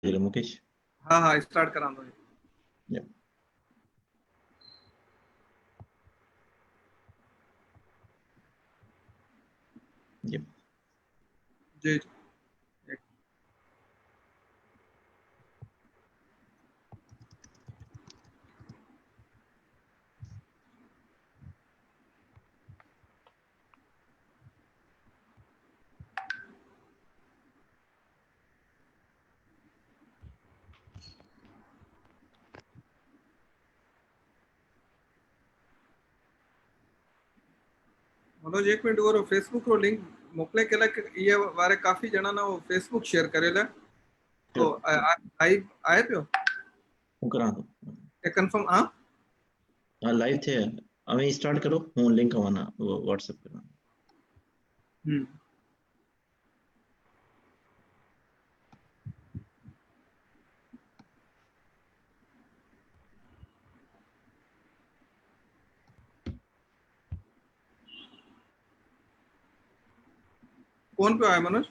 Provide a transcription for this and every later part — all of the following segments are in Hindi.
चलो मुकेश। हाँ हाँ स्टार्ट करा दो। या या जी जी। मनोज एक मिनट वो फेसबुक रो लिंक मोकले केला के ये वारे काफी जना ना वो फेसबुक शेयर करेला तो लाइव आए पियो હું કરા દો એ કન્ફર્મ हाँ હા લાઈવ છે હવે સ્ટાર્ટ કરો હું લિંક આવવાના WhatsApp કરા कौन पे आया मनोज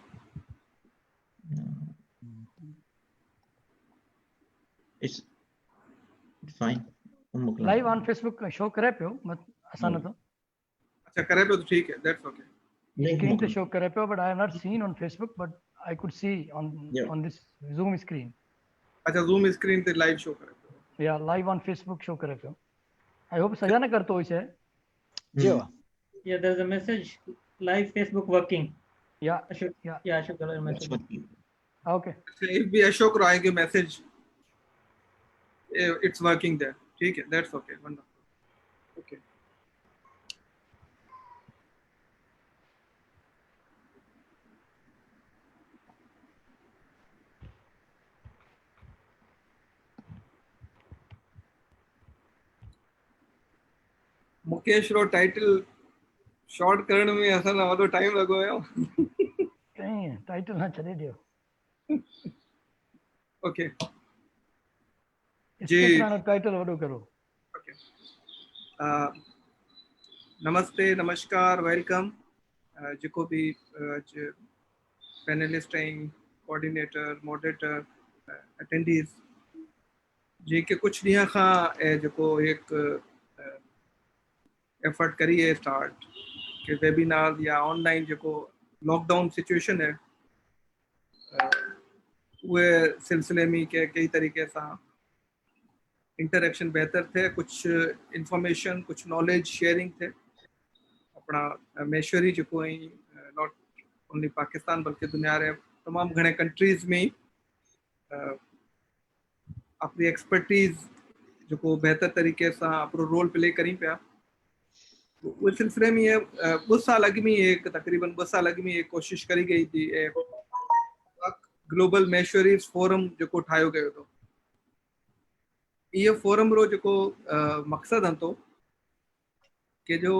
इट्स फाइन હું મોકલા लाइव ऑन फेसबुक शो करे पियो मत आसान तो अच्छा करे पे तो ठीक है दैट्स ओके લિંક स्क्रीन पे મોકલો शो करे पियो but I have not seen on Facebook but I could see Yeah. On this zoom screen अच्छा जूम स्क्रीन पे लाइव शो करे या लाइव ऑन फेसबुक शो करे पियो आई होप सजा ना करतो होइसे જો Yeah, there's a message live Facebook working. या Ashok, या yeah, Ashok got a message. Okay if भी अशोक रो आएंगे मैसेज इट्स वर्किंग देयर ठीक है that's okay wonderful okay Mukesh रो टाइटल शॉर्ट करण में असल वादो टाइम लगो है कहीं टाइटल ना चले दियो ओके इसके तरह टाइटल वडो करो ओके नमस्ते नमस्कार वेलकम जो भी पैनलिस्ट हैं कोऑर्डिनेटर मॉडरेटर अटेंडीज जी के कुछ ॾींहं खां जो एक एफर्ट करी है स्टार्ट के वेबिनार या ऑनलाइन जो लॉकडाउन सिचुएशन है वो सिलसिले में के कई तरीके से इंटरेक्शन बेहतर थे कुछ इंफॉर्मेशन कुछ नॉलेज शेयरिंग थे अपना मेशरी जो नॉट ओनली पाकिस्तान बल्कि दुनिया रे तमाम घणे कंट्रीज में अपनी एक्सपर्टीज जो बेहतर तरीके से अपनो रोल प्ले करी पिया उस सिलसिले में ये 2 साल अॻु में एक तकरीबन 2 साल अॻु में एक कोशिश करी गई थी ग्लोबल मेशरीज फोरम जो ठायो गयो तो ये फोरम रो जो मकसद हतो कि जो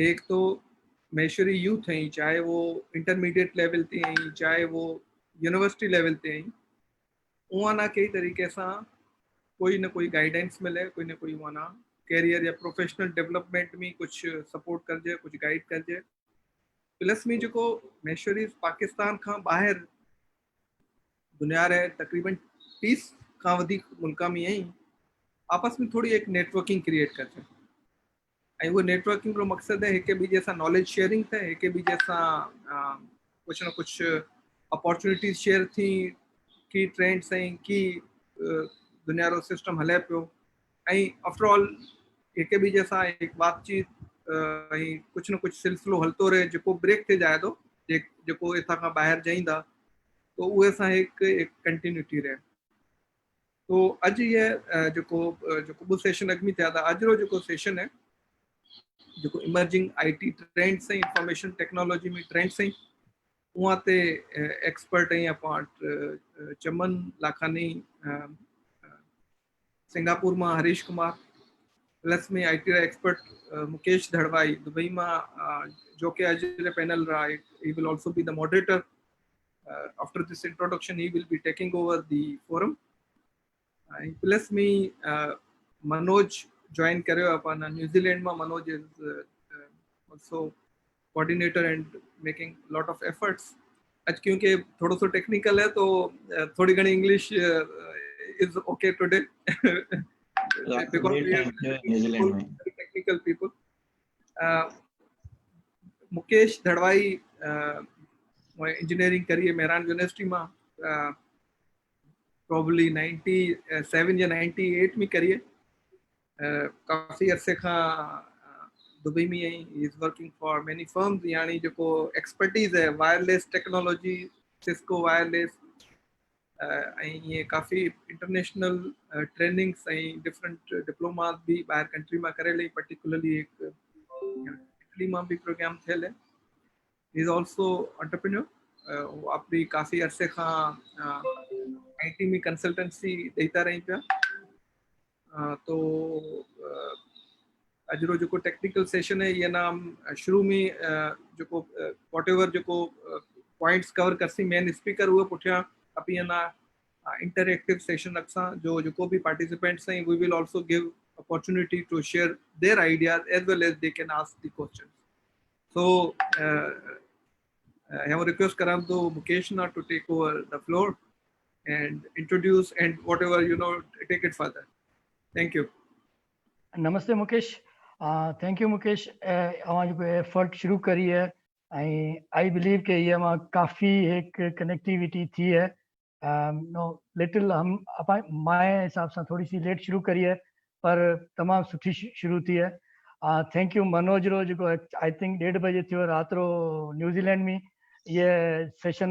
एक तो मेशरी यूथ हैं चाहे वो इंटरमीडिएट लेवल ते हैं चाहे वो यूनिवर्सिटी लेवल ते हैं उहाँ ना कई तरीके से कोई ना कोई गाइडेंस मिले कोई ना कोई वहाँ कैरियर या प्रोफेशनल डेवलपमेंट में कुछ सपोर्ट कर जाए कुछ गाइड कर जाए प्लस में जो मेशरीज पाकिस्तान का बाहर दुनिया रे तकरीबन 30 का वधिक मुल्का में आई आपस में थोड़ी एक नेटवर्किंग क्रिएट कर जाए ऐं वो नेटवर्किंग रो मकसद है एक ॿिए सां नॉलेज शेयरिंग थे एक ॿिए सां कुछ ना कुछ अपॉर्चुनिटीज शेयर थी की ट्रेंड्स ऐं की दुनिया रो सिस्टम हले पियो ऐं आफ्टर ऑल एक ॿिए सां एक बातचीत ऐं कुछ न कुछ सिलसिलो हलतो रहे जो ब्रेक थे जाए तो जो इथां खां ॿाहिरि जाईंदा तो उहे सां एक कंटिन्यूटी रहे तो अज ये जो 2 सेशन अॻु में थिया था अज रो जो सेशन है जो इमर्जिंग IT ट्रेंड्स ऐं इंफॉर्मेशन टेक्नोलॉजी में ट्रेंड्स ऐं उहाँ ते एक्सपर्ट हैं पाण चमन लाखानी सिंगापुर में हरीश कुमार प्लस में IT एक्सपर्ट मुकेश धड़वाई दुबई में जो कि आज पैनल रहा है he will also be the moderator after this introduction he will be taking over the forum plus में मनोज join કર્યો अपन न्यूजीलैंड में Manoj is also coordinator and making lot of efforts आज क्योंकि थोड़ा सो टेक्निकल है तो थोड़ी घनी English is okay today because great we time here in New Zealand में. Technical people. मुकेश धड़वाई इंजीनियरिंग करी है मेहरान यूनिवर्सिटी में प्रोबेबली 97 या 98 में करी है. काफ़ी अरसे का दुबई में he is working for many firms. यानी जो को एक्सपर्टीज है वायरलेस टेक्नोलॉजी सिस्को वायरलेस ये काफ़ी इंटरनेशनल ट्रेनिंग्स डिफरेंट डिप्लोमा भी बाहर कंट्री में करे ली. पर्टिकुलरली एक इटली में भी प्रोग्राम थे. Is also entrepreneur. अपनी काफ़ी अरसे का IT में कंसल्टेंसी देता रही पिया. तो अजरो जो टेक्निकल सेशन है ये नाम शुरू में जो वॉट एवर जो पॉइंट्स कवर करसी मेन स्पीकर हुए पुठिया अपनी ना इंटरएक्टिव सेशन रखसा जो भी पार्टिसिपेंट्स हैं we will also give opportunity to share their ideas as well as they can ask the question. So I have a request Karam to Mukesh now to take over the floor and introduce and whatever take it further. Thank you. नमस्ते मुकेश. Thank you Mukesh. अवां जो एफर्ट शुरू करी है आई बिलीव के ये मां काफ़ी एक कनेक्टिविटी थी है. नो लिटिल हम माए हिसाब से थोड़ी सी लेट शुरू करी है पर तमाम सुठी शुरू थी है. थैंक यू मनोज रो जो आई थिंक 1:30 बजे थियो रात रो न्यूजीलैंड में ये सेशन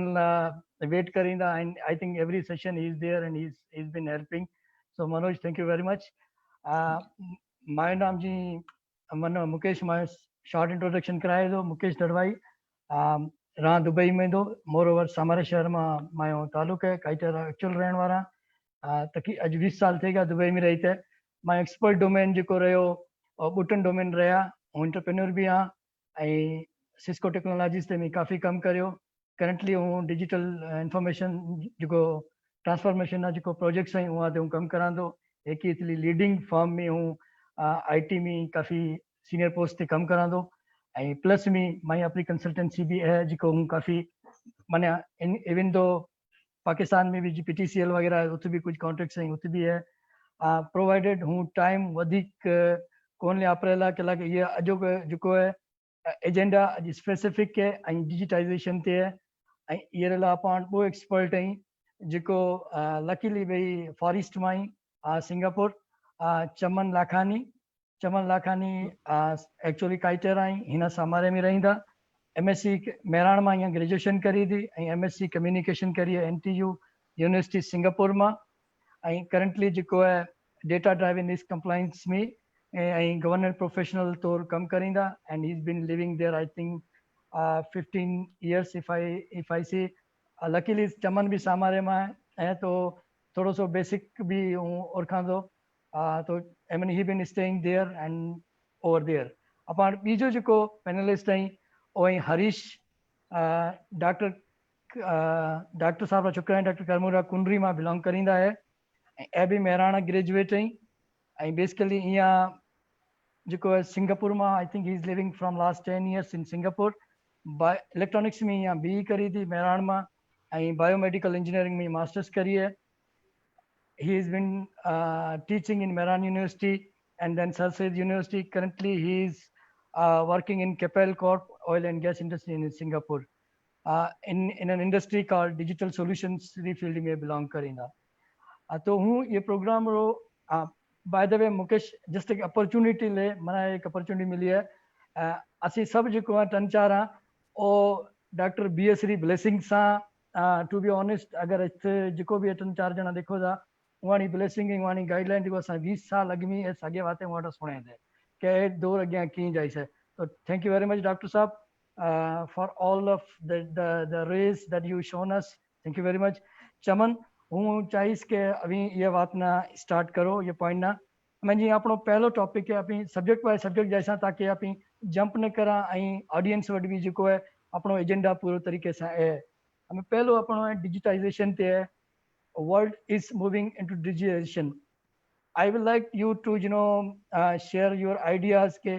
वेट करींदा and I think every session he is there and he is been helping. So Manoj thank you very much. My नाम जी मनो मुकेश. मां शॉर्ट इंट्रोडक्शन कराए दो. मुकेश धड़वाई रहा दुबई में दो. मोर ओवर सामरे शहर में मायो तालुक है काइटर एक्चुअल रहने वाला. तकी अज 20 साल थे गया दुबई में रही थे. मां एक्सपर्ट डोमेन जो रहो और बुटन डोमेन रहा. एंटरप्रेन्योर भी हाँ. सिस्को टेक्नोलॉजीज ते में काफ़ी कम करियो. करंटली हूँ डिजिटल इंफॉर्मेशन जो ट्रांसफॉर्मेशन जो प्रोजेक्ट्स हैं वहाँ ते हूँ कम करा दो. एक इतनी लीडिंग फर्म में हूँ IT में काफ़ी सीनियर पोस्ट ते कम करा दो. प्लस में माई अपनी कंसल्टेंसी भी है जो हूँ काफ़ी माने इवन दो पाकिस्तान में भी जो PTCL वगैरह है उत भी कुछ कॉन्ट्रैक्ट्स हैं उत भी है. प्रोवाइडेड हूँ टाइम वधिक कोन ले आपरेला के लागे ये अजो जो है एजेंडा स्पेसिफिक है डिजिटाइजेशन ते है. ये रला अपन वो एक्सपर्ट हैं जो लकीली भाई फॉरेस्ट में सिंगापुर. चमन लाखानी एक्चुअली काइटर आई हिन सामारे में रहींदा. MSc मेहरान में यहाँ ग्रेजुएशन करी थी. MSc कम्युनिकेशन करी है NTU यूनिवर्सिटी सिंगापुर में. करंटली जो है डेटा ड्राइवन रिस्क कंप्लायंस में गवर्नर प्रोफेशनल तौर कम करींदा and he is been living there I think 15 years if I say. Luckily Chaman भी सामारे में है तो थोड़ो सो बेसिक भी और खांदो. तो I mean he been staying there and over there. अपन बीजो जो पैनलिस्ट आई ओ हरीश डॉक्टर साहब छोकरा डॉक्टर करमूरा कुंडरी में बिलोंग करींदा है. ए भी मेहराणा ग्रेजुएट आई. बेसिकली यहाँ जो सिंगापुर में I think he is living from last 10 years in Singapore. Electronics में यहाँ BE करी थी मेहरान में. बायोमेडिकल इंजीनियरिंग में मास्टर्स करी है. he has been teaching in Mehran University and then Sir Syed University. Currently he is working in Capel Corp oil and gas industry in Singapore in an industry called digital solutions field में belong करींदा. तो हूँ ये प्रोग्राम रो by the way Mukesh just एक अपॉर्चुनिटी ले मना एक अपॉर्चुनिटी मिली है. असी सब जो 3-4 ओ डॉक्टर BSरी ब्लेसिंग सा टू बी ऑनेस्ट अगर इतने जो भी 3-4 जना देखो था वाणी ब्लेसिंग वाणी गाइडलाइन जो 20 साल अगमी है सागे बातें वहाँ सुने थे के दूर अगे की जाए से. तो thank you very much doctor साहब for all of the rays that you shown us. Thank you very much. Chaman हूँ चाहिए कि अभी ये बात ना स्टार्ट करो ये पॉइंट ना मैं जी अपनो पहलो टॉपिक है अपनी सब्जेक्ट बाय सब्जेक्ट जैसा ताकि अपनी जंप न करा ऑडियंस वट भी जो है अपनो एजेंडा पूरे तरीके से है. हमें पहलो अपनो डिजिटाइजेशन ते है. World is moving into digitization. I would like you to share your ideas के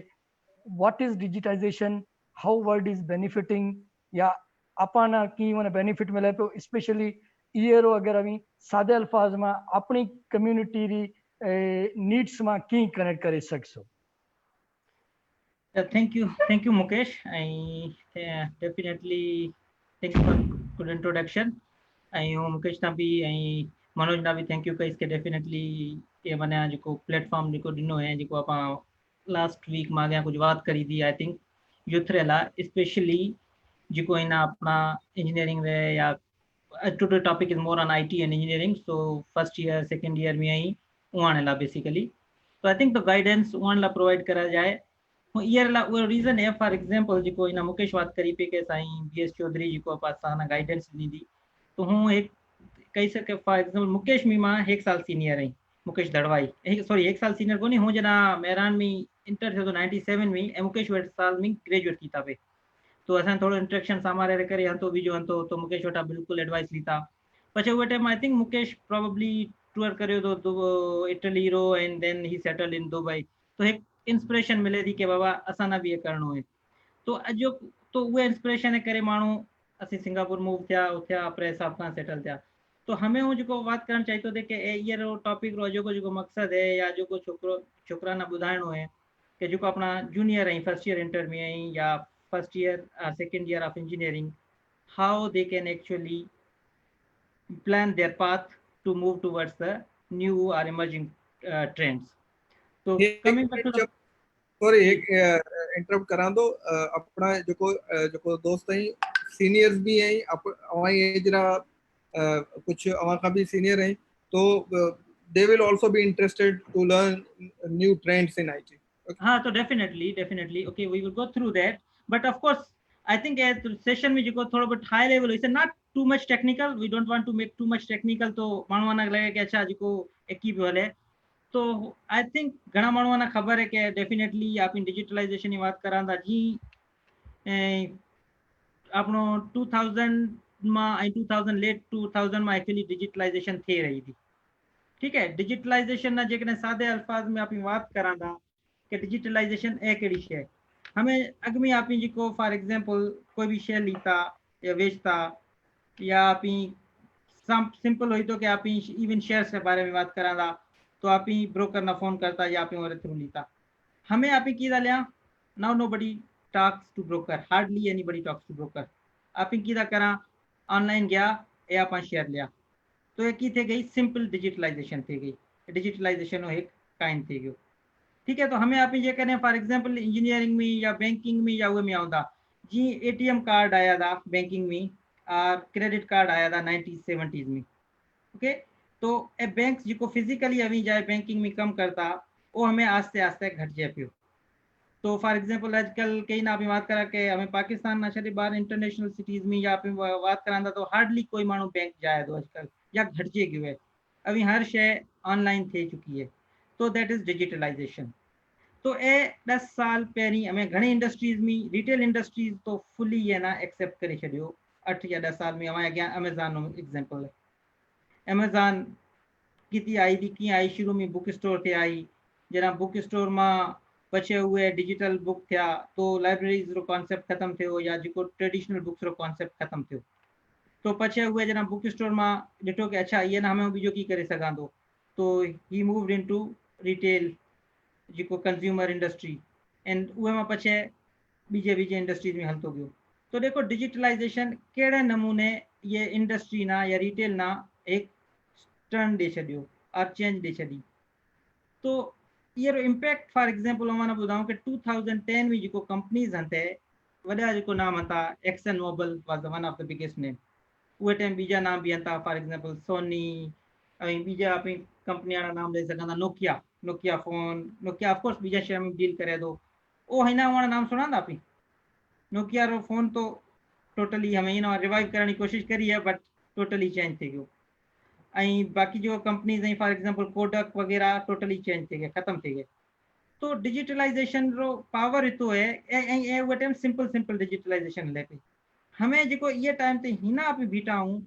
what is digitization, how world is benefiting या अपाना की मन बेनिफिट मिले पे स्पेशली ये रो अगर अभी सादे अल्फाज में अपनी कम्युनिटी री नीड्स में की कनेक्ट करे सकसो. Thank you, Mukesh. I definitely thank you for good introduction. I Mukesh ना भी ऐं मनोज ना भी थैंक यू कईस के डेफिनेटली ये माने जेको प्लेटफॉर्म जेको ॾिनो है जेको आप लास्ट वीक में अॻियां कुछ बात करी थी आई थिंक यूथरेल आहे स्पेशली जेको इन अपना इंजीनियरिंग रे या today topic is more on IT and engineering so first year second year में ही उहाणे ला बेसिकली तो आई थिंक द गाइडेंस उहाणे ला प्रोवाइड करा जाए ईयर ला वो रीजन है फॉर एग्जांपल जेको इन मुकेश बात करी पे के साईं बीएस चौधरी जेको पासाना गाइडेंस दी थी तो हूँ एक कही सके फॉर एग्जांपल मुकेश मी मां 1 साल सीनियर आई मुकेश दड़वाई सॉरी 1 साल सीनियर कोनी हूँ जना मेहरान में इंटर थियो तो 97 में ऐं मुकेश 1 साल में ग्रेजुएट थी था पे तो असां थोड़ो इंटरेक्शन सामारे करे हंतो बीजो हंतो तो मुकेश वटा बिल्कुल एडवाइस लीता पछे उहे time I think Mukesh probably tour करियो तो इटली रो and then he settle in Dubai तो एक इंस्पिरेशन मिले थी कि बाबा असां ना भी ये करणो है तो अजो तो वो इंस्पिरेशन करे माण्हू असीं सिंगापुर मूव थिया उथिया अपने हिसाब सां सेटल थिया तो हमें वो जो बात करण चाहिए थे कि ये टॉपिक रो जो मकसद है या जो छोकरा ना बुधाइणो है कि जो अपना junior I first year inter में आई या first year second year of engineering how they can actually plan their path to move towards the new or emerging trends. So coming back to the sorry एक इंटरप्ट करा दो अपना जो दोस्त हैं सीनियर्स भी हैं हमारी एज रा कुछ हमारे का भी सीनियर हैं तो they will also be interested to learn new trends in IT. हाँ तो definitely okay we will go through that but of course I think at session में जो थोड़ा बहुत high level is not too much technical we don't want to make too much technical तो मानवा ना लगे कि अच्छा जो एक ही बोले तो आई थिंक घना माण्हू ने खबर है कि डेफिनेटली आप डिजिटलाइजेशन की बात करा था जी आपनो 2000 में 2000 लेट 2000 में एक्चुअली डिजिटलाइजेशन थी रही थी ठीक है डिजिटलाइजेशन ना जेकने सादे अल्फाज में आप बात करा था कि डिजिटलाइजेशन ए कड़ी शे हमें अगमी आप जो फॉर एग्जांपल कोई भी शे लीता या बेचता या आप सिंपल हुई तो कि आप इवन शेयर्स के बारे में बात करा था तो आप ही ब्रोकर ना फोन करता या आप ही थ्रू लीता हमें आप ही की लिया now nobody talks to broker hardly anybody talks to broker आप ही की करा ऑनलाइन गया या आप शेयर लिया तो एक ही थे गई सिंपल डिजिटलाइजेशन थी गई डिजिटलाइजेशन एक काइंड थी गयो ठीक है तो हमें आप ये करें फॉर एग्जांपल इंजीनियरिंग में या बैंकिंग में या वो में आऊंदा जी एटीएम कार्ड आया था बैंकिंग में और क्रेडिट कार्ड आया था 1970s में ओके तो ए बैंक जो फिजिकली अभी जाए बैंकिंग में कम करता वो हमें आस्ते आस्ते घट जाए पियो तो फॉर एग्जांपल आजकल कई ना अभी बात करा कि हमें पाकिस्तान ना छे बाहर इंटरनेशनल सिटीज में या बात करा तो हार्डली कोई मानू बैंक जाए तो आजकल या घटजे गयो है अभी हर शय ऑनलाइन थी चुकी है तो दैट इज डिजिटलाइजेशन तो ए 10 साल पहिरीं हमें घणी इंडस्ट्रीज में रिटेल इंडस्ट्रीज तो फुली है ना एक्सेप्ट करे छो 8 या 10 साल में हमारे अगर अमेज़न एग्जांपल है अमेज़न कितनी आई थी की आई शुरू में बुक स्टोर थे आई जना बुक स्टोर में पछे हुए डिजिटल बुक थिया तो लाइब्रेरीज रो कॉन्सेप्ट खत्म थियो या जो ट्रेडिशनल बुक्स रो कॉन्सेप्ट खत्म थियो तो पछे हुए जना बुक स्टोर में डिठो कि अच्छा ये ना हमें बीजो की करे सका तो ही मूव्ड इनटू रिटेल जो कंज्यूमर इंडस्ट्री एंड उहे में पछे बीजे इंडस्ट्रीज में हलतो गयो तो देखो डिजिटलाइजेशन केड़े नमूने ये इंडस्ट्री ना या रिटेल ना एक टर्न दे छो और चेंज दे छी तो ये इम्पैक्ट फॉर एग्जांपल मैंने बुधाऊं कि 2010 में जो कंपनीज हते वडा जो नाम हता action mobile was one of the biggest name वो टाइम बीजा नाम भी हता फॉर एग्जांपल सोनी बीजा आप कंपनी नाम ले सकता Nokia phone Nokia of course बीजा शहर में डील करे तो ओ है ना वाला नाम सुना था आप नोकिया रो फोन तो टोटली हमें रिवाइव करने की कोशिश करी है बट टोटली चेंज थी गयो बाकी जो कंपनीज हैं फॉर एग्जांपल कोडक वगैरह टोटली चेंज थी गए खत्म थी गए तो डिजिटलाइजेशन रो पावर इतो है वो टाइम सिंपल डिजिटलाइजेशन ले पे हमें जो ये टाइम ते हिना आप बीठा हूँ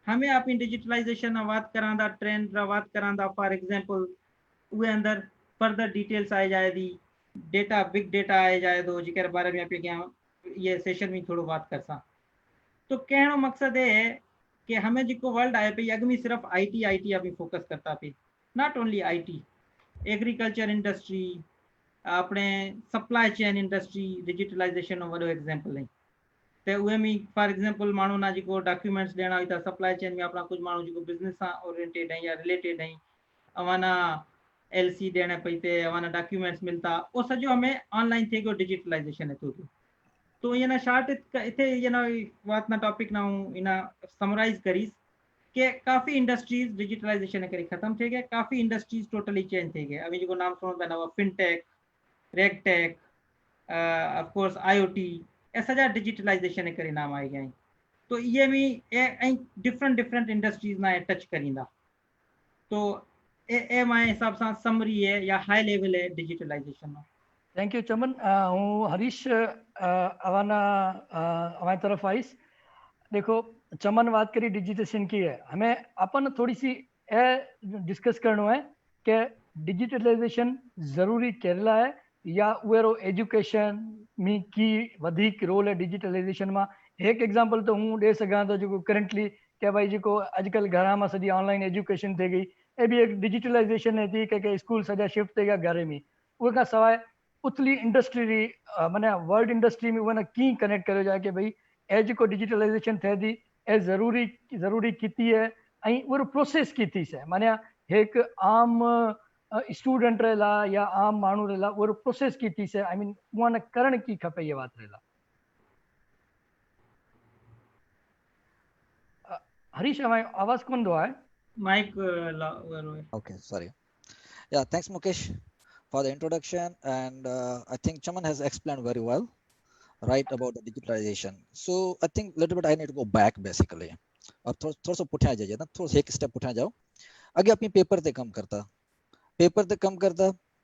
हमें आप डिजिटलाइजेशन बात करा ट्रेंड बात करा फॉर एग्जांपल वो अंदर फर्दर डिटेल्स आए जाए दी डेटा बिग डेटा आए जाए तो जिकर बारे में आप ये सेशन में थोड़ा बात कर सा तो कहणो मकसद है कि हमें जो वर्ल्ड आए पे अग में सिर्फ IT अभी फोकस करता पे, not only IT, agriculture industry, अपने सप्लाई चेन इंडस्ट्री डिजिटलाइजेशन जो वो एग्जाम्पल है। तो उहे में फॉर एग्जाम्पल माण्हू ना जो डॉक्यूमेंट्स ॾियणा हुई था सप्लाई चेन में, अपना कुछ माण्हू जो बिजनेस सां ओरिएंटेड है या रिलेटेड है, अवाना LC ॾियण पई ते, अवाना डॉक्यूमेंट्स मिलता, वो सॼो हमें ऑनलाइन थे गयो, डिजिटलाइजेशन है तो। तो ये ना शार्ट इथे ये ना बात ना टॉपिक ना हूँ इना समराइज करीस कि काफ़ी इंडस्ट्रीज डिजिटलाइजेशन करे खत्म थे गए, काफ़ी इंडस्ट्रीज टोटली चेंज थे गए। अभी जो नाम सुनो था ना fintech, regtech, of course IoT, ए सॼा डिजिटलाइजेशन करे नाम आई गए। तो ये भी डिफरेंट डिफरेंट इंडस्ट्रीज ना टच करींदा। तो ए मां हिसाब सां समरी है या हाई लेवल है डिजिटलाइजेशन। थैंक यू चमन। हूँ हरीश अवाना हमारी तरफ आईस। देखो चमन बात करी डिजिटेशन की है, हमें अपन थोड़ी सी डिस्कस करना है कि डिजिटलाइजेशन ज़रूरी केरला है या उहो एजुकेशन में की वधिक रोल है डिजिटलाइजेशन में। एक एग्जांपल तो हूँ दे सघां थो जो करंटली कि भाई जो अजकल घर में सॼी ऑनलाइन एजुकेशन थी गई, ए भी एक डिजिटलाइजेशन है थी कि स्कूल सॼा शिफ्ट थी गया घर में। उहे खां सवाइ उतली इंडस्ट्री माना वर्ल्ड इंडस्ट्री में उन की कनेक्ट करो जाए कि भाई ए जो डिजिटलाइजेशन थे थी ए ज़रूरी की है ऐं वो प्रोसेस की थी से माना एक आम स्टूडेंट रहेला या आम मानू रहेला वो प्रोसेस की थी से आई मीन उन करण की खपे ये बात रहेला। हरीश हमारी आवाज कौन दो है mic Okay, sorry. Yeah, thanks Mukesh for the introduction, and I think Chaman has explained very well, right, about the digitalization. So I think little bit I need to go back basically. अब थोड़ा सा पुठिया जाइए ना, थोड़ा सा एक स्टेप पुठिया जाओ। अगे अपनी पेपर ते कम करता,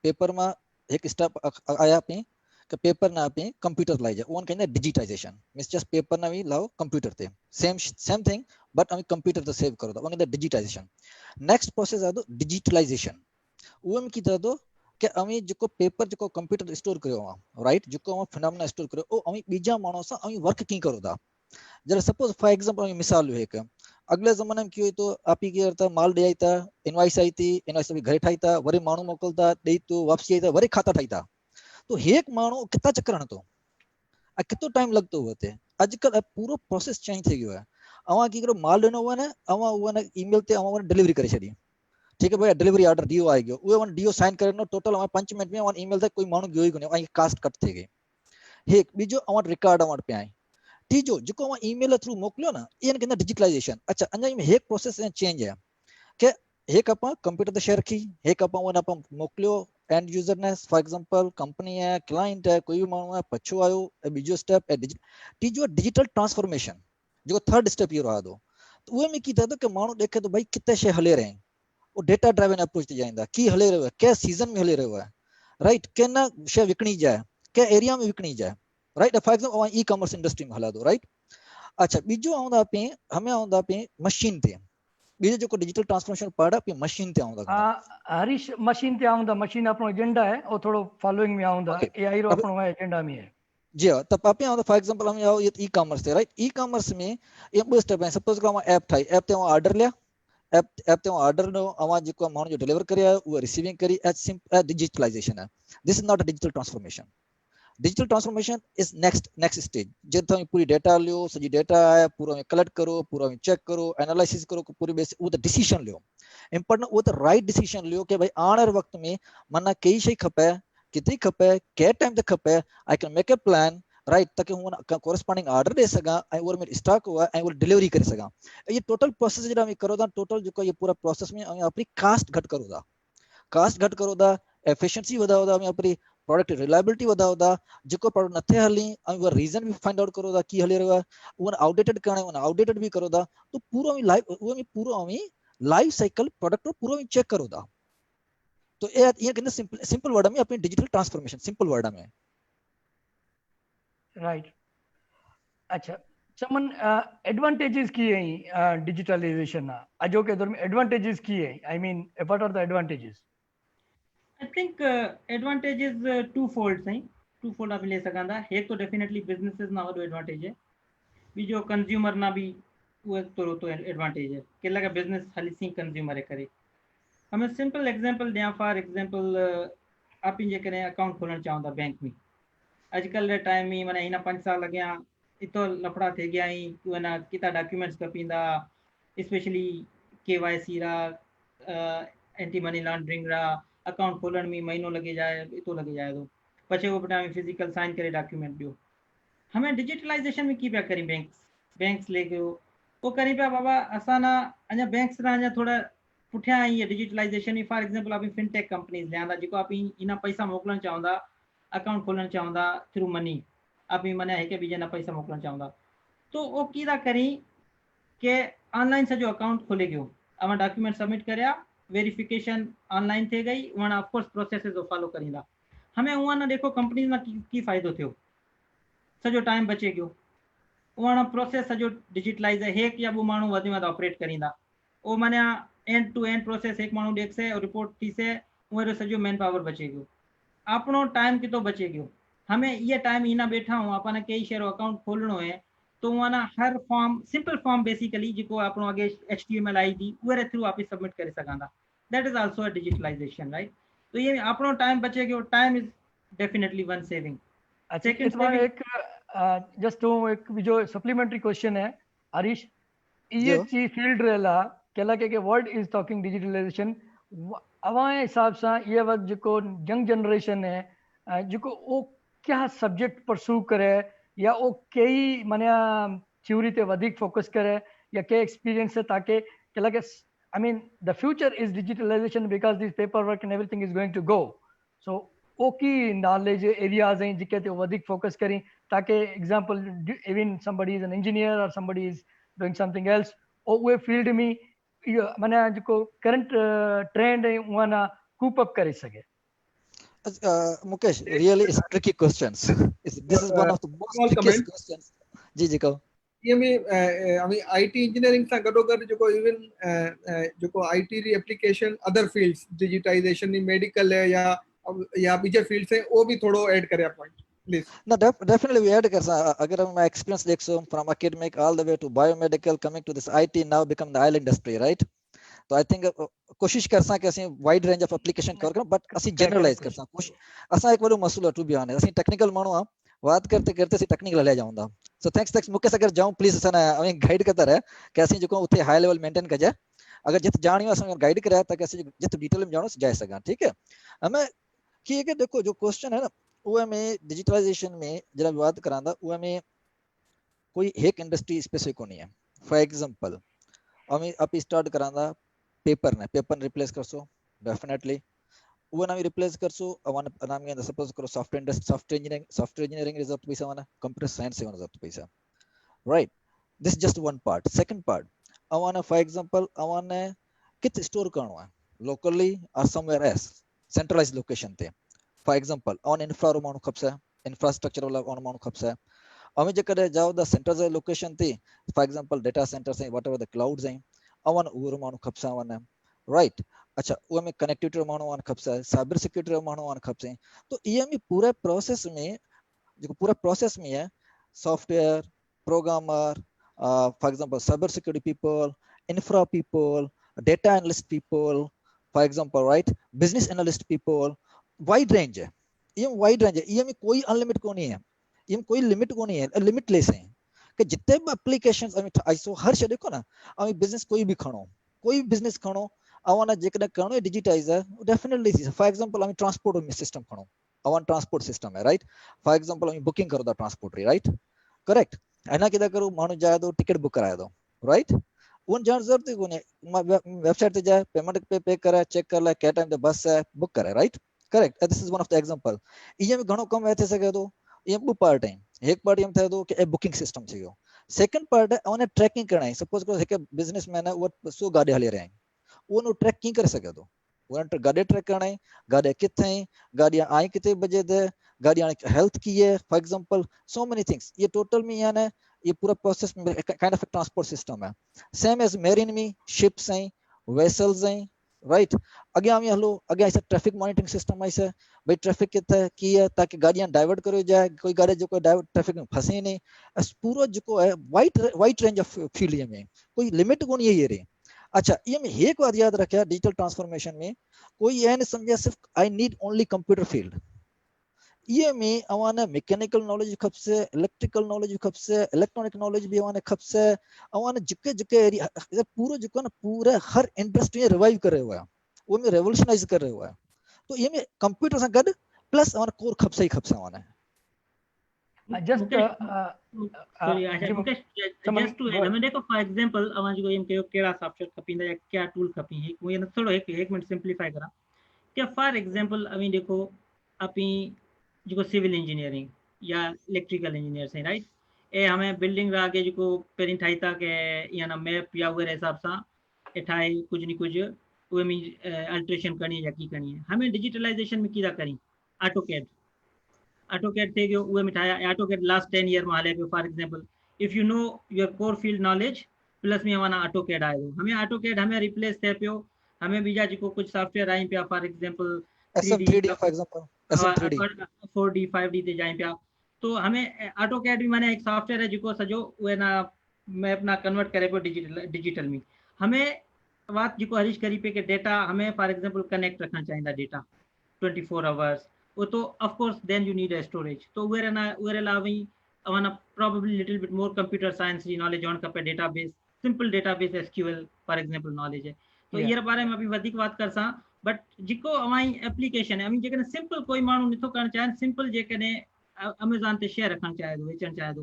पेपर में एक स्टेप आया अपनी कि पेपर ना अपनी कंप्यूटर लाई जाए, वो कहते हैं डिजिटाइजेशन, मींस जस्ट पेपर ना भी लाओ कंप्यूटर ते, सेम थिंग बट अभी कंप्यूटर ते सेव करो, वो कहते हैं डिजिटाइजेशन। नेक्स्ट प्रोसेस आ दो डिजिटलाइजेशन, वो में की तरह दो कि अमी जो पेपर जो कंप्यूटर स्टोर करो राइट, जो फिनोमेना स्टोर करो ओ अमी बीजा मानो सा अमी वर्क की करो दा। जरा सपोज फॉर एग्जांपल मिसाल है कि अगले जमाने में क्यों तो आप ही करता माल दे आईता, इनवॉइस आई थी, इनवॉइस भी घरे ठाईता, वरी मानू मोकलता, दे तो वापसी आईता, वरी खाता ठाईता। तो एक मानू कितना चक्कर हणतो, आ कितो टाइम लगतो होते। आजकल पूरो प्रोसेस चेंज थी गयो है। अवा की करो माल देनो हुआ ना, अवा हुआ ना ईमेल ते अवा डिलीवरी करे छड़ी, ठीक है भाई डिलीवरी ऑर्डर डीओ आ गयो, वो वन डीओ साइन करे नो टोटल हमारे 5 मिनट में वन ईमेल तक कोई मानू गयो ही कोनी, कास्ट कट थी गई। एक बीजो अवा रिकॉर्ड अवा पे आई, तीजो जो अवा ईमेल थ्रू मोकलियो ना, इन कहंदा डिजिटलाइजेशन। अच्छा अञा में एक प्रोसेस चेंज है कि एक अपन कंप्यूटर ते शेयर की, एक अपन मोकलियो एंड यूजर ने, फॉर एग्जांपल कंपनी है, क्लाइंट है, कोई भी मानू है, पछो आयो ए बीजो स्टेप ए तीजो डिजिटल ट्रांसफॉर्मेशन जो थर्ड स्टेप ये रहा दो। तो वो में की था तो कि मानू देखे तो भाई कितने शे हले रहे, वो डेटा ड्राइवन अप्रोच ते जाइंदा, की हले रहो है, क्या सीजन में हले रहो है, राइट, के ना शे विकणी जाए, क्या एरिया में विकणी जाए, right. For example e commerce industry में हला दो, राइट। अच्छा बीजो आउंदा पे हमें आउंदा पे मशीन ते, बीजो जो डिजिटल ट्रांसफॉर्मेशन पड़ा पे मशीन ते आउंदा। हरीश मशीन ते आउंदा, मशीन अपनो एजेंडा है और थोड़ो फॉलोइंग में आउंदा, एआई रो अपनो एजेंडा में है। जी हाँ, तब आप यहाँ फॉर एग्जांपल हम आओ ये ई कॉमर्स थे, राइट। ई कॉमर्स में ये दो स्टेप है। सपोज को हम ऐप ठाई, ऐप ते ऑर्डर लिया, ऐप ते ऑर्डर नो अवा जो मानू जो डिलीवर करिया वो रिसीविंग करी, एज सिंपल डिजिटलाइजेशन है। This is not a digital transformation. Digital transformation is next stage, जो तुम पूरी डेटा लियो, सजी डेटा है पूरा में कलेक्ट करो, पूरा में चेक करो, एनालिसिस करो, पूरी बेस वो डिसीजन लियो। इंपॉर्टेंट वो राइट डिसीजन लियो कि भाई आने वक्त में मना कई शई खपे, कितनी खपे, के टाइम तक खपे, आई can make a plan, right, ताकि हूँ कोरस्पॉन्डिंग ऑर्डर दे सका ऐं वो मेरे स्टॉक हुआ ऐं वो डिलीवरी करे सका। ये टोटल प्रोसेस जो करो था, टोटल जो ये पूरा प्रोसेस में अपनी कास्ट घट करो था, कास्ट घट करो था, एफिशिएंसी वधाओ था, अपनी प्रोडक्ट रिलायबिलिटी वधाओ था, जो प्रोडक्ट नथे हली वो रीजन भी फाइंड आउट करो था की हली रहा, वो आउटडेटेड करने वो आउटडेटेड भी करो था। तो पूरा लाइफ वो पूरा लाइफ साइकिल प्रोडक्ट को पूरा चेक करो था। तो ये कहते सिंपल वर्ड में अपनी डिजिटल ट्रांसफॉर्मेशन, सिंपल वर्ड में, राइट। अच्छा चमन एडवांटेजेस की है डिजिटलाइजेशन ना, अजो के दौर में एडवांटेजेस की है, I mean what are the advantages? I think advantages two fold सही, टू फोल्ड आप ले सकांदा। एक तो डेफिनेटली बिजनेसेस ना वो एडवांटेज है बीजो कंज्यूमर ना भी वो थोड़ो तो एडवांटेज है के लगे बिजनेस हली सी कंज्यूमर करे हमें सिंपल एग्जांपल दिया फॉर एग्जांपल आप जे करे अकाउंट खोलण चाहंदा बैंक में आजकल टाइम में माने इन 5 साल अॻियां इतो लफड़ा थे गया ही वना किता डॉक्यूमेंट्स खपींदा स्पेशली केवाईसी रा एंटी मनी लॉन्ड्रिंग रा अकाउंट खोलण में महीनो लगे जाए इतो लगे जाए तो पछे वो बटा में फिजिकल साइन करे डॉक्यूमेंट दियो हमें डिजिटलाइजेशन में की पिया करी बैंक्स ले गयो वो करी पिया बाबा असाना अञा बैंक्स रा अञा थोड़ा पुठिया आई है डिजिटलाइजेशन में फॉर एग्जांपल आप फिनटेक कंपनीज लियांदा जेको आप इना पैसा मोकलण चाहंदा अकाउंट खोलण चाहंदा थ्रू मनी आप मने है के बीजे ना पैसा मोकलण चाहंदा तो वो कीदा करी के ऑनलाइन सजो अकाउंट खोले गयो अवा डॉक्यूमेंट सबमिट करया वेरिफिकेशन ऑनलाइन थे गई वन ऑफ कोर्स प्रोसेसेस जो फॉलो करींदा हमें उहा ना देखो कंपनी में की फायदो थियो सजो टाइम बचे गयो उहा प्रोसेस सजो डिजिटलाइज है एक या वो मानू वधी वध ऑपरेट करींदा ओ माने एंड टू एंड प्रोसेस एक मानू देख से और रिपोर्ट थी से उहा सजो मैन पावर बचे गयो अपनो टाइम कितो बचे गयो हमें ये टाइम इना बैठा हूँ अपन कई शेयर अकाउंट खोलनो है तो वहाँ ना हर फॉर्म सिंपल फॉर्म बेसिकली जो अपनो आगे HTML आई दी उरे थ्रू आप सबमिट करे सकांदा that is also a digitalization right तो ये अपनो टाइम बचे गयो time is definitely one saving अच्छा इसमें एक जस्ट एक जो सप्लीमेंट्री क्वेश्चन है हरीश ये ची फील्ड रहला केला के वर्ड इज टॉकिंग डिजिटलाइजेशन अवाए हिसाब से ये वक्त जो यंग जनरेशन है जो वो क्या सब्जेक्ट परस्यू करे या वो कई माने थ्योरी ते अधिक फोकस करे या के एक्सपीरियंस है ताकि केला के I mean the future is digitalization because this paperwork and everything is going to go so ओ की नॉलेज एरियाज हैं जिके ते अधिक फोकस करें ताकि example even somebody is an engineer or somebody is doing something else ओ वे फील्ड में माने जो करंट ट्रेंड है वना कूप अप करे सके Mukesh, really is tricky questions. This is one of the most trickiest questions. जी जी कहो ये में अभी आईटी इंजीनियरिंग सा गडोगड जो इवन जो आईटी री एप्लीकेशन अदर फील्ड्स डिजिटाइजेशन नी मेडिकल है या बीजे फील्ड्स है वो भी थोड़ो ऐड करे point please No, definitely we add कर अगर हम experience देख सो from academic all the way to biomedical coming to this IT now become the oil industry right तो आई थिंक कोशिश करसा कि ਅਸੀਂ wide range of application cover करो बट ਅਸੀਂ जनरलाइज करसा कुछ असा एक बार मसलो टू बी ऑनेस्ट ਅਸੀਂ टेक्निकल मानो आ बात करते करते ਅਸੀਂ टेक्निकल ले जाऊंदा सो थैंक्स मुकेश अगर जाऊं प्लीज असा हमें गाइड करता रहे कि ਅਸੀਂ जो उथे हाई लेवल मेंटेन कर जाए अगर जित जानियो असा गाइड करे ताकि ਅਸੀਂ जित डिटेल में जानो जाए सका ठीक है हमें कि है कि देखो जो क्वेश्चन है ना वो में डिजिटलाइजेशन में जरा बात करांदा वो में कोई एक इंडस्ट्री स्पेसिफिक नहीं है फॉर एग्जांपल हमें आप स्टार्ट करांदा पेपर ने रिप्लेस करसो डेफिनेटली वो ना रिप्लेस करसो अवन नाम के सपोज करो सॉफ्टवेयर इंजीनियरिंग रिजल्ट पैसा वाला कंप्यूटर साइंस से रिजल्ट पैसा right this just one part second part अवन फॉर एग्जांपल अवन कित स्टोर करनो है लोकली और समवेयर एल्स सेंट्रलाइज्ड लोकेशन ते फॉर एग्जांपल अवन इंफ्रा रो मानो खपसा इंफ्रास्ट्रक्चर वाला अवन मानो खपसा हमें जे करे जाओ द सेंट्रलाइज्ड लोकेशन ते फॉर एग्जांपल डेटा सेंटर्स हैं व्हाटएवर द क्लाउड्स हैं अवन उर मानो खपसा वन राइट अच्छा वो में कनेक्टिविटी मानो वन खपसा साइबर सिक्योरिटी मानो वन खपसे तो ये में पूरे प्रोसेस में जो पूरा प्रोसेस में है software programmer for example cyber security people infra people data analyst people for example right business analyst people wide range है ये में कोई अनलिमिट को नहीं है ये में कोई लिमिट को नहीं है लिमिटलेस है कि जितने भी एप्लीकेशंस आइसो हर शे देखो ना अभी बिजनेस कोई भी बिजनेस खणो अवन जेकॾहिं करणो है डिजिटाइज है डेफिनेटली फॉर एग्जांपल हमें ट्रांसपोर्ट सिस्टम खणो अवन ट्रांसपोर्ट सिस्टम है राइट फॉर एग्जांपल हमें बुकिंग करो दा ट्रांसपोर्ट री राइट करेक्ट एना किदा करो मानो जाए तो टिकट बुक कराए दो राइट उन जान जरूरत कोने वेबसाइट ते जाए पेमेंट पे करे चेक कर ले के टाइम ते बस है बुक करे right correct this is one of the example ये में घणो कम थे सके तो ये बु पार्ट है एक पार्ट एम थे तो कि बुकिंग सिस्टम थी गयो सेकंड पार्ट है ओने ट्रैकिंग करना है सपोज करो एक बिजनेसमैन है वो 100 गाड़ी हली रहे हैं वो नो ट्रैकिंग कर सके तो वो गाड़ी ट्रैक करना है गाड़ी किथे है गाड़ी आई कितने बजे दे गाड़ी हेल्थ की है for example so many things ये टोटल में यानी ये पूरा process kind of transport system है सेम एज मेरीन में शिप्स हैं वेसल्स हैं राइट। अगे आमी हलो अगे ऐसा ट्रैफिक मॉनिटरिंग सिस्टम ऐसे भाई ट्रैफिक किथे की है ताकि गाड़ियां डाइवर्ट करो जाए, कोई गाड़ी जो कोई डाइवर्ट ट्रैफिक में फंसे नहीं। अस पूरा जो है वाइड रेंज ऑफ फील्ड में कोई लिमिट कोनी है ये रे। अच्छा ये में एक बात याद रखिया डिजिटल ट्रांसफॉर्मेशन में कोई ये नहीं समझे सिर्फ I need only computer field. ये में अवाने मैकेनिकल नॉलेज खपसे, इलेक्ट्रिकल नॉलेज खपसे, इलेक्ट्रॉनिक नॉलेज भी अवाने खपसे। अवाने जिके जिके एरिया पूरा जो ना पूरे हर इंडस्ट्री रिवाइव कर रहे हुआ है, वो में रेवोल्यूशनाइज कर रहे हुआ है। तो ये में कंप्यूटर से गड प्लस अवाने कोर खपसे ही खपसे अवाने। जस्ट सॉरी अच्छा जी मुकेश समन जस्ट टू ऐड हमें देखो फॉर एग्जांपल अवां जो एम कयो केड़ा सॉफ्टवेयर खपींदा या क्या टूल खपी है वो ये थोड़ो एक मिनट सिंपलीफाई करा कि फॉर एग्जांपल अभी देखो अपनी जो सिविल इंजीनियरिंग या इलेक्ट्रिकल इंजीनियर से राइट ए हमें बिल्डिंग आगे जो पेरी ठाई था के या ना मैप या उहे हिसाब से ठाए कुछ नहीं कुछ उहे में अल्ट्रेशन करनी है या की करनी है हमें डिजिटलाइजेशन में कीदा करी AutoCAD थे गयो उहे में ठाया AutoCAD लास्ट 10 ईयर में हाले पियो for example if you know your core field knowledge plus में हमारा AutoCAD आयो हमें AutoCAD हमें रिप्लेस थे पियो हमें बीजा जो कुछ सॉफ्टवेयर आई पिया for example 3D SM3D for example SM3D 4D 5D ते जाए पिया तो हमें AutoCAD भी माने एक सॉफ्टवेयर है जो सजो उहे ना मैप ना कन्वर्ट करे पियो डिजिटल में हमें बात जो हरीश करी पे के डेटा हमें फॉर एग्जांपल कनेक्ट रखना चाहिए डेटा 24 आवर्स वो तो of course then you need storage तो उहे अलावा अवाना probably little bit more computer science जी नॉलेज ऑन कपे database simple database SQL for example knowledge है तो ये बारे में अभी वधिक बात कर सा बट जिको अवाई एप्लीकेशन है अमी जेकने सिंपल कोई मानू नथो करण चाहे सिंपल जेकने अमेज़न ते शेयर रखण चाहे तो वेचण चाहे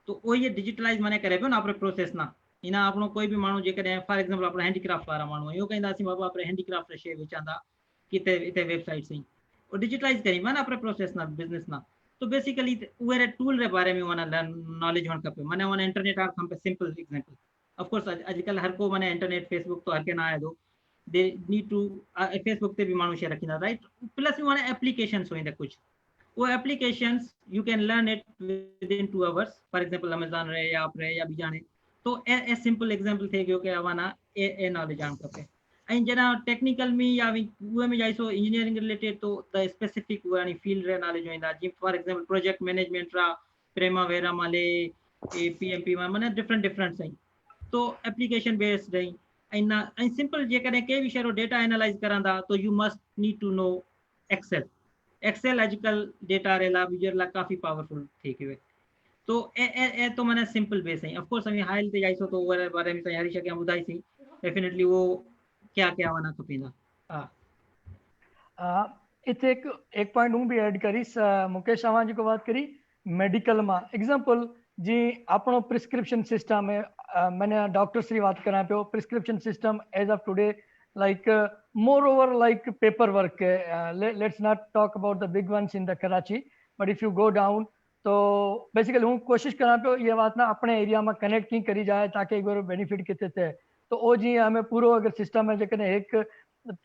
तो वो ये डिजिटलाइज माने करे पियो ना आपरे प्रोसेस ना इना आपनो कोई भी मानू जेकने फॉर एग्जांपल आपरा हैंडीक्राफ्ट वाला मानू यो कहंदासी बाबा आपरे हैंडीक्राफ्ट रे शे वेचंदा किते इते वेबसाइट से और डिजिटलाइज करी माने आपरे प्रोसेस ना बिजनेस ना तो बेसिकली उहे टूल रे बारे में वना नॉलेज होण खपे माने वना इंटरनेट आर खपे सिंपल एग्जांपल ऑफ कोर्स आजकल हर को माने इंटरनेट फेसबुक तो हर के ना आए दो दे नीड टू फेसबुक ते भी मानू शेयर रखिंदा राइट प्लस वना एप्लीकेशंस होइंदा कुछ वो applications you can learn it with in 2 hours for example Amazon रे या आप रे या बीजाने तो ए सिंपल एग्जांपल थे गयो के अवाना ए नॉलेज आन खपे एंड जना टेक्निकल में या उहे में जाइसो इंजीनियरिंग रिलेटेड तो द स्पेसिफिक वानी फील्ड रे नॉलेज होइंदा जी फॉर एग्जांपल प्रोजेक्ट मैनेजमेंट रा प्रेमावेरा माले PMP माने डिफरेंट सही तो एप्लीकेशन बेस्ड रही एंड सिंपल जे करे के भी शेरो डेटा एनालाइज करंदा तो you must need to know Excel आजकल डेटा रे ला बीजर ला काफी पावरफुल थी के तो ए तो माने सिंपल बेस है ऑफ कोर्स हमें हाइल ते जाइसो तो ओरे बारे में तैयारी शके बुधाई सी डेफिनेटली वो क्या क्या वना खपींदा हां इथे एक पॉइंट हूं भी ऐड करीस मुकेश अवां जो बात करी मेडिकल में एग्जांपल जी आपनो प्रिस्क्रिप्शन सिस्टम है मैंने डॉक्टर से बात करा पे prescription system age of today like moreover like paperwork let's not talk about the big ones in the Karachi but if you go down तो बेसिकली हूँ कोशिश करा पे ये बात ना अपने एरिया में कनेक्ट नहीं करी जाए ताकि एक बार बेनिफिट कितने थे तो ओ जी हमें पूरा अगर सिस्टम है जेकने एक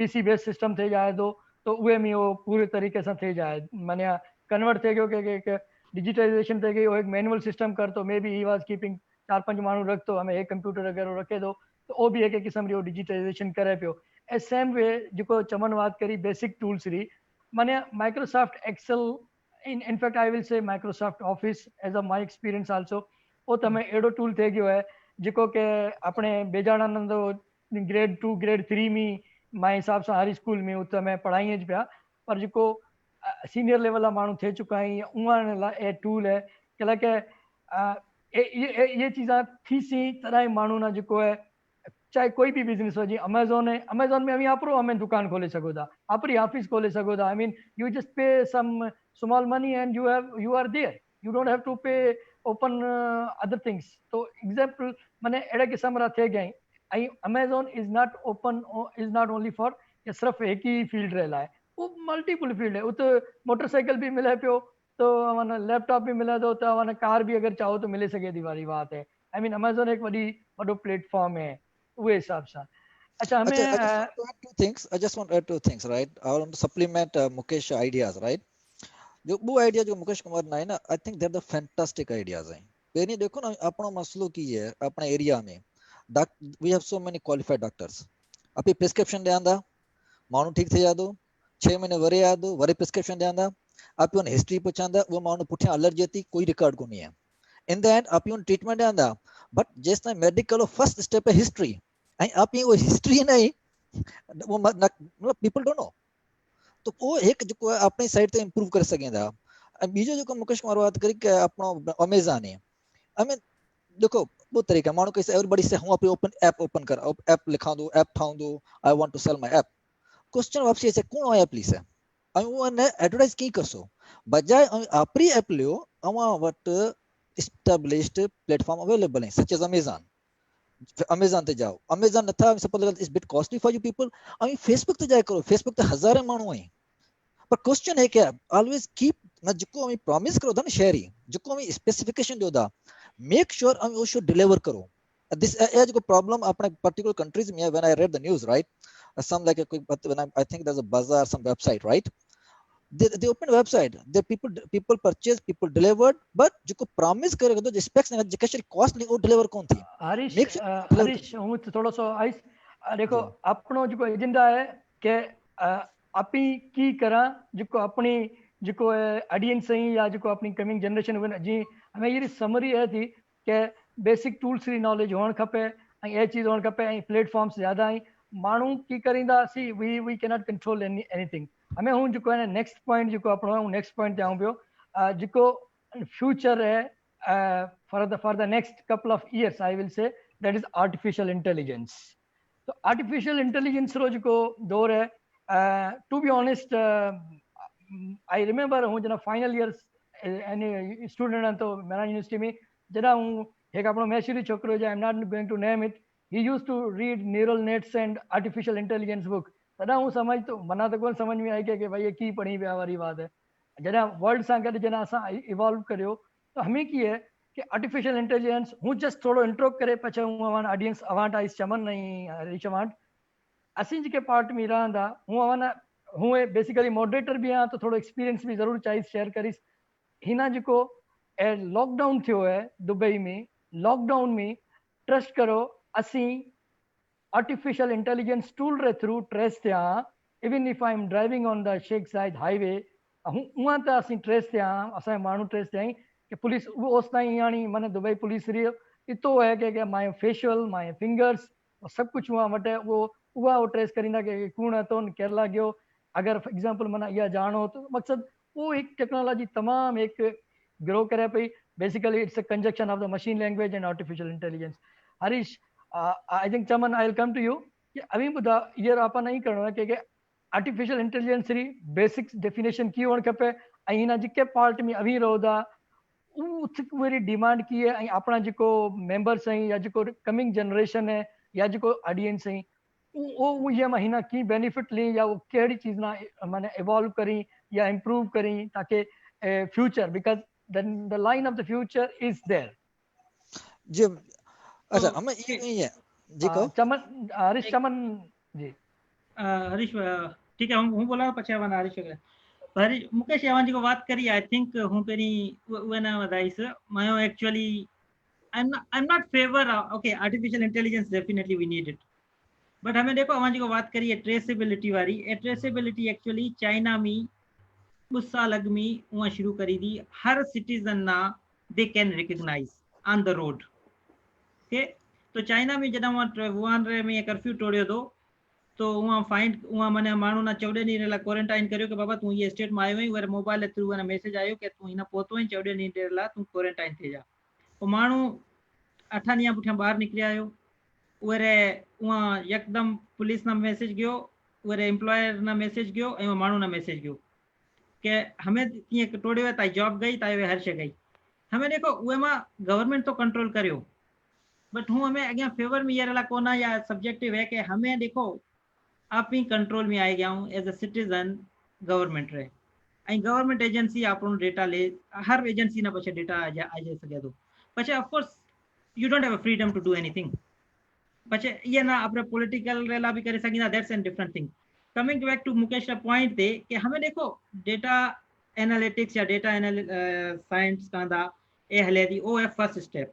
PC बेस्ड सिस्टम थे जाए तो उहे में वो पूरे तरीके से थे जाए माने कन्वर्ट थे गयो के डिजिटलाइजेशन थे गई वो एक मैनुअल सिस्टम कर तो may be he was keeping 4-5 मानू रख तो हमें एक कंप्यूटर अगर रखे दो तो वो भी एक किस्म रो डिजिटलाइजेशन करे पियो ए सेम वे जो चमन बात करी बेसिक टूल्स री माने Microsoft Excel in fact I will say Microsoft Office as a my experience also वो तमें एडो टूल थे गयो है जिको के अपने बेजाना नंदो ग्रेड 2 ग्रेड 3 में माय हिसाब से हर स्कूल में उत में पढ़ाई ज पिया पर जिको सीनियर लेवल मानू थे चुका है उन ला ए टूल है के ये चीज़ा थी सी तरह मानू ना जिको है चाहे कोई भी बिजनेस हो जी अमेज़न है अमेज़न में आप हमें दुकान खोले सको था अपनी ऑफिस खोले सको था I mean you just pay some small money and you are there you don't have to pay open other things तो एग्जांपल माने एड़ा किस्म रा थे गई आई Amazon is not open is not only for ये सिर्फ एक ही फील्ड रहला है वो मल्टीपल फील्ड है तो मोटरसाइकिल भी मिले पियो तो माने लैपटॉप भी मिले तो माने कार भी अगर चाहो तो मिले सके दी वाली बात है आई मीन अमेज़न एक बड़ो प्लेटफॉर्म है वो हिसाब से अच्छा हमें I just want to add two things right I want to supplement Mukesh ideas right जो वो आइडिया जो मुकेश कुमार ना है ना I think that the fantastic ideas हैं पहले देखो ना अपना मसलो की है अपने एरिया में we have so many qualified doctors अपनी प्रिस्क्रिप्शन ले आंदा माण्हू ठीक थी जादो 6 महीने वरे आदो वरे प्रिस्क्रिप्शन देंदा आप उन हिस्ट्री पुछंदा वो माण्हू पुठियां अलर्जी थी कोई रिकॉर्ड कोनी है इन द एंड आप उन ट्रीटमेंट देंदा बट जेस मेडिकल फर्स्ट स्टेप है हिस्ट्री आई आप वो हिस्ट्री नहीं वो मतलब पीपल डोंट नो तो वो एक जो अपनी साइड ते इंप्रूव कर सकेंदा बीजो जो मुकेश कुमार बात करी कि अपनो अमेज़न है आई मीन देखो वो तरीका मानो कैसे एवरीबॉडी से हूं ओपन ओपन कर ऐप लिखा दो ऐप ठाऊं दो I want to sell my app question वापसी ऐसे कौन आया प्लीज है आई वो ने एडवर्टाइज की करसो बजाय आपरी ऐप लियो अवा वट एस्टैब्लिश्ड प्लेटफॉर्म अवेलेबल है सच एज अमेज़न ते जाओ अमेज़न नथा suppose it's bit costly for you people I Facebook ते जाए करो फेसबुक ते हजारे मानू है पर क्वेश्चन है क्या ऑलवेज कीप ना जिको हमें प्रॉमिस करो था ना शेयरी जिको हमें स्पेसिफिकेशन दो दा मेक श्योर हम वो शुड डिलीवर करो दिस एज को प्रॉब्लम अपने पर्टिकुलर कंट्रीज में when I read the news right some like a quick but when I think there's a bazaar some website right they open a website the people purchase people delivered but जो promise करे तो specs ने जो cost नहीं वो deliver कौन थी Harish Make sure deliver Harish हूँ थोड़ा सा आइस देखो अपनो जो एजेंडा है कि अपी की करा जो अपनी जो ऑडियंस ही या जो अपनी कमिंग जनरेशन जी हमें ये समरी है थी कि बेसिक टूल्स की नॉलेज होने खपे ये चीज़ होने खपे प्लेटफॉर्म्स ज़्यादा ही मानू की करींदा सी वी कैनॉट कंट्रोल एनीथिंग हमें हूँ जो है नेक्स्ट पॉइंट जो अपनो नेक्स्ट पॉइंट जाऊँ पियो जो फ्यूचर है for the next couple of years I will say that is artificial intelligence तो artificial intelligence रो जो दौर है to be honest I remember हूँ जना फाइनल ईयर स्टूडेंट तो मेरा यूनिवर्सिटी में जना हूँ एक अपनो मैशरी छोकरो जो I am not going to name it he used to read neural nets and artificial intelligence book तदा हूँ समझ तो मना तो कोन समझ में आई कि भाई ये की पढ़ी पिया वारी बात है जना वर्ल्ड सां गॾु जना असां इवॉल्व करियो तो हमें की है कि आर्टिफिशियल इंटेलिजेंस हूँ जस्ट थोड़ो इंट्रो करे पछे हूँ अवान ऑडियंस अवांट आइस चमन नहीं हरीश अवांट असीं जेके पार्ट में रहंदा हूँ अवान हूँ बेसिकली मॉडरेटर भी हाँ तो थोड़ो एक्सपीरियंस भी ज़रूर चाहिए शेयर करीस हिना जो लॉकडाउन थियो है दुबई में लॉकडाउन में ट्रस्ट करो असी artificial intelligence tool re through trace thया even if I am driving on the Sheikh Zayed highway हुआ तो असी ट्रेस थया असा मानू ट्रेस थया कि पुलिस उस ताईं यानी माने दुबई पुलिस री इतो है कि माय फेशियल माय फिंगर्स सब कुछ हुआ वटे वो ट्रेस करिंदा कि कौन तो केरला गयो अगर फॉर एग्जांपल मना या जानो तो मकसद वो एक टेक्नोलॉजी तमाम एक ग्रो करे पई basically it's a conjunction of the machine language and artificial intelligence Harish I think Chaman I will come to you कि अभी बुधा ये आपा नहीं करना है कि आर्टिफिशियल इंटेलिजेंस री बेसिक डेफिनेशन की होने खपे हिना जिके पार्ट में अभी रोदा उरी डिमांड की है अपना जो मेंबर्स हैं या जो कमिंग जनरेशन है या जो ऑडियंस हैं वो ये महीना की बेनिफिट ली या वो केड़ी चीज ना माने इवॉल्व करी या इम्प्रूव करी ताकि future because the line of the future is there जी अच्छा हमें ये है जी को चमन हरीश चमन जी हरीश ठीक है हूँ बोला पछे वन हरीश हरीश मुकेश एवं जो बात करी आई थिंक हूँ पेरी वे ना वधाईस मैं actually I'm not favor okay artificial intelligence definitely we need it but हमें देखो हमारी जो बात करी है ट्रेसेबिलिटी वाली ट्रेसेबिलिटी एक्चुअली चाइना में उस साल अग में वहाँ शुरू करी थी हर सिटीजन ना they can recognise on the road okay तो चाइना में जॾहिं वहाँ वुहान में कर्फ्यू तोड़ियो तो वहाँ फाइन वहाँ मैंने माण्हू ना 14 ॾींहं लाइ क्वारंटाइन करियो कि बाबा तू ये स्टेट में आयो आहीं मोबाइल थ्रू मैसेज आयो कि तू हिन पहुतो आहीं 14 ॾींहं लाइ तू क्वारंटाइन थी जा पोइ माण्हू 8 ॾींहं पुठियां ॿाहिरि निकिरी आयो वहाँ यकदम पुलिस ना मैसेज गयो एम्प्लॉयर ना मैसेज गयो ऐं माण्हू ना मैसेज गयो कि हमें कीअं तोड़ियो है ताई जॉब गई ताई हर शइ गई हमें देखो उहे मां गवर्नमेंट तो कंट्रोल करियो बट हूँ हमें अॻियां फेवर में ये रहा कोना या सब्जेक्टिव है कि हमें देखो आप ही कंट्रोल में आई गया हूँ एज अ सिटीजन गवर्नमेंट रहे गवर्नमेंट एजेंसी आपनो डेटा ले हर एजेंसी ना पछे डेटा आ जाए सके तो पछे of course you don't have a freedom to do anything पछे ये ना अपने पॉलिटिकल रेला भी करे सकीना that's an different thing coming back to Mukesh का पॉइंट थे कि हमें देखो डेटा एनालिटिक्स या डेटा साइंस कांदा ए हले थी ओ है फर्स्ट स्टेप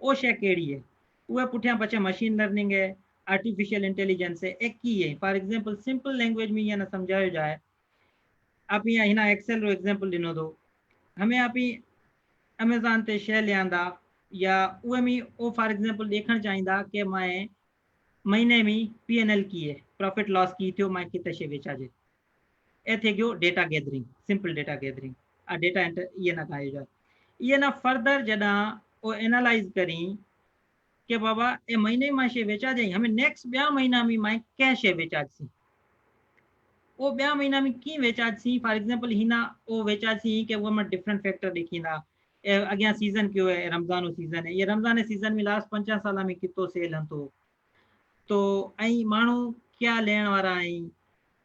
ओ शे केड़ी है वो पुठियां पछे मशीन लर्निंग है आर्टिफिशियल इंटेलिजेंस है एक की है फॉर एग्जांपल सिंपल लैंग्वेज में ये ना समझायो जाए आप यहाँ हिना एक्सेल रो एग्जांपल दिनो दो हमें आप अमेज़ॉन ते शे लियांदा या उहे में ओ फॉर एग्जांपल देखण चाहींदा कि मैं महीने में पीएनएल की है प्रॉफिट लॉस की थियो मैं किते शे वेचाजे ए थे गयो data gathering simple data gathering आ डेटा एंटर ये ना कयो जाए ये ना फर्दर जडा ओ एनालाइज करी कि बाबा ए महीने में शे वेचा जाए हमें नेक्स्ट ब्या महीना में मैं क्या शे वेचासी ओ ब्या महीना में की वेचासी फॉर एग्जांपल हिना ओ वेचासी कि वो में डिफरेंट फैक्टर देखींदा अगियां सीजन क्यों है रमजान सीजन है ये रमजान सीजन में लास्ट 50 साल में कितो सेल हंतो तो आई मानू क्या लेण वारा आई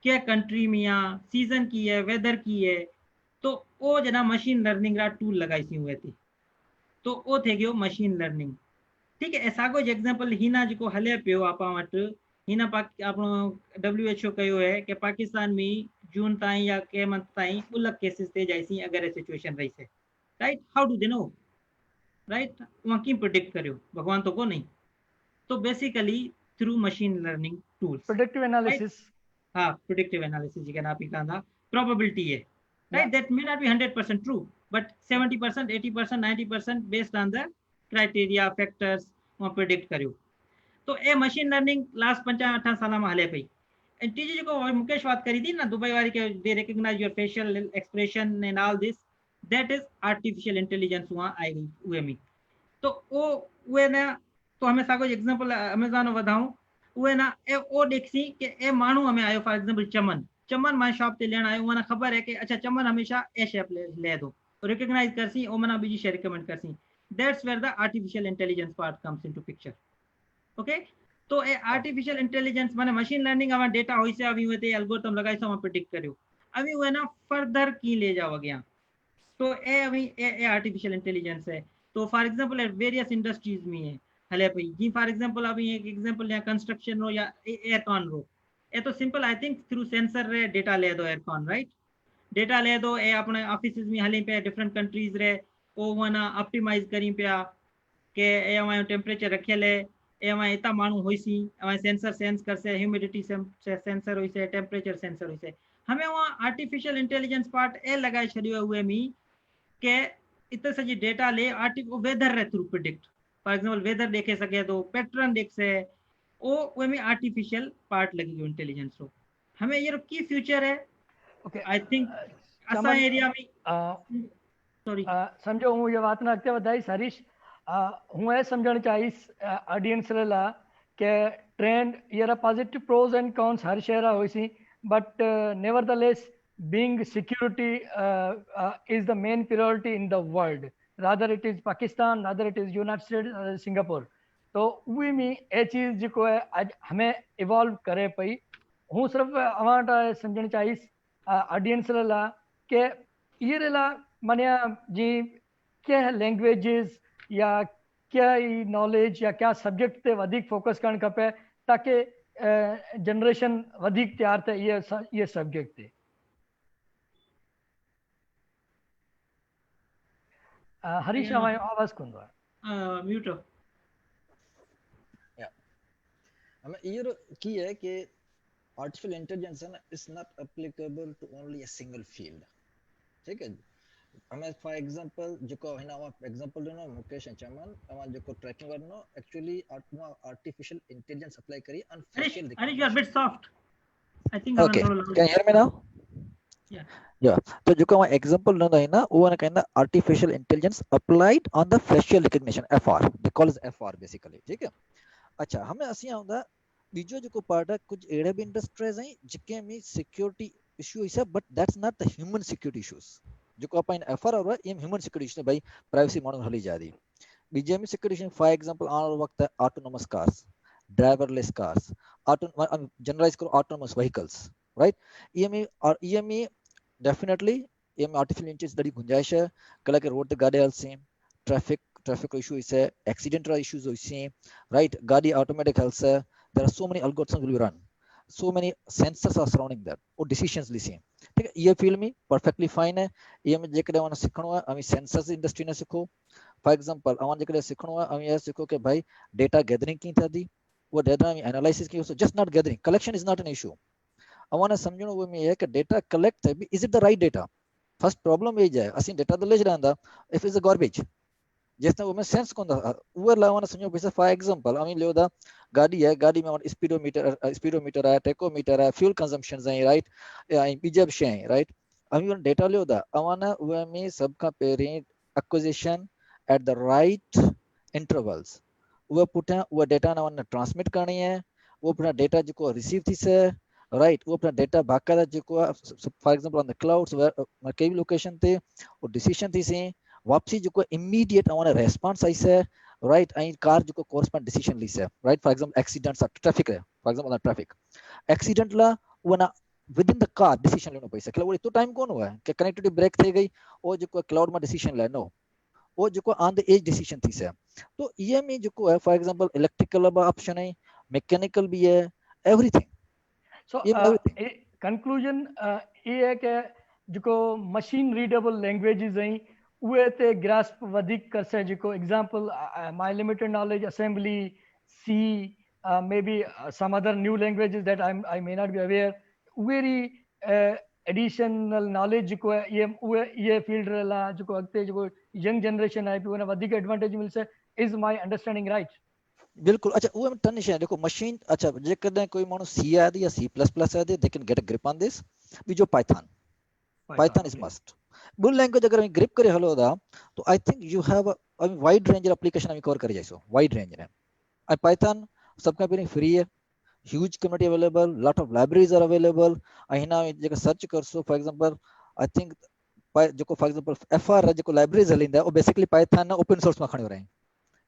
क्या कंट्री में आ सीजन की है वेदर की है तो ओ जना मशीन लर्निंग रा टूल लगाई सी हुए थी तो ओ थे गयो मशीन लर्निंग ठीक है ऐसा कोई एग्जांपल हिना जो हले पियो आपा वट हिना आपनो WHO कयो है कि पाकिस्तान में जून ताई या के मंथ ताई उलक केसेस ते जाइसी अगर ए सिचुएशन रही से right how do they know right वहां की प्रेडिक्ट करियो भगवान तो को नहीं तो basically through machine learning tools predictive analysis हाँ प्रेडिक्टिव एनालिसिस जिके आप ही कहंदा प्रोबेबिलिटी है right that may not be 100% true but 70% 80% 90% based on the criteria factors वो प्रेडिक्ट करियो तो ए मशीन लर्निंग लास्ट 50-58 साल में हले पई एंड टीजी जो मुकेश बात करी थी ना दुबई वाली के they recognize your facial expression and all this that is artificial intelligence वहां आई गई उए में तो ओ उए ना तो हमें सागो एग्जांपल अमेज़न वधाऊं उए ना ए ओ देखसी कि ए मानू हमें आयो फॉर एग्जांपल चमन चमन मां शॉप ते लेण आयो वना खबर है कि अच्छा चमन हमेशा ए शेप ले दो रिकॉग्नाइज करसी ओ मना बीजी शे रिकमेंड करसी that's where the artificial intelligence part comes into picture okay तो ए आर्टिफिशियल इंटेलिजेंस माने मशीन लर्निंग आवा डेटा होई से अभी होते एल्गोरिथम लगाई सो प्रेडिक्ट करियो अभी हुए ना फर्दर की ले जाओ गया तो ए अभी ए आर्टिफिशियल इंटेलिजेंस है तो for example at various industries में है हले पई जी फॉर एग्जांपल अभी एक एग्जांपल या कंस्ट्रक्शन रो या एयरकॉन रो ए तो simple I think through sensor रे डेटा ले दो एयरकॉन राइट डेटा ले दो ए अपने ऑफिसेस में हले पे डिफरेंट कंट्रीज रे ओ वना ऑप्टिमाइज करी पिया के ए हमारे टेम्परेचर रखियल है ए हमारे इतना मानू होइसी हमारे सेंसर सेंस करसे ह्यूमिडिटी सेंसर होइसे टेम्परेचर सेंसर होइसे हमें वहाँ आर्टिफिशियल इंटेलिजेंस पार्ट ए लगाए छड़ियो हुए मी के इतने सजी डेटा ले वेदर रे through predict for example weather देखे सके तो पैटर्न देख से ओ वे में आर्टिफिशियल पार्ट लगी गयो इंटेलिजेंस रो हमें ये की फ्यूचर है ओके आई थिंक असा एरिया में सॉरी समझो हूँ ये बात ना अगते वधाईस हरीश हूँ ए समझण चाहिस ऑडियंस ला के ट्रेंड ये पॉजिटिव प्रोज एंड कॉन्स हर शहर होइसी but nevertheless being security is the main priority in the world, rather it is Pakistan, rather it is United States, Singapore. तो उही में ए चीज जो है आज हमें इवॉल्व करे पई हूँ सिर्फ अवाटा समझण चाहिस ऑडियंस ला के ये ला मानिया जी क्या लैंग्वेजेस या क्या नॉलेज या क्या सब्जेक्ट ते वधिक फोकस करण खपे ताकि जनरेशन वधिक तैयार थे ये सब्जेक्ट ते हरीश हमारी आवाज कौन रहा म्यूट हो या हमें ये की है कि आर्टिफिशियल इंटेलिजेंस है ना is not applicable to only a single field ठीक है हमें फॉर एग्जांपल जो को है ना एग्जांपल देनो मुकेश चमन हम जो को ट्रैकिंग करनो एक्चुअली आर्टिफिशियल इंटेलिजेंस अप्लाई करी ऑन फेशियल अरे you are bit soft I think okay can hear me now या तो जो का एग्जांपल न है ना वो ना कहना artificial intelligence applied on the facial recognition FR they call is FR basically ठीक है अच्छा हमें असी आउंदा बीजो जो को पार्ट है कुछ एड़े भी इंडस्ट्रीज हैं जिके में सिक्योरिटी इशू है but that's not the human security issues जो को अपन एफआर और ये ह्यूमन सिक्योरिटी इशू भाई प्राइवेसी मानू हली जा दी बीजे में सिक्योरिटी फॉर एग्जांपल आने वक्त autonomous cars driverless cars generalise करो ऑटोनोमस व्हीकल्स राइट ये में डेफिनेटली ये में आर्टिफिशियल इंटेलिजेंस दड़ी गुंजाइश है कला के रोड ते गाड़ी हलसे ट्रैफिक इशू इसे एक्सीडेंट इश्यूज होइसे राइट गाड़ी ऑटोमेटिक हलसे there are so many algorithms will run so many sensors are surrounding that or decisions लिसे ठीक है ये फील्ड में परफेक्टली फाइन है ये में जेकरे वाना सिखणो है अमी सेंसर्स इंडस्ट्री ने सिखो फॉर एग्जांपल अवन जेकरे सिखणो है अमी ये सिखो के भाई डेटा गैदरिंग की था दी वो डेटा में एनालिसिस की just not gathering collection is not an issue अवाने समझणो वो में है कि डेटा कलेक्ट है is it the right data first problem ये है असि डेटा तो ले रहंदा इफ इज अ गार्बेज जिसने वो में सेंस कोन वो लावाना समझो पैसा फॉर एग्जांपल आई लो दा गाड़ी है गाड़ी में स्पीडोमीटर है टेकोमीटर है फ्यूल कंजम्पशन है राइट आई बीजब शे राइट अभी डेटा लियो दा अवाना वो में सब का पेरे acquisition at the right intervals वो पुठा वो डेटा ना ट्रांसमिट करनी है वो पुठा डेटा जो रिसीव थी से राइट वो अपना डेटा बाकायदा जो for example on the clouds कई भी लोकेशन ते वो डिसीजन थी से वापसी जो immediate अवाने response I say right I car जो कोरस्पॉन्ड डिसीजन ली से right for example accidents traffic है for example on traffic accident ला वो ना with in the car decision लेनो पैसा मतलब वो तो टाइम कौन हुआ है कि कनेक्टिविटी ब्रेक थी गई वो जो क्लाउड में डिसीजन लेनो वो जो ऑन द एज डिसीजन थी से तो ये में जो है फॉर एग्जांपल इलेक्ट्रिकल ऑप्शन है मैकेनिकल भी है एवरीथिंग सो कंक्लूजन ये है कि जो मशीन रीडेबल लैंग्वेजेस हैं उहे ते ग्रास्प वधिक कर से जो example my limited knowledge assembly C may be some other new languages that I may not be aware उहेरी एडिशनल नॉलेज जो है ये फील्ड ला जो अगते जो यंग जनरेशन है उन वधिक एडवांटेज मिल से इज माय अंडरस्टैंडिंग राइट बिल्कुल अच्छा वो टन शे देखो मशीन अच्छा जे कदे कोई मानो सी आदि या सी प्लस प्लस आदि they can get a grip on this we जो Python is must bull language अगर ग्रिप करे हलो दा तो I think you have a wide range of application हम कवर करे जाइसो वाइड रेंज ने आई पाइथन सबका पेरी फ्री है huge community available lot of libraries are available अहिना जे सर्च करसो फॉर एग्जांपल आई थिंक जो for example F R libraries हलिंदा ओ बेसिकली पाइथन ओपन सोर्स में खणियो रहे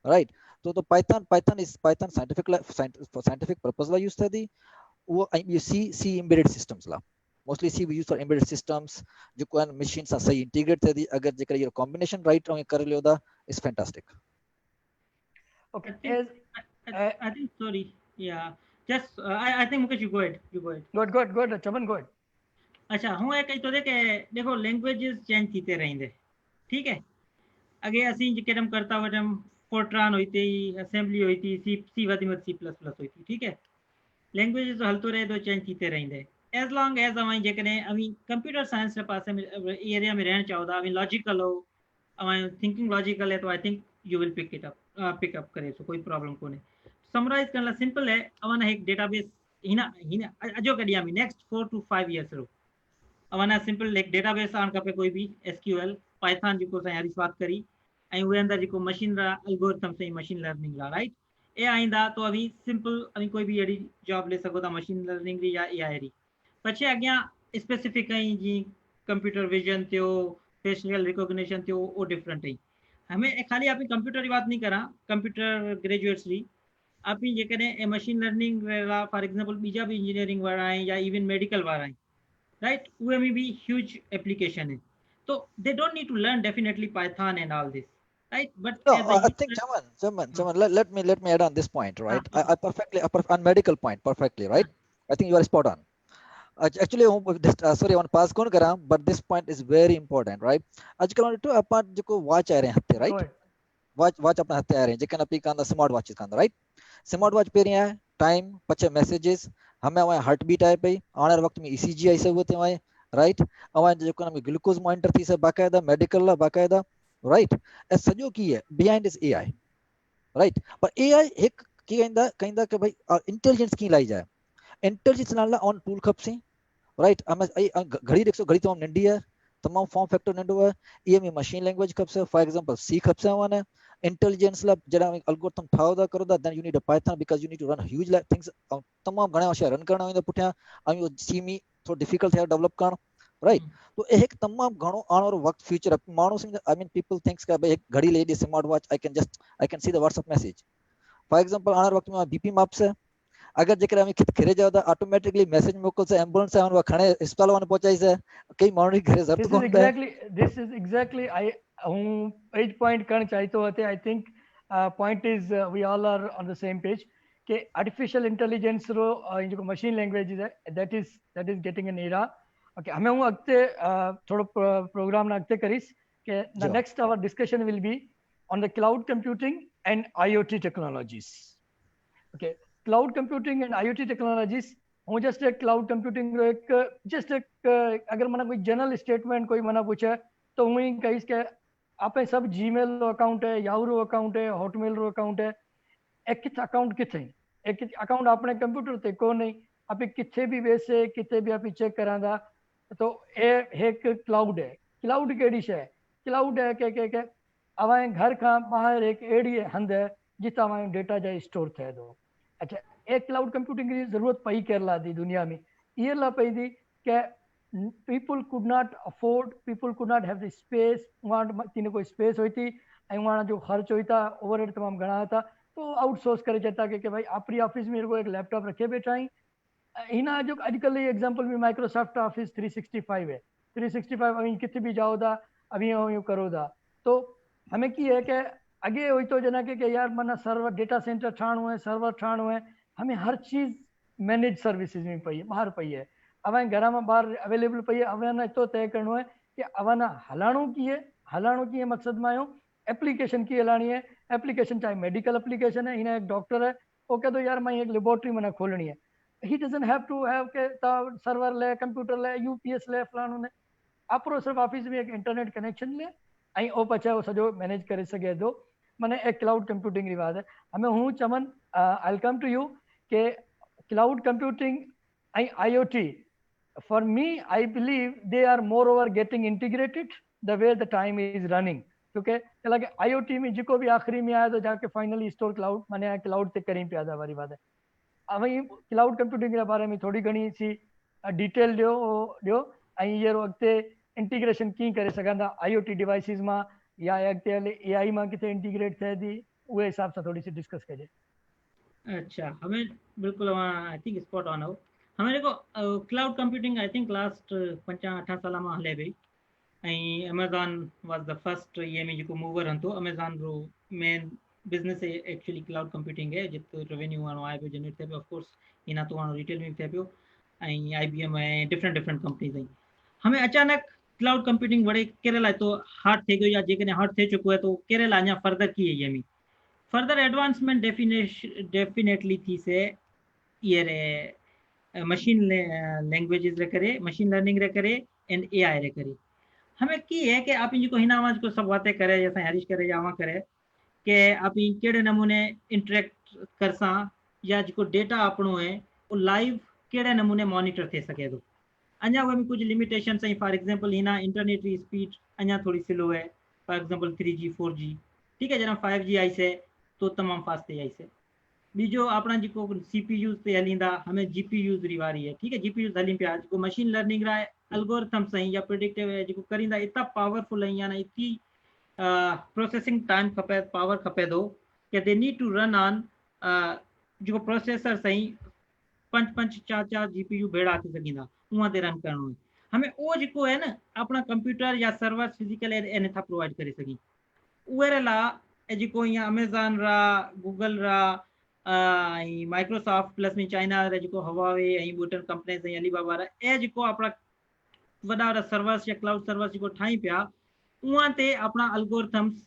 राइट तो पाइथन साइंटिफिक पर्पस ला यूज थी वो यू सी एम्बेडेड सिस्टम्स ला mostly C we use for embedded systems जो कोन मशीन सा सही इंटीग्रेट थी अगर जेकर ये कॉम्बिनेशन राइट कर लियो दा is fantastic okay I think sorry yeah just I think Mukesh you go ahead good Chaman good अच्छा हूँ ये कही तो दे के देखो लैंग्वेजेस चेंज थीते रहेंदे ठीक है अगे असी जेकॾहिं करता वटम फोर्ट्रान हुई थी असेंबली हुई थी सी वधी में सी प्लस प्लस हुई थी ठीक है लैंग्वेजेस हलतो रहे तो चेंज थीते रहेंदे एज लॉन्ग एज अवां जेकॾहिं अवी कंप्यूटर साइंस के पास में एरिया में रहना चाहो था अवी लॉजिकल हो अवां थिंकिंग लॉजिकल है तो I think you will pick up करे सो कोई प्रॉब्लम कोने समराइज करना सिंपल है अवां एक डेटाबेस हिना हिना अजो कडिया में नेक्स्ट 4 to 5 इयर्स रो अवां सिंपल एक डेटाबेस आन खपे कोई भी एसक्यूएल पाइथन जो साईं हरीश बात करी ऐं उहे अंदर जो मशीन एल्गोरिथम से मशीन लर्निंग ला राइट ए आईंदा तो अभी सिंपल अभी कोई भी अड़ी जॉब ले सको था मशीन लर्निंग री या एआई री पछे अॻियां स्पेसिफिक आई जी कंप्यूटर विजन थियो फेशियल रिकॉग्निशन थियो वो डिफरेंट है हमें खाली आप कंप्यूटर की बात नहीं करा कंप्यूटर ग्रेजुएट्स री आप जेकॾहिं मशीन लर्निंग फॉर एग्जांपल बीजा भी इंजीनियरिंग वारा आहिनि या इवन मेडिकल वारा आहिनि राइट उहे में भी ह्यूज एप्लीकेशन है तो they don't need to learn definitely Python and all this right but No, as a I think Chaman, let me add on this point, right? I perfectly on medical point perfectly, right? I think you are spot on. Actually, sorry, I want to pass कौन करा, but this point is very important, right? आजकल तो अपन जो watch आ रहे हैं हत्ते, right? Watch अपना हत्ते आ रहे हैं, जेकन अपनी कांदा स्मार्ट वॉचेस कांदा, right? स्मार्ट वॉच पे रहे हैं, टाइम, पचे मैसेजेस, हमें वहाँ हार्ट बीट आए पे, आने वक्त में ECG ऐसे हुए थे वहाँ, right? वहाँ जो कौन हमें ग्लूकोज मॉनिटर थी से बाकायदा मेडिकल ला बाकायदा राइट ए सजो की है बिहाइंड इज एआई राइट पर एआई एक कहंदा कि भाई इंटेलिजेंस की लाई जाए इंटेलिजेंस नाला ऑन टूल खप से राइट हम घड़ी देखो घड़ी तो हम नंढी है तमाम फॉर्म फैक्टर नंढो है ये में मशीन लैंग्वेज खप से फॉर एग्जांपल सी खप से वन इंटेलिजेंस ला जड़ा एल्गोरिथम ठाव दा करो दा then you need a Python because you need to run huge things तमाम घणा शे रन करना होंदा पुठिया आई सी मी थोड़ा डिफिकल्ट है डेवलप करना राइट तो एक तमाम घणो आने वालो वक्त फ्यूचर मानो आई मीन पीपल थिंक्स का भाई एक घड़ी ले दी smart watch I can see the WhatsApp message for example आने वक्त में बीपी माप से अगर जेकर हम खित खरे जाओ ऑटोमेटिकली मैसेज मोकल से एम्बुलेंस से हम खणे अस्पताल वन पहुंचाई से कई मानो घरे जरूरत कोन दिस इज एग्जैक्टली आई हूं एज पॉइंट करण चाहतो हते I think point is we all are on the same page के आर्टिफिशियल इंटेलिजेंस रो जो मशीन लैंग्वेज है that is getting an era okay हमें हूँ अगते थोड़ो प्रोग्राम ना अगते करीस के the next hour discussion will be on the cloud computing and IoT technologies okay cloud computing and IoT technologies हूँ जस्ट एक क्लाउड कंप्यूटिंग एक जस्ट एक अगर मना कोई जनरल स्टेटमेंट कोई मना पूछे तो हूँ ही कहीस के आप सब जीमेल अकाउंट है, याहू अकाउंट है, हॉटमेल अकाउंट है, एक अकाउंट किथे एक अकाउंट अपने कंप्यूटर ते को नहीं आप किथे भी वैसे किथे भी आप चेक करा तो एक क्लाउड है। क्लाउड केड़ी शे क्लाउड है के अवां घर का बाहर एक एड़ी हंद है जिते अवां डेटा जा स्टोर थे दो। अच्छा एक क्लाउड कंप्यूटिंग की जरूरत पई केरला दी दुनिया में ये ला पई दी के people could not afford, people could not have the space, वहाँ तीन कोई स्पेस हुई थी वहाँ जो खर्च हुई था ओवरहेड तमाम घना था तो आउटसोर्स करे चाहता कि भाई अपनी ऑफिस में को एक लैपटॉप रखे बैठा ही हिना जो आजकल ये एग्जांपल में माइक्रोसॉफ्ट ऑफिस 365 है 365 अभी कितने भी जाओ था अभी यूँ करो था तो हमें की है कि अगे हुई तो जना के यार मना सर्वर डेटा सेंटर ठाणो है सर्वर ठाणो है हमें हर चीज मैनेज सर्विसेज में पई है बाहर पई है अवें घर में बाहर अवेलेबल पई है अवें तो तय करनो है कि अवाना हलाणो की मकसद में आयो एप्लीकेशन की हलानी है एप्लीकेशन चाहे मेडिकल एप्लीकेशन है इन्हें एक डॉक्टर है वो कह दो यार मैं एक लेबोरेटरी मना खोलनी है he doesn't have to have के सर्वर ले कंप्यूटर ले यूपीएस ले फलाणो ने आपरो सिर्फ ऑफिस में एक इंटरनेट कनेक्शन ले आई ओ पछा वो सजो मैनेज करे सके दो माने एक क्लाउड कंप्यूटिंग री बात है हमें हूँ Chaman I will come to you के क्लाउड कंप्यूटिंग आई IoT for me I believe they are moreover getting integrated the way the time is running क्योंकि लगे IoT में जिको भी आखिरी में आया तो जाके फाइनली स्टोर क्लाउड माने क्लाउड ते करी पे आदा वाली बात है अवई क्लाउड कंप्यूटिंग के बारे में थोड़ी घणी सी डिटेल ॾियो ऐं ये अॻिते इंटीग्रेशन कीअं करे सघंदा IoT डिवाइसिस मां या अॻिते हले AI मां किथे इंटीग्रेट थिए थी उहे हिसाब सां थोड़ी सी डिस्कस कजे। अच्छा हमें बिल्कुल आई थिंक स्पॉट ऑन हो हमें देखो cloud computing I think last 5-8 साल में हले पई ऐं अमेज़ॉन वाज द फर्स्ट ये में जो मूवर हंतो अमेज़ॉन रो main business actually cloud computing है जितो रेवेन्यू वाणो आए पे जनरेट थे ऑफ कोर्स इना तो वाणो रिटेल में थे पियो ऐं IBM ऐं डिफरेंट कंपनीज आई हमें अचानक क्लाउड कंप्यूटिंग वड़े केरला तो हार्ड थे गयो या जेकने हार्ड थे चुको है तो केरला अञा फर्दर की है ये में फर्दर एडवांसमेंट डेफिनेटली थी से ये रे मशीन लैंग्वेजेस रे करे मशीन लर्निंग रे करे एंड AI रे करे हमें की है कि आप इनको हिना आवाज को सब बातें करे जैसा हरीश करे या करे कि आप केड़े नमूने इंटरेक्ट कर सा या जो डेटा अपनो है वो लाइव केड़े नमूने मॉनिटर थे सके तो अञा वो कुछ लिमिटेशन सही फॉर एग्जांपल हिना इंटरनेट की स्पीड अञा थोड़ी स्लो है फॉर एग्जांपल 3G 4G ठीक है जना 5G आई से तो तमाम फास्ट आई से बीजो अपना जो CPU से हलींदा हमें GPU री वारी है ठीक है GPU हली पिया जो मशीन लर्निंग रा एल्गोरिथम सही या प्रेडिक्टिव है जो करिंदा इतना पावरफुल है या ना इतनी प्रोसेसिंग टाइम खपे पावर खपे दो कि they need to run on जो प्रोसेसर सही 5-4 GPU भेड़ा थी सकींदा उहाँ ते रन करणो है हमें वो जो है ना अपना कंप्यूटर या सर्वर फिजिकल एने था प्रोवाइड करे सकी उहे ला जो यहाँ अमेज़ॉन रा गूगल रा माइक्रोसॉफ्ट प्लस में चाइना रा जो हवावे बूटन कंपनीज अलीबाबा रा ए जो अपना वडा वडा सर्वर्स या क्लाउड सर्वर्स जो ठाई पिया उहाँ ते अपना algorithms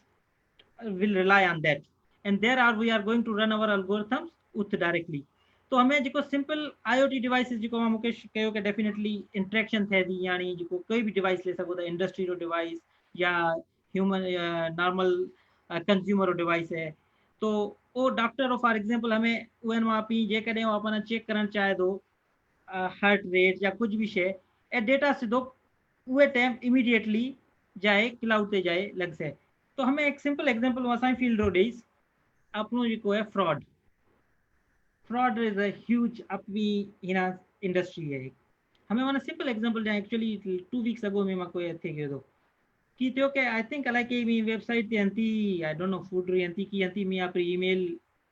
will rely on that and there are we are going to run our algorithms with directly तो हमें जो सिंपल IoT डिवाइसेस जो मुकेश कहो कि डेफिनेटली इंटरेक्शन थे दी यानी जो कोई भी डिवाइस ले सको इंडस्ट्री रो डिवाइस या ह्यूमन नॉर्मल कंज्यूमर डिवाइस है तो वो डॉक्टर फॉर एग्जांपल हमें उन मापी जे कदे अपन चेक करना चाहे तो हार्ट रेट या कुछ भी शे ए डेटा सिधो उहे टाइम इमीडिएटली जाए क्लाउड पे जाए लग से तो हमें एक सिंपल एग्जांपल वसाई फील्ड रो डेज अपनो जो है फ्रॉड इज अ ह्यूज अपनी हिना इंडस्ट्री है हमें वन सिंपल एग्जांपल जाए एक्चुअली 2 वीक्स अगो में मां कोई थे गयो की थियो के I think alike me website ते अंती आई डोंट नो फूड री अंती की अंती मी आपरी ईमेल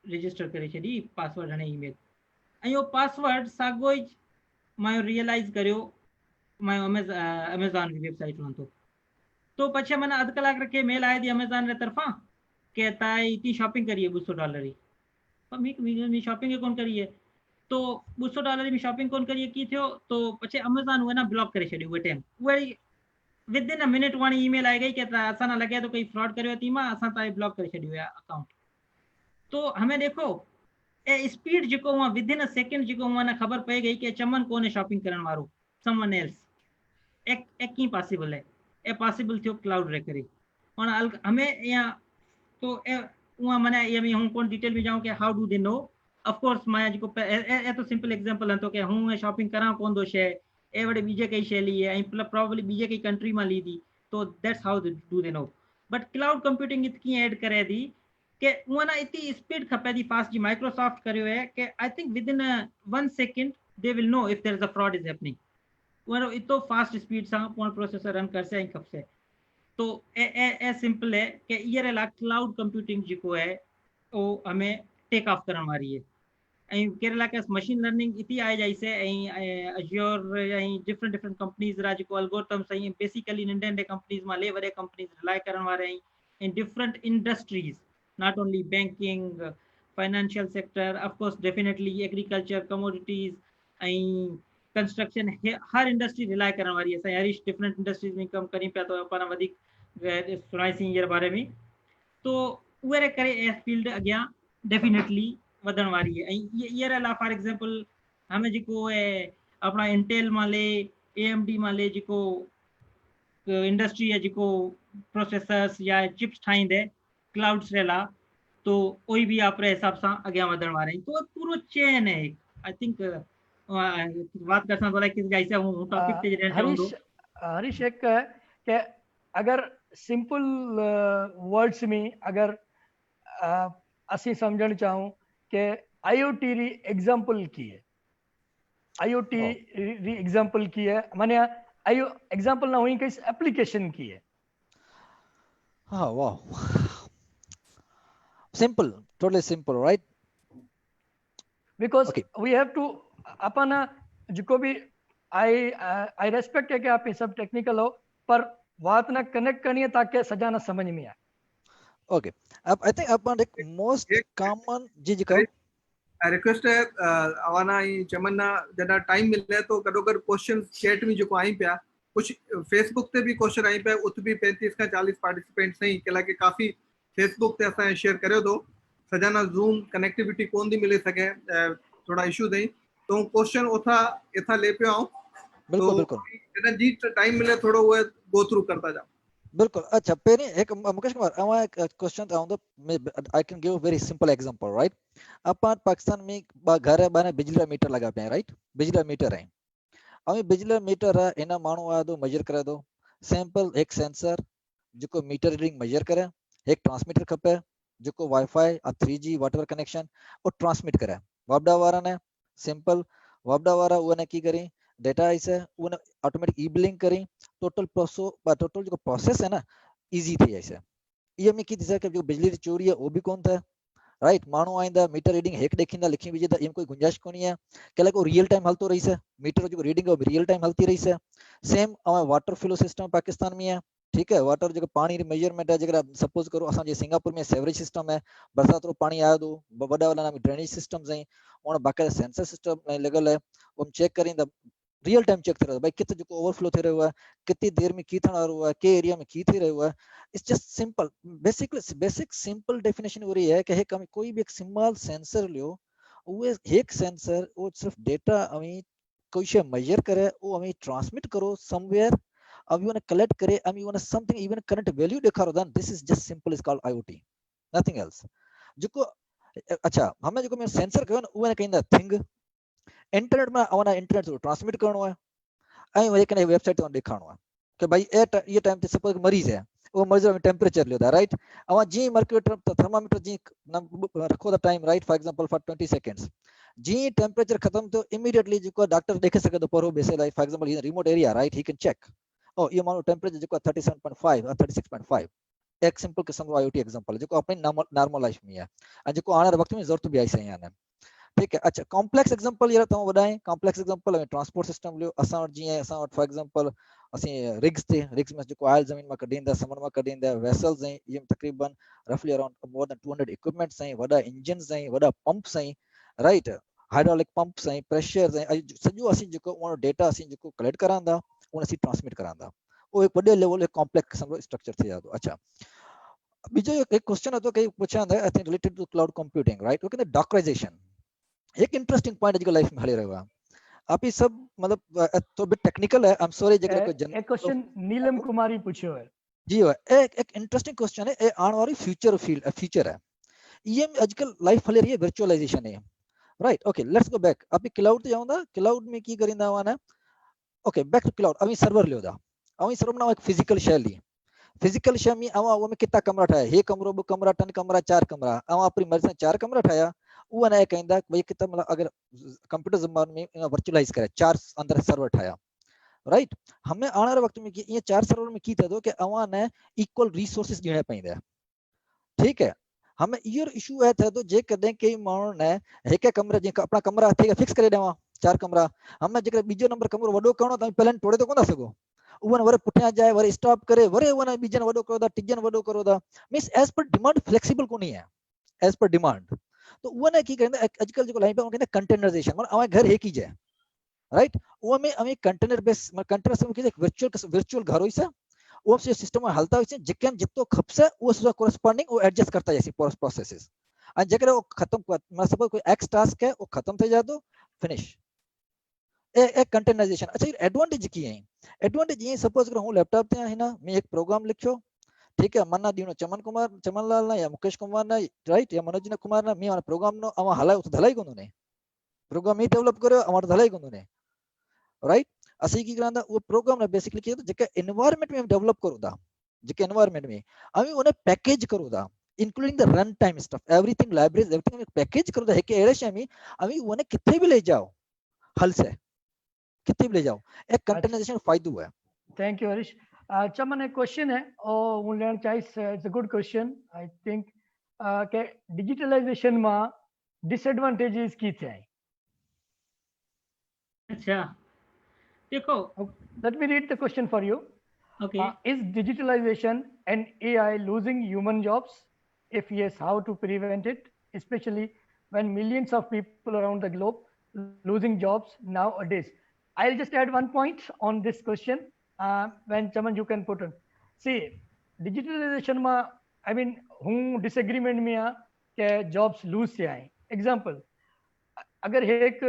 रजिस्टर करे छडी पासवर्ड हने ईमेल अयो पासवर्ड सागोई मैं रियलाइज करियो मैं अमेज़ॉन की वेबसाइट वन तो पछे मैंने अध कलाक रखे मेल आए थी अमेज़ॉन रे तरफा के ताई इतनी शॉपिंग करिए $200 पर मी शॉपिंग कौन करिए तो $200 में शॉपिंग कौन करिए की थियो तो पछे अमेज़ॉन हुए ना ब्लॉक करे छड़ी वो टाइम वही विद इन अ मिनट वाणी ईमेल आई गई कि असा ना लगे तो कोई फ्रॉड करियो थी मां असा ताई ब्लॉक करे छड़ी अकाउंट तो हमें देखो ए स्पीड जेको हुआ विद इन अ सेकंड जेको हुआ ना खबर पए गई कि चमन कोने शॉपिंग करण वारो समवन एल्स एक की पॉसिबल है ए पॉसिबल थियो क्लाउड रे करे और हमें या तो उहा माने ये में हूं कोन डिटेल में जाऊं कि how do they know of course मैं जो ए तो सिंपल एग्जांपल है तो कि हूं शॉपिंग करा कोन दो शे ए वडे बीजे कई शे ली है प्रोबेबली बीजे कई कंट्री में ली दी तो that's how do they know but cloud computing इतकी ऐड करे दी कि उहा ना इतनी स्पीड खपे दी फास्ट जी माइक्रोसॉफ्ट करियो है कि I think within 1 second they will know if there is a fraud is happening वो इतो फास्ट स्पीड सा कोन प्रोसेसर रन कर से खपसे तो ए सिंपल है कि ये ला क्लाउड कंप्यूटिंग जो है वो हमें टेक ऑफ करण वारी है ऐं केरला के मशीन लर्निंग इतनी आहे जैसे अज्योर डिफरेंट डिफरेंट कंपनीज रा जो एल्गोरिथम्स हैं बेसिकली नंढे नंढे कंपनीज में ले वडे कंपनीज रिलाय करण वारे in different industries not only banking financial sector of course definitely agriculture commodities construction हर इंडस्ट्री रिलाय करण वारी है हरीश डिफरेंट इंडस्ट्रीज में कम करी पिया तो अपन वधिक सुनाईसीं जे बारे में तो उहे करे ए फील्ड अॻियां डेफिनेटली वधण वारी है ये रहा फॉर एग्जांपल हमें जो है अपना इंटेल माले एएमडी माले जो इंडस्ट्री है जो प्रोसेसर्स या चिप्स ठाहींदे क्लाउड्स रेला तो कोई भी आपरे हिसाब से अॻियां वधण वारे हैं तो पूरो चेन है आई थिंक बात करसा तो लाइक जैसे हूं टॉपिक पे रहना चाहूंदो हरीश एक है कि अगर सिंपल वर्ड्स में अगर असी समझण चाहूं कि आईओटी री एग्जांपल की है आईओटी री एग्जांपल की है माने आईओ एग्जांपल ना हुई कि एप्लीकेशन की है हाँ वाह simple totally simple right because okay we have to अपन जो भी आई रेस्पेक्ट है कि आप ये सब टेक्निकल हो पर बात ना कनेक्ट करनी है ताकि सजा ना समझ में आए okay अब आई थिंक अपन एक मोस्ट कॉमन जी जी कहो रिक्वेस्ट है अवाना ई चमन जदा टाइम मिले तो कदो कर क्वेश्चन चैट में जो आई पिया कुछ फेसबुक ते भी क्वेश्चन आई पिया उत भी 35 का 40 पार्टिसिपेंट सही केला के काफी फेसबुक ते असा शेयर करियो तो सजाना जूम कनेक्टिविटी कोन दी मिले सके थोड़ा इशू दई तो क्वेश्चन उथा इथा ले पियो बिल्कुल बिल्कुल जदा जी टाइम मिले थोड़ो वो गो थ्रू करता जा बिल्कुल अच्छा पेरी एक मुकेश कुमार अवा एक क्वेश्चन आउंदो I can give very simple example right अपन पाकिस्तान में घर बाने बिजली मीटर लगा पे राइट बिजली मीटर है अमी बिजली मीटर इन मानू आ दो मेजर करे दो सैंपल एक सेंसर जो मीटर रीडिंग मेजर करे एक ट्रांसमीटर खपे जो वाईफाई 3G व्हाटएवर कनेक्शन और ट्रांसमिट करे वापडा वारा ने सिंपल वापडा वारा वो ने की करी डेटा इसे वो ऑटोमेटिक ई बिलिंग करी टोटल जो प्रोसेस है ना इजी थी ऐसे ये में की दिशा के जो बिजली चोरी है वो भी कौन था राइट मानू आइंदा मीटर रीडिंग हेक देखिंदा लिखी विजे ता एम कोई गुंजाइश कोनी है केला को रियल टाइम हलतो रही से मीटर जो रीडिंग है वो रियल टाइम हलती रही से same water flow system Pakistan में है ठीक है वाटर जो पानी मेजरमेंट है जरा सपोज करो असा सिंगापुर में सेवरेज सिस्टम है बरसात रो पानी आयो दो बड़ा वाला ड्रेनेज सिस्टम है और बाकी सेंसर सिस्टम लगल है हम चेक करें रियल टाइम चेक थी भाई कितने जो ओवरफ्लो थी रहा है कितनी देर में की थी रहा है के एरिया में की थी रहा है it's just simple basic simple definition हो रही है कि कोई भी एक सिंपल सेंसर लियो वो एक सेंसर वो सिर्फ डेटा हमें कोई शे मेजर करे वो हमें ट्रांसमिट करो समवेयर अब यू वांट टू कलेक्ट करे अब you want something even current value दिखारो then this is just simple is called IoT nothing else जो अच्छा हमें जो मैं सेंसर कहो ना वो कहंदा थिंग इंटरनेट में आवना इंटरनेट थ्रू ट्रांसमिट करनो है आई वे कने वेबसाइट ते दिखाणो है कि भाई ये टाइम ते सपोज मरीज है वो मरीज में टेंपरेचर लियो था राइट अवा जी मर्क्यूरी थर्मामीटर जी रखो the time right for example for 20 seconds जी टेंपरेचर खत्म तो इमीडिएटली जो डॉक्टर देखे सके तो परो बेसे like for example in remote area right he can check ओ ये मानो टेंपरेचर जो 37.5 और 36.5 एक सिंपल किस्म आईओटी एग्जांपल जो अपनी नॉर्मल लाइफ में है जो आने वक्त में जरूरत भी आई सही है ठीक है अच्छा कॉम्प्लेक्स एग्जांपल ये तो वडाए कॉम्प्लेक्स एग्जांपल में ट्रांसपोर्ट सिस्टम लियो असा जी असा फॉर एग्जांपल असी रिग्स में जो आयल जमीन में कढींदा समुंड में कढींदा वेसल्स हैं ये तकरीबन रफली अराउंड मोर देन 200 इक्विपमेंट्स हैं वडा इंजन्स हैं वडा पंप्स हैं राइट हाइड्रोलिक पंप्स हैं प्रेशर्स हैं सजो असी जो डेटा असी जो कलेक्ट करांदा उन असी ट्रांसमिट करांदा वो एक बड़े लेवल एक कॉम्प्लेक्स किस्म स्ट्रक्चर थी जातो अच्छा बीजो एक क्वेश्चन હતો કે પૂછાંदा I think related to cloud computing right वो कहते डॉकराइजेशन एक इंटरेस्टिंग पॉइंट जो लाइफ में हले रहियो आहे आप ही सब मतलब तो बिट टेक्निकल है, आई एम सॉरी जेकर कोई एक क्वेश्चन नीलम कुमारी पूछियो है जी है एक इंटरेस्टिंग क्वेश्चन है ए आने वाली फ्यूचर है ये आजकल लाइफ हले रही है वर्चुअलाइजेशन है right okay let's go back आप क्लाउड ते जाऊंदा क्लाउड में की करिंदा हुआ ना ओके बैक टू क्लाउड अभी सर्वर लियो दा अभी सर्वर ना एक फिजिकल शैल ली फिजिकल शै में अवा वो में कितना कमरा ठाया हे कमरो बो कमरा 10 कमरा 4 कमरा अवा अपनी मर्जी से 4 कमरा ठाया वो ना कहंदा भाई कितना मतलब अगर कंप्यूटर जमाने में वर्चुअलाइज करे 4 अंदर सर्वर ठाया राइट हमें आने वाले वक्त में ये 4 सर्वर में की था दो कि अवा ने इक्वल रिसोर्सेस ॾियणा पईंदा ठीक है हमें इहो इशू है था तो जे कदे कई माण्हू ने एक कमरे जे अपना कमरा ठीक है फिक्स करे देवा 4 कमरा हमें जे बीजो नंबर कमरो वडो करणो त प्लान तोड़े तो कोन सको उवन वरे पुठिया जाए वरे स्टॉप करे वरे उवन बीजन वडो करो दा टिजन वडो करो दा means as per demand flexible कोनी है एज पर डिमांड तो उवन की कहंदा आजकल जो लाइन पे कहंदा कंटेनराइजेशन मतलब हमें घर एक ही जाए राइट वो में हमें कंटेनर बेस कंटेनर से के वर्चुअल घर होइसे वो से सिस्टम में हलता होइसे जेकन जितो खपसे वो से कोरेस्पोंडिंग वो एडजस्ट करता जैसी प्रोसेसेस आ जेकर वो खत्म मतलब सपोज कोई एक्स टास्क है वो खत्म थे जा तो फिनिश ए कंटेनराइजेशन अच्छा एडवांटेज की है एडवांटेज ये सपोज करो हूं लैपटॉप ते है ना मैं एक प्रोग्राम लिखो ठीक है मन्ना दीनो चमनलाल ना या मुकेश कुमार ना राइट या मनोज कुमार ना मैं प्रोग्राम नो अवा हलायो तो धलाई कोन ने प्रोग्राम ही डेवलप करो अवा धलाई कोन ने राइट असी की करंदा वो प्रोग्राम ने बेसिकली के जेके एनवायरनमेंट में डेवलप करूदा जेके एनवायरनमेंट में अभी उन्हें पैकेज करूदा including the runtime stuff everything libraries everything package करूदा है कि एड़े शे में अभी उन्हें किथे भी ले जाओ हल से किथे भी ले जाओ एक कंटेनराइजेशन फायदो है थैंक यू हरीश चमन एक क्वेश्चन है और હું લેણ ચાહીશ it's a good question I think કે डिजिटलाइजेशन में डिसएडवांटेजेस की थे अच्छा देखो let me read the question for you okay is digitalization and AI losing human jobs if yes how to prevent it especially when millions of people around the globe losing jobs nowadays I'll just add one point on this question when Chaman you can put on see digitalization ma I mean હું disagreement में आ કે jobs lose से आए example अगर एक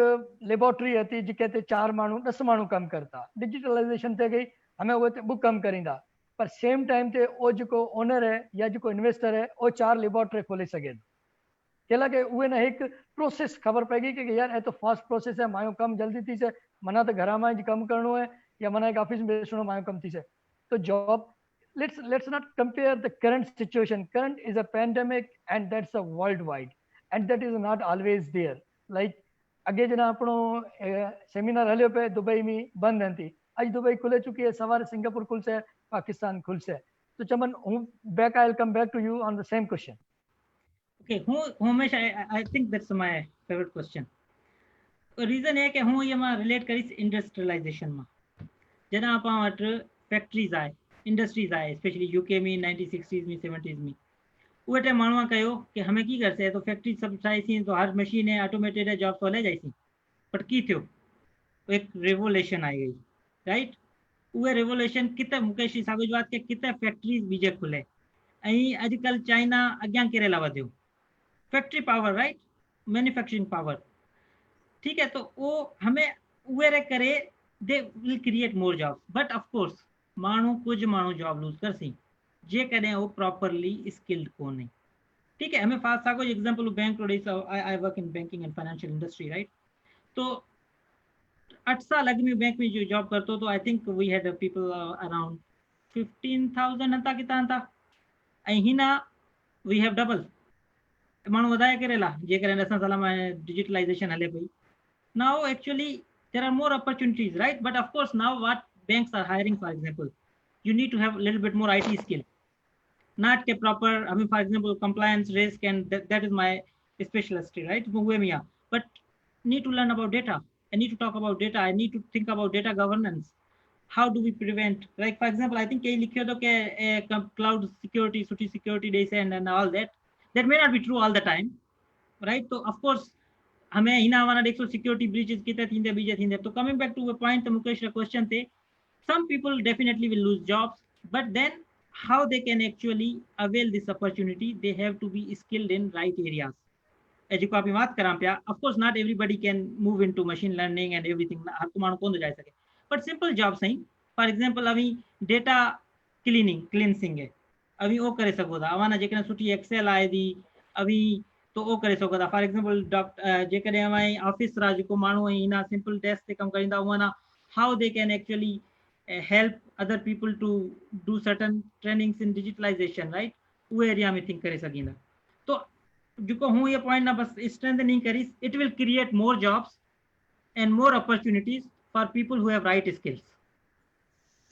लेबोरेटरी थी जी कहते 4 माण्हू 10 माण्हू कम करता डिजिटलाइजेशन थे गई हमें वो बुक कम करींदा पर सेम टाइम ते वो जो ओनर है या जो इन्वेस्टर है वो 4 लेबोरेटरी खोले सके केला के उहे ना एक प्रोसेस खबर पएगी कि यार ये तो फास्ट प्रोसेस है मायो कम जल्दी थी से मना तो घर में कम करनो है या मना एक ऑफिस में बेसणो मायो कम थी से तो job let's not compare the current situation current is a pandemic and that's a worldwide and that is not always there like अगे जना अपनो सेमिनार हलियो पे दुबई में बंद हती आज दुबई खुले चुकी है सवार सिंगापुर खुल से पाकिस्तान खुल से तो Chaman back I will come back to you on the same question okay homesh I think that's my favorite question reason है कि हूँ ये मां रिलेट करीस इंडस्ट्रियलाइजेशन में जना आप वट फैक्ट्रीज आए इंडस्ट्रीज आए स्पेशली यूके में 1960s में 70s में उहे टाइम माण्हू कयो कि हमें की करसे तो फैक्ट्री सब ठाहीसीं तो हर मशीन है ऑटोमेटेड है जॉब तो हले जाइसीं बट की थियो एक रेवोल्यूशन आई गई राइट उहे रेवोल्यूशन किते मुकेश जी साॻी बात के किते फैक्ट्रीज बीजे खुले ऐं अॼुकल्ह चाइना अॻियां केरे लाइ वधियो factory power right manufacturing power ठीक है तो वो हमें उहे रे करे they will create more jobs but of course माण्हू कुछ माण्हू जॉब लूज करसी जे कदें वो प्रॉपरली स्किल्ड कोने ठीक है हमें fast sago example bank I work in banking and financial industry right तो 8 साल अॻु में बैंक में जो जॉब करतो तो I think we had people around 15,000 हता किता हता ऐं हिना वी हैव डबल माण्हू वधाए करे ला जे करे असां साल में डिजिटलाइजेशन हले पई now actually there are more opportunities right but of course now what banks are hiring for example you need to have a little bit more IT skill not a proper I mean for example compliance risk and that is my specialty right but need to learn about data I need to talk about data I need to think about data governance how do we prevent like for example I think kei likhyo to ke cloud security security days and all that may not be true all the time right so of course हमें हिना वाला देखो सिक्योरिटी ब्रीचेस कितने थींदे बीजे थींदे तो coming back to the point Mukesh रे क्वेश्चन थे some people definitely will lose jobs but then how they can actually avail this opportunity they have to be skilled in right areas ए जेको आप बात करां पिया, of course not everybody can move into machine learning and everything, हर को माण्हू कोन थो जाए सके, बट सिंपल जॉब्स आहिनि। फॉर एग्जांपल अभी डेटा क्लींसिंग है, अभी वो करे सघो था, अवां जेकॾहिं सुठी एक्सेल आहे थी अभी तो वो करे सघो था। फॉर एग्जांपल जेकॾहिं अवां ऑफिस रा जेको माण्हू आहिनि हिन सिंपल डेस्क ते कमु करींदा, उहा ना how they can actually help other people to do certain trainings in digitalization, right? वो एरिया में थिंक करे सघींदा। तो जेको हूँ ये पॉइंट ना बस स्ट्रेंथनिंग करीस, it will create more jobs and more opportunities for people who have right skills.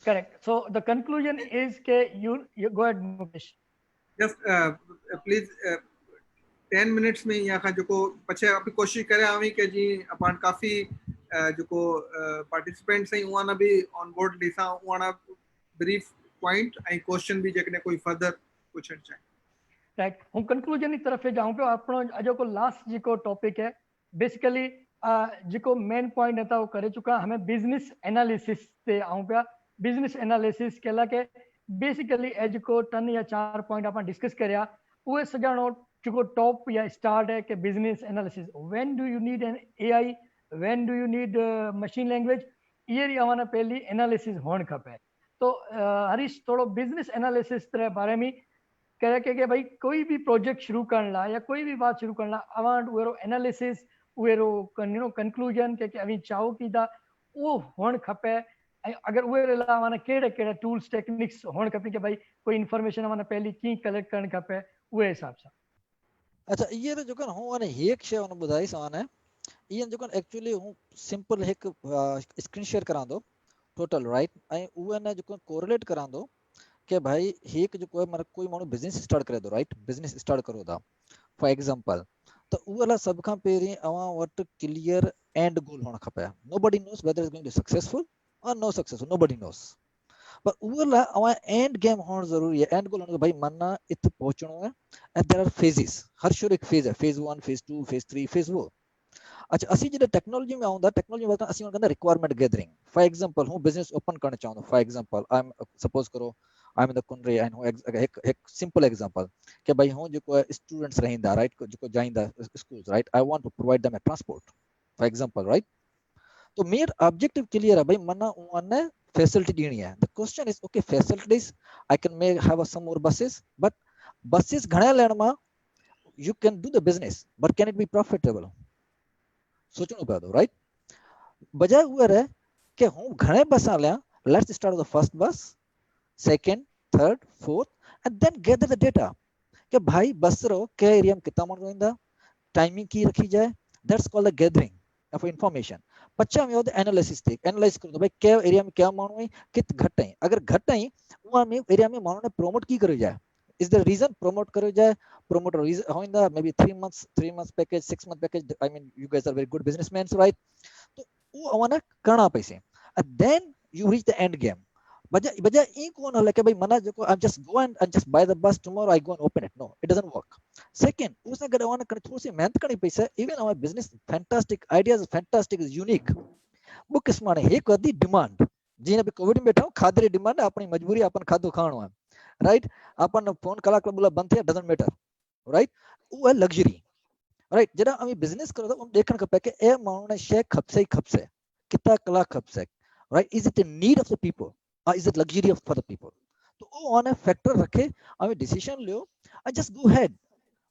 Correct. So the conclusion is that you go ahead, Mukesh. Just please 10 minutes में यहाँ का जो पछे आप कोशिश करें आवी के जी अपन काफी जो पार्टिसिपेंट्स हैं उन्हें भी ऑन बोर्ड लिसा उन्हें ब्रीफ पॉइंट एंड क्वेश्चन भी जेकने कोई फर्दर पूछना चाहे। राइट, हूँ कंक्लूजन की तरफ जाऊँ पे आपनो जो को लास्ट जो टॉपिक है बेसिकली जो मेन पॉइंट था वो करे चुका, हमें बिजनेस एनालिसिस से आऊँ पे। बिजनेस एनालिसिस कहला के बेसिकली जो 3 या 4 पॉइंट आप डिस्कस करिया वो सजानो जो टॉप या स्टार्ट है कि business analysis, when do you need an AI, when do you need machine language, ये अवाना पहली एनालिसिस होने खपे। तो हरीश थोड़ो बिजनेस एनालिसिस के बारे में कह के भाई कोई भी प्रोजेक्ट शुरू करना या कोई भी बात शुरू करना अवां वो एनालिसिस वो कंक्लूजन के अभी चाहो की था वो होने खपे। अगर वो अवाना केड़े टूल्स टेक्निक्स होने खपे कि भाई कोई इन्फॉर्मेशन अवाना पहली की कलेक्ट करने खपे वो हिसाब से। अच्छा ये जो कन हूं अने एक शय उन बुधाई सवाने ये जो कन एक्चुअली हूं सिंपल एक स्क्रीन शेयर करा दो टोटल राइट आई वो ने जो कोरिलेट करा दो कि भाई एक जो कोई मानो बिजनेस स्टार्ट करे दो राइट, बिजनेस स्टार्ट करो था फॉर एग्जांपल तो उला सब का पेरी अवा व्हाट क्लियर एंड गोल होना खपे। Nobody knows whether is going to successful और नो सक्सेसफुल, नोबडी नोस, पर उला अवा एंड गेम होना जरूरी है। एंड गोल होना भाई मन्ना इत पहुंचनो है एंड देयर आर फेजेस, हर शुरू एक फेज है, फेज 1 फेज 2 फेज 3 फेज 4। अच्छा असी जो टेक्नोलॉजी में आउंदा टेक्नोलॉजी में असी कहंदा रिक्वायरमेंट गैदरिंग। फॉर एग्जांपल हूं बिजनेस ओपन करना चाहूं, for example I am suppose करो I am in the country and हूं एक सिंपल एग्जांपल कि भाई हूं जो स्टूडेंट्स रहिंदा राइट, जो जाइंदा schools right, I want to provide them a transport for example right. तो मेरा ऑब्जेक्टिव क्लियर है भाई मना उन्ने फैसिलिटी देनी है। The question is okay facilities I can make have some more buses, but buses घणे लेण में you can do the business but can it be profitable, सोचनो पे दो राइट। बजाय हुए रहे कि हूं घणे बस लिया, let's start the first bus, second, third, fourth and then gather the data कि भाई बस रो के एरिया में कितना माण्हू रहंदा, टाइमिंग की रखी जाए, that's called the gathering of information. पछा में होता एनालिसिस थी, एनालाइज करो भाई के एरिया में क्या माण्हू है, कित घट है, अगर घट है उहा में एरिया में माण्हू ने प्रोमोट की करो जाए, is the reason promote करो जाए, promote reason how in the maybe 3 months package, 6 month package, I mean you guys are very good businessmen right, तो वो अवाना करना पैसे and then you reach the end game। बजा ई कौन हले कि भाई मना जो I just go and just buy the bus tomorrow I go and open it, no it doesn't work। second उसने गड अवाना कर थोड़ी सी मेहनत करनी पैसे, even our business fantastic ideas, fantastic is unique, वो किस माने एक वधी डिमांड जीने पे कोविड में बैठा हूं खादरी डिमांड अपनी मजबूरी अपन खादो खाणो है राइट, अपन फोन कलाक बोला बंद थे डजंट मैटर राइट, वो है लग्जरी राइट। जरा अमी बिजनेस करो तो हम देखन खपे कि ए माण्हू ने शे खपसे कितना कलाक खपसे right, is it a need of the people और is it luxury of for the people, तो वो ऑन ए फैक्टर रखे अमी डिसीजन लियो एंड जस्ट गो हेड।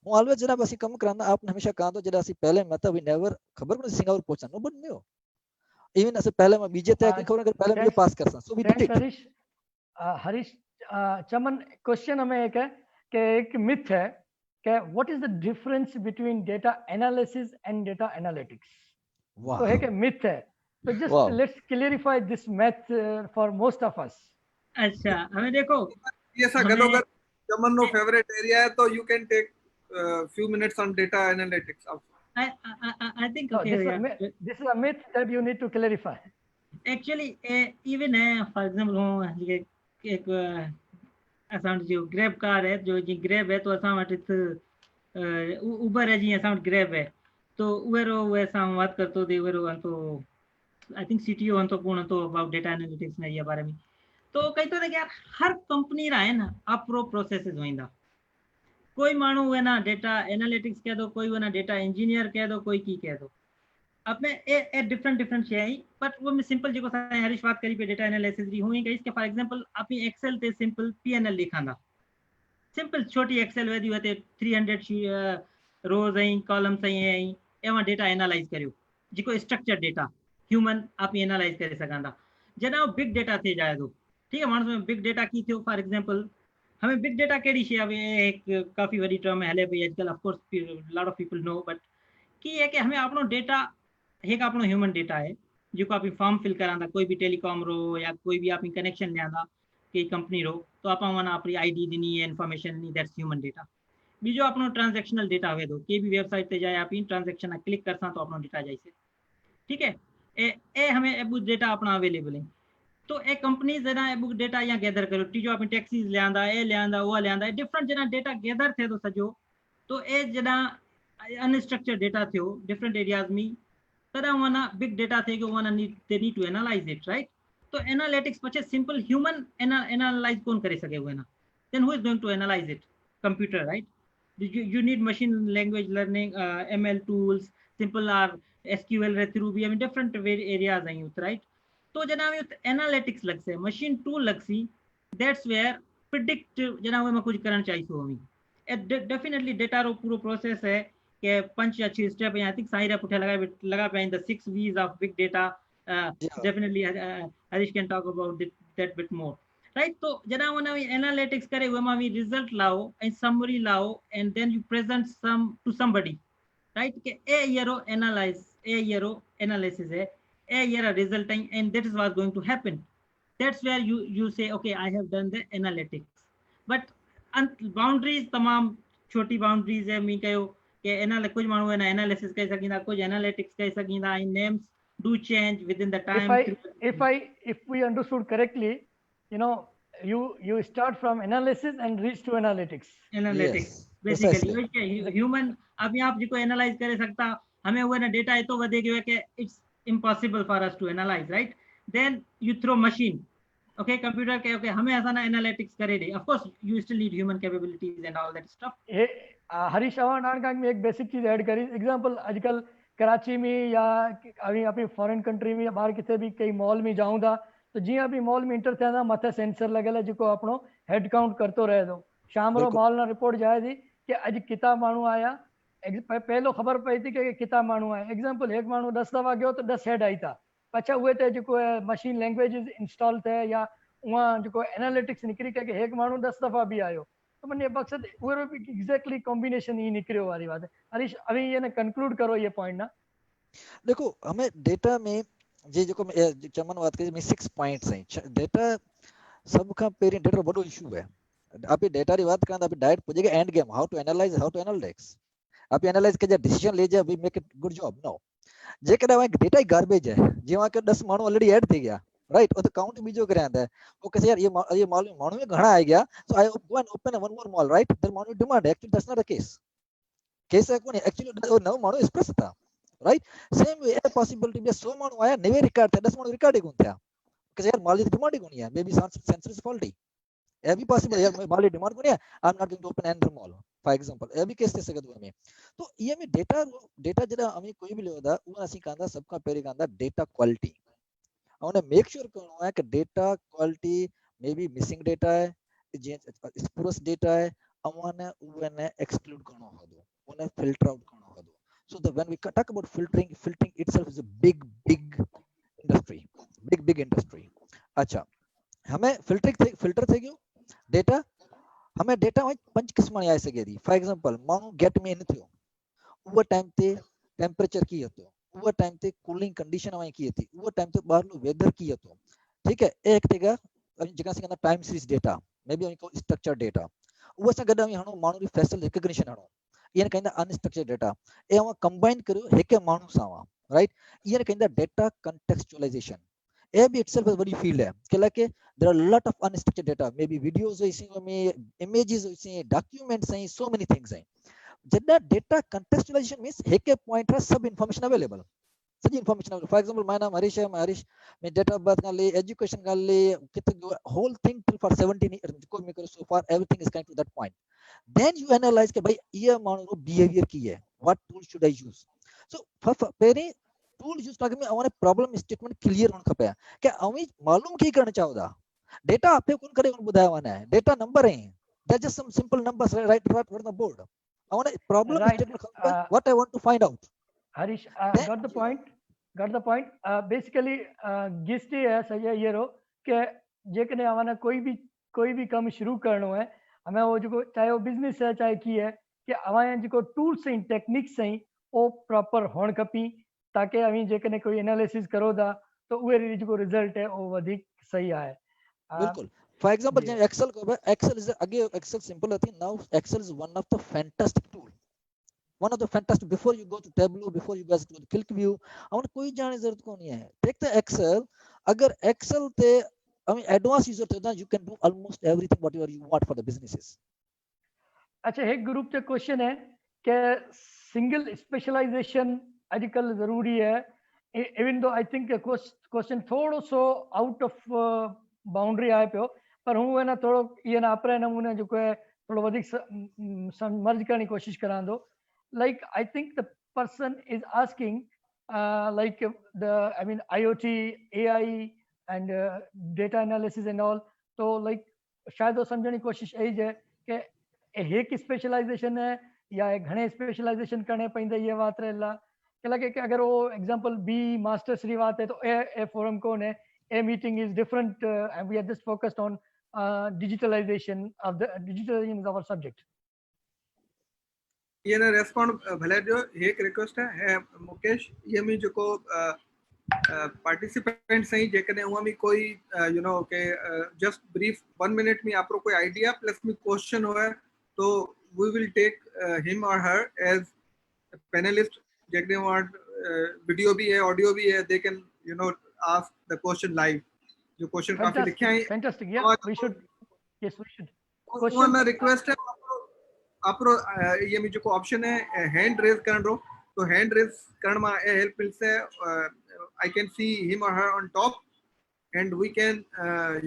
हूं ऑलवेज जरा बसी कम करांदा आपने हमेशा कहा तो जरा सी पहले मतलब वी नेवर खबर को सिंगापुर पहुंचा नो बट न्यू इवन ऐसे पहले मैं बीजे तक खबर अगर पहले मुझे पास कर so we did it. Harish Chaman question हमें एक है कि एक मिथ है कि what is the difference between data analysis and data analytics, तो है कि मिथ है, तो just let's clarify this myth for most of us. अच्छा हमें देखो ये सा गलो कर चमन नो फेवरेट एरिया है तो you can take few minutes on data analytics also। I think No, okay this is a myth that you need to clarify। Actually even for example हूं एक असां जो ग्रैब कार है जो जी ग्रैब है तो असां वटि उबर है जी असां वटि ग्रैब है तो उहे असां बात करतो थे उहे तो आई थिंक सीटीओ हन तो कोण तो अबाउट डेटा एनालिटिक्स में ये बारे में तो कही तो यार हर कंपनी रा है ना अपरो प्रोसेसेस होइंदा कोई माण्हू है ना डेटा एनालिटिक्स कह दो, कोई वो ना डेटा इंजीनियर कह दो, कोई की कह दो, अब मैं ए डिफरेंट डिफरेंट शइ आई, बट वो मैं सिंपल जो हरीश बात करी पे डेटा एनालिसिस जी हुई कई, फॉर एग्जांपल आप एक्सेल ते सिंपल पीएनएल लिखंदा, सिंपल छोटी एक्सेल वेदी होते 300 रोज आई कॉलम्स आई एवं डेटा एनालाइज करियो जो स्ट्रक्चर डेटा ह्यूमन आप एनालाइज करे सघंदा। जॾहिं बिग डेटा थी जाए तो ठीक है, माण्हू बिग डेटा की थियो, फॉर एग्जांपल हमें बिग डेटा कहिड़ी शइ आहे, एक काफ़ी वॾी टर्म हले पई अॼुकल्ह, of course lot of people know, but की है कि हमें अपनो डेटा एक अपनो ह्यूमन डेटा है जो आप फॉर्म फिल करांदा, कोई भी टेलीकॉम रो या कोई भी आप कनेक्शन लियांदा कई कंपनी रो, तो आप अपनी आईडी दिनी है, इन्फॉर्मेशन दिनी, दैट्स ह्यूमन डेटा। बीजो अपनो ट्रांजेक्शनल डेटा हुए तो कोई भी वेबसाइट पे जाए आप ट्रांजेक्शन क्लिक करसा तो अपनो डेटा जाइए, ठीक है। ए हमें एबुक डेटा अपना अवेलेबल है, तो ए कंपनी जना एबुक डेटा या गैदर करो, टीजो आप टैक्सीज लियांदा, ए लियांदा, वो लियांदा, डिफरेंट जना डेटा गैदर थे तो सजो, तो ए जना अनस्ट्रक्चर्ड डेटा थियो डिफरेंट एरियाज में, तदा वना बिग डेटा थे कि वना they need to analyse it, right. तो एनालिटिक्स पछे सिंपल ह्यूमन एनालाइज कौन करे सके हुए ना, then who is going to analyse it, computer, right. you need machine language learning, ml tools, simple or sql रे थ्रू भी हमें डिफरेंट एरियाज आई, राइट। तो जना एनालिटिक्स लग से मशीन टूल लग सी, दैट्स वेयर प्रिडिक्ट जना में कुछ करना चाहिए हमें डेफिनेटली डेटा रो पूरा प्रोसेस है कि 5 या 6 स्टेप आई थिंक साइड पुठे लगा पे the 6 V's of big data, definitely Harish can talk about that bit more, right. तो जना वना एनालिटिक्स करे वे मां रिजल्ट लाओ एंड समरी लाओ and then you present some to somebody, right, के ए येरो एनालाइज, ए येरो एनालिसिस है, ए येरा result and that is what going to happen, that's where you say okay I have done the analytics. But boundaries तमाम छोटी बाउंड्रीज है, मी कहो कि एनालिटिक्स कुछ माण्हू है ना एनालिसिस करे सकींदा, कुछ एनालिटिक्स करे सकींदा, and names do change within the time. If we understood correctly, you know, you start from analysis and reach to analytics. Analytics, yes, basically human अभी आप जिको एनालाइज करे सकता, हमें वो ना डेटा इतो वधे गयो है कि it's impossible for us to analyze, right. Then you through machine, okay, computer के ओके हमें ऐसा ना एनालिटिक्स करे दे, of course you still need human capabilities and all that stuff. ये हरीश अवान में एक बेसिक चीज ऐड करी, एग्जांपल आजकल कराची में या अभी अपनी फॉरेन कंट्री में या बाहर किथे भी कई मॉल में जाऊं था, तो जी अभी मॉल में इंटर थिया मथे सेंसर लगे जो अपनो हेड काउंट करते रहे तो शाम रो मॉल ना रिपोर्ट जाए थी कि अज किता मानू आया, पहलो खबर पई थी कि किता मानू आया। एग्जांपल एक मानू 10 दफा गयो तो 10 हेड आई था, पछा हुए थे जो मशीन लैंग्वेज इंस्टॉल थे या वहाँ जो एनालिटिक्स निकली कि एक मानू 10 दफा भी आयो, तो मैंने मकसद एग्जैक्टली कॉम्बिनेशन ही निकलो वाली बात है। हरीश अभी ये ना कंक्लूड करो ये पॉइंट ना। देखो हमें डेटा में जे जो चमन बात करी में 6 पॉइंट्स हैं, डेटा सब का पेरी डेटा बड़ो इशू है। आप डेटा री बात करन आप डायरेक्ट पूछेगा and game, how to analyze, how to analytics, आप एनालाइज के डिसीजन ले जा, we make it good job. नो जे कदा वहां डेटा ही गार्बेज है, जे वहां के 10 मानो ऑलरेडी ऐड थी गया, राइट, और तो काउंट बीजो करे आंदा है, वो कैसे यार ये मानो में घणा आ गया, so I go and open one more mall, right, there मानो demand, actually that's not the case है कोनी, एक्चुअली वो नव मानो एक्सप्रेस था, right. Same way a possibility बे 100 मानो आया नवे रिकॉर्ड थे, 10 मानो रिकॉर्ड ही कोन था, कैसे यार माल की डिमांड ही कोनी है, may be sensor is faulty, ए भी पॉसिबल यार माल की डिमांड कोनी है, I am not going to open another mall for example, ए भी केस थे सकदो हमें। तो ये में डेटा जरा हमें कोई भी लेदा वो असी कांदा सबका पेरी कांदा डेटा क्वालिटी, और मेक श्योर करनो है कि data quality may be missing data है, जे स्पूरस डेटा है, अवने उने एक्सक्लूड करनो होदो, उने फिल्टर आउट करनो होदो। So when we talk about filtering itself is a big industry. अच्छा, हमें फिल्टर थे क्यों डेटा, हमें डेटा में 5 किस्म आए सके दी। फॉर एग्जांपल मानो गेट में इन थियो, वो टाइम ते टेम्परेचर की हतो, वो टाइम ते कूलिंग कंडीशन आए की थी, वो टाइम ते बाहर नो वेदर की हतो, ठीक है। एक तेगा जका से कहना time series data, may B को स्ट्रक्चर डेटा, वो से गदा हणो मानो री फेशियल रिकॉग्निशन हणो, ये कहंदा अनस्ट्रक्चर्ड डेटा, ए हम कंबाइन करो एक मानू सावा, राइट, ये कहंदा डेटा कॉन्टेक्चुअलाइजेशन, ए भी इटसेल्फ इज वेरी फील्ड है कि like there are lot of unstructured data, may be videos होइसी में इमेजेस होइसी, डॉक्यूमेंट्स हैं, सो मेनी थिंग्स हैं। जदा डेटा कॉन्टेक्चुअलाइजेशन मींस एक पॉइंट है सब इंफॉर्मेशन अवेलेबल, सभी information available. For example my नाम हरीश है, मैं हरीश में डेट ऑफ बर्थ का ले, एजुकेशन का ले, कितने होल थिंग टिल फॉर 17 कोई में करो, so for everything is coming to that point. then you analyze के भाई ये मानो behavior की है, what tool should I use. So पहिरीं tool use करण में अवाने problem statement clear होण खपे कि अवी मालूम की करण चाहूदा, data आपे कोन करे कोन बुधायवाना है, data number है, that's just some simple numbers right on the board. अवाने problem Right. statement खपे, what I want to find out. Harish, Then got the point. Got the point. Basically, गिस्टी है सही है ये रो कि जेकने हमारा कोई भी कम शुरू करनो है, हमें वो जो चाहे वो बिजनेस है चाहे की है कि हमारे जो टूल्स हैं टेक्निक्स हैं वो प्रॉपर होण खपी ताकि अभी जेकने कोई एनालिसिस करो दा तो उहे जो रिजल्ट है वो अधिक सही आए. बिल्कुल. For example, ji. Excel is again Excel simple I think now Excel is one of the fantastic tool. One of the fantastic before you go to Tableau, before you guys go to ClickView, हमें कोई जाने जरूरत को नहीं है. Take the Excel. अगर Excel ते advanced user थे ना you can do almost everything whatever you want for the businesses. अच्छा एक ग्रुप से क्वेश्चन है कि सिंगल स्पेशलाइजेशन आजकल जरूरी है. Even though I think question थोड़ो सो आउट ऑफ बाउंड्री आए पियो पर हूँ है ना थोड़ो ये ना अपने नमूने जो है थोड़ो वधिक समझ करने की कोशिश करां दो. Like I think the person is asking like IoT, AI and data analysis and all. तो like शायद वो समझने की कोशिश यही है कि एक स्पेशलाइजेशन है या एक घणे स्पेशलाइजेशन करने पइंदे ये बात रहेला कि लगे कि अगर वो एग्जांपल बी मास्टर्स री बात है तो ए फोरम कौन है, ए meeting is different and we are just focused on digitalization of our subject. ये ना रेस्पॉन्ड भले जो एक रिक्वेस्ट है मुकेश ये में जो को पार्टिसिपेंट सही जेकने हुआ में कोई यू नो के जस्ट ब्रीफ 1 मिनट में आपको कोई आइडिया प्लस में क्वेश्चन हो है तो we will take him or her as panelist जेकने वाट वीडियो भी है ऑडियो भी है they can you know ask the question live जो क्वेश्चन काफी लिखे हैं. Fantastic yeah we should yes we should question request है आपरो ये में जो को ऑप्शन है हैंड रेज करन रो तो हैंड रेज करण में ए हेल्प मिल से I can see him or her on top and we can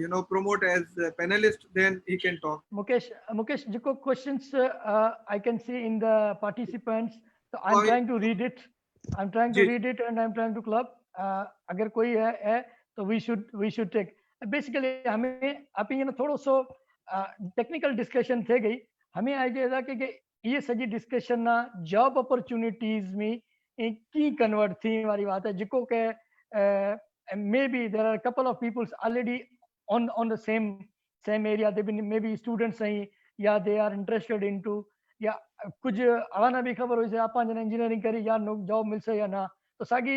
you know promote as a panelist then he can talk. Mukesh जो questions I can see in the participants so I'm trying to read it and I'm trying to club अगर कोई है तो we should take basically हमें आप ये ना थोड़ा सो टेक्निकल डिस्कशन थे गई हमें आइडिया था कि ये सजी डिस्कशन ना जॉब अपॉर्चुनिटीज में की कन्वर्ट थी वाली बात है जिको के maybe there are a couple of people already on the same area they've been maybe students हैं या they are interested into या कुछ आवाना भी खबर हुई से आप जन इंजीनियरिंग करी या जॉब मिल से या ना तो सागी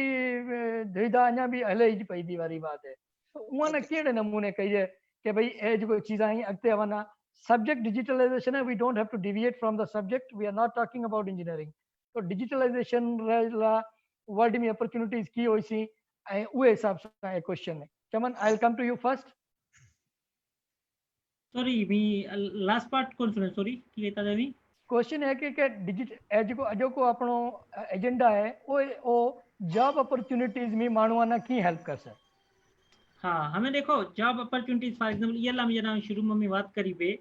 धीदा अञा भी हले ही पई दी वाली बात है तो उन केड़े नमूने कहिए कि भाई ए जो चीज़ां ही अगते आवाना सब्जेक्ट डिजिटलाइजेशन है we don't have to deviate from the subject we are not talking about engineering तो डिजिटलाइजेशन वर्ल्ड में अपॉर्चुनिटीज की हुई सी उहे हिसाब से क्वेश्चन है. Chaman I will come to you first. Sorry me last part कौन सुने सॉरी की कहता था मी क्वेश्चन है कि डिजिटल जो अजो को अपनो एजेंडा है वो जॉब अपॉर्चुनिटीज में मानवाना की हेल्प कर सके. हाँ हमें देखो जॉब अपॉर्चुनिटीज फॉर एग्जांपल ये ला मुझे शुरू में मी बात करी पे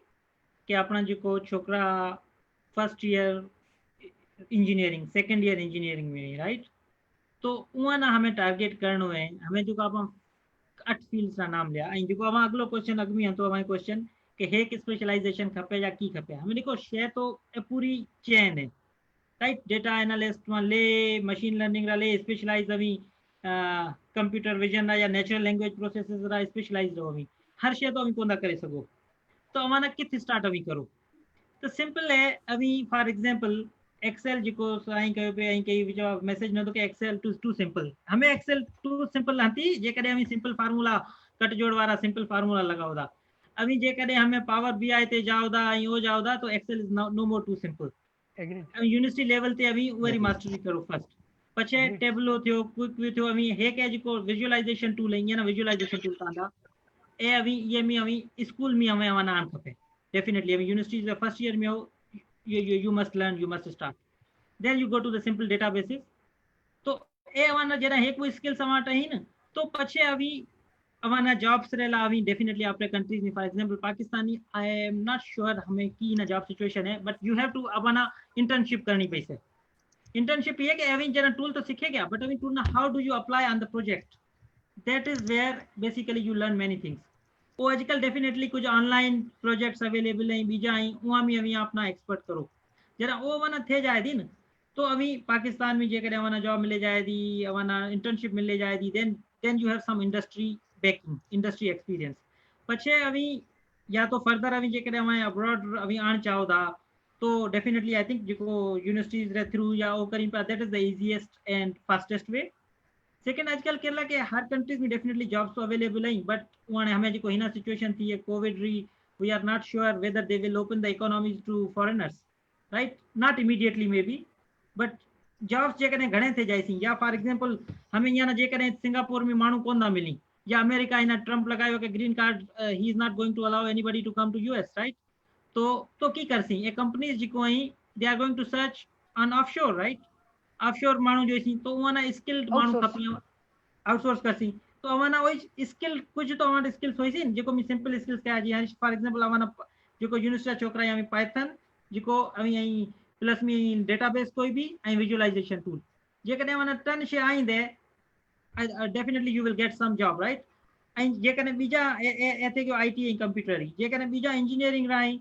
कि अपना जो छोकरा first year engineering second year engineering में राइट तो उहा ना हमें टारगेट करनो है हमें जो आप 8 फील्ड्स का नाम लिया ऐं जो अवां अगलो क्वेश्चन अगमी हतो अवां क्वेश्चन कि एक स्पेशलाइजेशन खपे या की खपे हमें देखो शे तो पूरी चेन है राइट डेटा एनालिस्ट में ले मशीन लर्निंग रा ले स्पेशलाइज अवी कंप्यूटर विजन या नेचुरल लैंग्वेज प्रोसेसेस रा स्पेशलाइज्ड अवी हर शे तो अवी कोना करे सको तो अवाना कित स्टार्ट अवी करो तो सिंपल है अवी फॉर एग्जांपल एक्सेल जिको साईं कयो पे ऐं कई विचो मैसेज न तो कि एक्सेल टू सिंपल हमें एक्सेल टू सिंपल हती जे कदे हमें सिंपल फार्मूला कट जोड़ वाला सिंपल फार्मूला लगाओ दा अभी जे कदे हमें पावर बीआई ते जाओ दा ऐं ओ जाओ दा तो Excel is no more too simple agree university level ते अभी वरी मास्टरी करो फर्स्ट पछे टेबलो थियो क्विक व्यू थियो अभी हे के जिको विजुअलाइजेशन टूल है ना विजुअलाइजेशन टूल तांदा ए अभी ये में अभी स्कूल में हमें आना आन खपे डेफिनेटली अभी यूनिवर्सिटी फर्स्ट ईयर में हो you must learn you must start then you go to the simple databases तो ए वाना जरा है कोई स्किल समाट है ना तो पछे अभी अवाना जॉब्स रेला अभी डेफिनेटली आपरे कंट्रीज में for example Pakistani I am not sure हमें की ना जॉब सिचुएशन है बट यू हैव टू अवाना इंटर्नशिप करनी पैसे इंटर्नशिप ये कि अभी जना टूल तो सीखे गया बट अभी टूल ना how do you apply on the project that is where basically you learn many things वो आजकल डेफिनेटली कुछ ऑनलाइन प्रोजेक्ट्स अवेलेबल हैं बीजा आई वहाँ भी अभी अपना एक्सपर्ट करो जरा वो वना थे जाए थी न तो अभी पाकिस्तान में जेकर अवाना जॉब मिले जाए थी अवाना इंटर्नशिप मिले जाए थी then you have some industry backing industry experience पछे अभी या तो फर्दर अभी जेकर अवां अब्रॉड अभी आण चाहो था तो डेफिनेटली आई थिंक जो यूनिवर्सिटीज रे थ्रू या वो करीं पिया that is the easiest and fastest way second आजकल केरला के हर कंट्रीज में डेफिनेटली जॉब्स तो अवेलेबल हैं बट उन्हें हमें जो हिना सिचुएशन थी कोविड री we are not sure whether they will open the economies to foreigners right not immediately maybe but jobs जेकॾहिं घणे थे जाइसी या फॉर एग्जांपल हमें यहाँ ना जेकॾहिं सिंगापुर में माण्हू कोन था मिली या अमेरिका हिन ट्रम्प लगायो कि ग्रीन कार्ड ही is not going to allow anybody to come to US right तो की करसी ये कंपनीज जो आई they are going to search on offshore right offshore माण्हू जो सी तो उन्हें स्किल्ड माण्हू खपे आउटसोर्स करसी तो अवाना वही स्किल कुछ तो अवाना स्किल्स होई सी जो मी सिंपल स्किल्स क्या जी फॉर एग्जांपल अवाना जो यूनिवर्सिटी छोकरा या पाइथन जो अवी आई प्लस में डेटाबेस कोई भी आई विजुअलाइजेशन टूल जेकॾहिं अवाना टन शे आईंदे definitely you will get some job right and जेकॾहिं बीजा एथे जो आईटी ऐं कंप्यूटर ही जेकॾहिं बीजा इंजीनियरिंग रही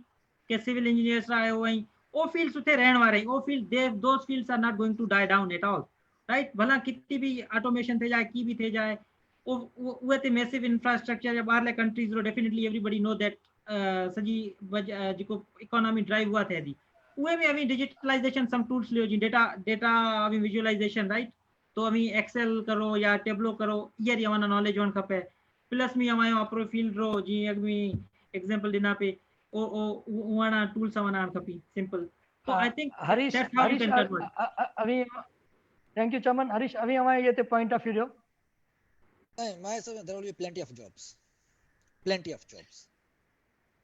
के सिविल इंजीनियर्स रहियो ऐं ओ फील्ड्स उथे रहण वारे ओ फील्ड दे those fields are not going to die down at all right भला कितनी भी ऑटोमेशन थे जाए की भी थे जाए वो ते मैसिव इंफ्रास्ट्रक्चर या बाहरले कंट्रीज रो डेफिनेटली एवरीबॉडी नो दैट सजी जो इकोनॉमी ड्राइव हुआ थे दी उहे में अभी डिजिटलाइजेशन सम टूल्स लियो जी डेटा अभी विजुअलाइजेशन राइट तो अभी एक्सेल करो या टेबलो करो ये री हमारा नॉलेज होन खपे प्लस में हमारे अपरो फील्ड रो जी अभी एग्जांपल दिना पे ओ वाला टूल्स हमारा खपी सिंपल तो I think Harish that's how you Harish can convert अभी थैंक यू चमन हरीश अभी हमारे ये point of view My sir, there will be plenty of jobs. Plenty of jobs.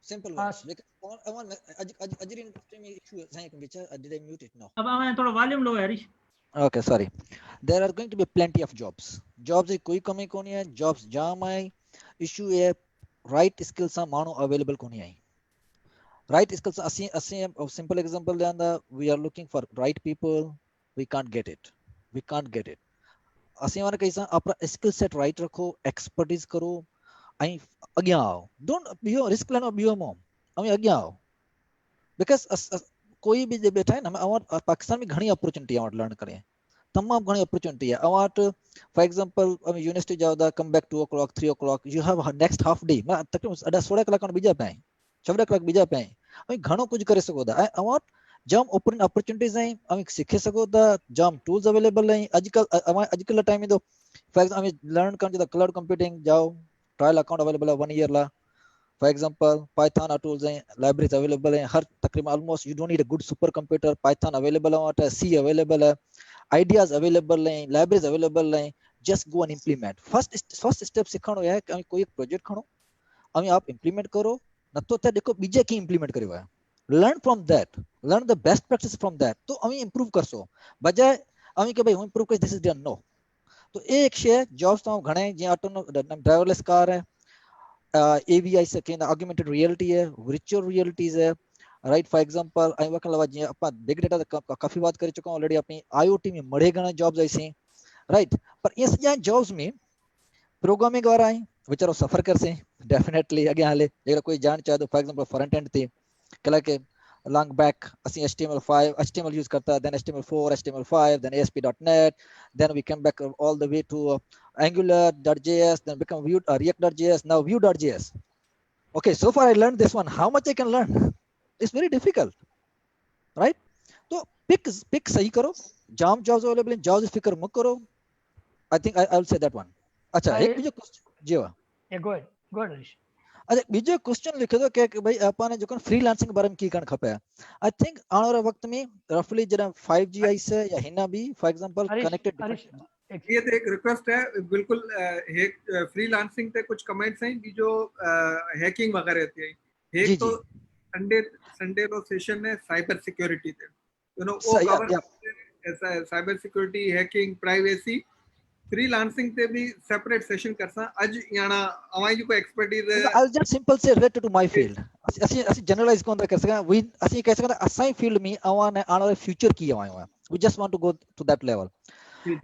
Simple words. Because I want Ajri industry में issue है कि बेचा did I mute it now? अब हमें थोड़ा volume low Harish Okay, sorry. There are going to be plenty of jobs. Jobs की कोई कमी कोनी है. Jobs जाम है. Issue है right skills सा मानो available कोनी है. Right skills असी simple example देंदा we are looking for right people. We can't get it. We can't get it. असी वाला कैसा अपना स्किल सेट राइट रखो एक्सपर्टीज करो आई अगिया आओ डोंट बियो रिस्क लेनो बियो मो हमें अगिया आओ बिकॉज़ कोई भी जे बैठा है ना हमारे पाकिस्तान में घणी अपॉर्चुनिटी है लर्न करें तमाम घणी अपॉर्चुनिटी है अवाट फॉर एग्जांपल हम यूनिवर्सिटी जाओ दा come back 2 o'clock 3 o'clock you have next half day मैं तकरीबन 16 कलाक बीजा पे 14 कलाक बीजा पे हमें घणो कुछ करे सको दा अवाट जाम ओपन अपॉर्चुनिटीज हैं हम सीखे सको दा जाम टूल्स अवेलेबल हैं आजकल टाइम में तो फॉर एग्जांपल हमें लर्न करने दा क्लाउड कंप्यूटिंग जाओ ट्रायल अकाउंट अवेलेबल है 1 ईयर ला फॉर एग्जांपल पाइथन टूल्स हैं लाइब्रेरीज अवेलेबल हैं हर तकरीबन almost you don't need a good super computer python available है सी अवेलेबल है आइडियाज अवेलेबल हैं लाइब्रेरीज अवेलेबल हैं just go and implement first step सिखाणो है कि कोई एक प्रोजेक्ट खणो हमें आप इंप्लीमेंट करो न तो ते देखो बीजे की इंप्लीमेंट करियो है learn from that learn the best practice from that तो हमें improve कर सो बजाय हमें के भाई हम improve कर this is done no तो एक शे जॉब्स तो घणे जे ऑटोनोमस ड्राइवरलेस कार है एवीआई से के ऑगमेंटेड रियलिटी है वर्चुअल रियलिटीज है राइट फॉर एग्जांपल आई वकल लवा जे अपन बिग डेटा काफी बात कर चुका हूं ऑलरेडी अपनी आईओटी में मड़े घणा जॉब्स ऐसे राइट पर इस या जॉब्स में प्रोग्रामिंग वाला है बेचारो सफर कर से डेफिनेटली आगे हाले अगर कोई जान चाहे तो फॉर एग्जांपल फ्रंट एंड थी कला के long back ਅਸੀਂ HTML5 HTML use करता then HTML4 HTML5 then ASP.NET then we come back all the way to Angular.js then become React.js now Vue.js okay so far I learned this one how much I can learn it's very difficult right तो pick सही करो जाम jobs available हैं jobs फिक्र मत करो I think I will say that one अच्छा एक बीजो क्वेश्चन जी वाह go ahead हरीश अच्छा बीजो क्वेश्चन लिखे दो कि भाई अपन जो कन फ्रीलांसिंग बारे में की कन खपे आई थिंक आने वाले वक्त में रफली जरा 5G आई से या हिना भी फॉर एग्जांपल कनेक्टेड ये तो एक रिक्वेस्ट है बिल्कुल फ्रीलांसिंग पे कुछ कमेंट्स हैं भी जो हैकिंग वगैरह होती है एक तो संडे रो सेशन है साइबर सिक्योरिटी पे यू नो वो कवर ऐसा cyber security hacking privacy freelancing ते भी सेपरेट सेशन करसा आज याना अवाई जो को expertise I'll just simple say related to my field. ਅਸੀਂ generalize ਕੋਣ ਕਰ ਸਕਦਾ we ਅਸੀਂ ਕਹਿ ਸਕਦਾ ਅਸਾਈ field ਮੀ ਆਵਾਂ ਨੇ ਆਉਣ ਵਾਲੇ future ਕੀ ਆਵਾਂ we just want to go to that level.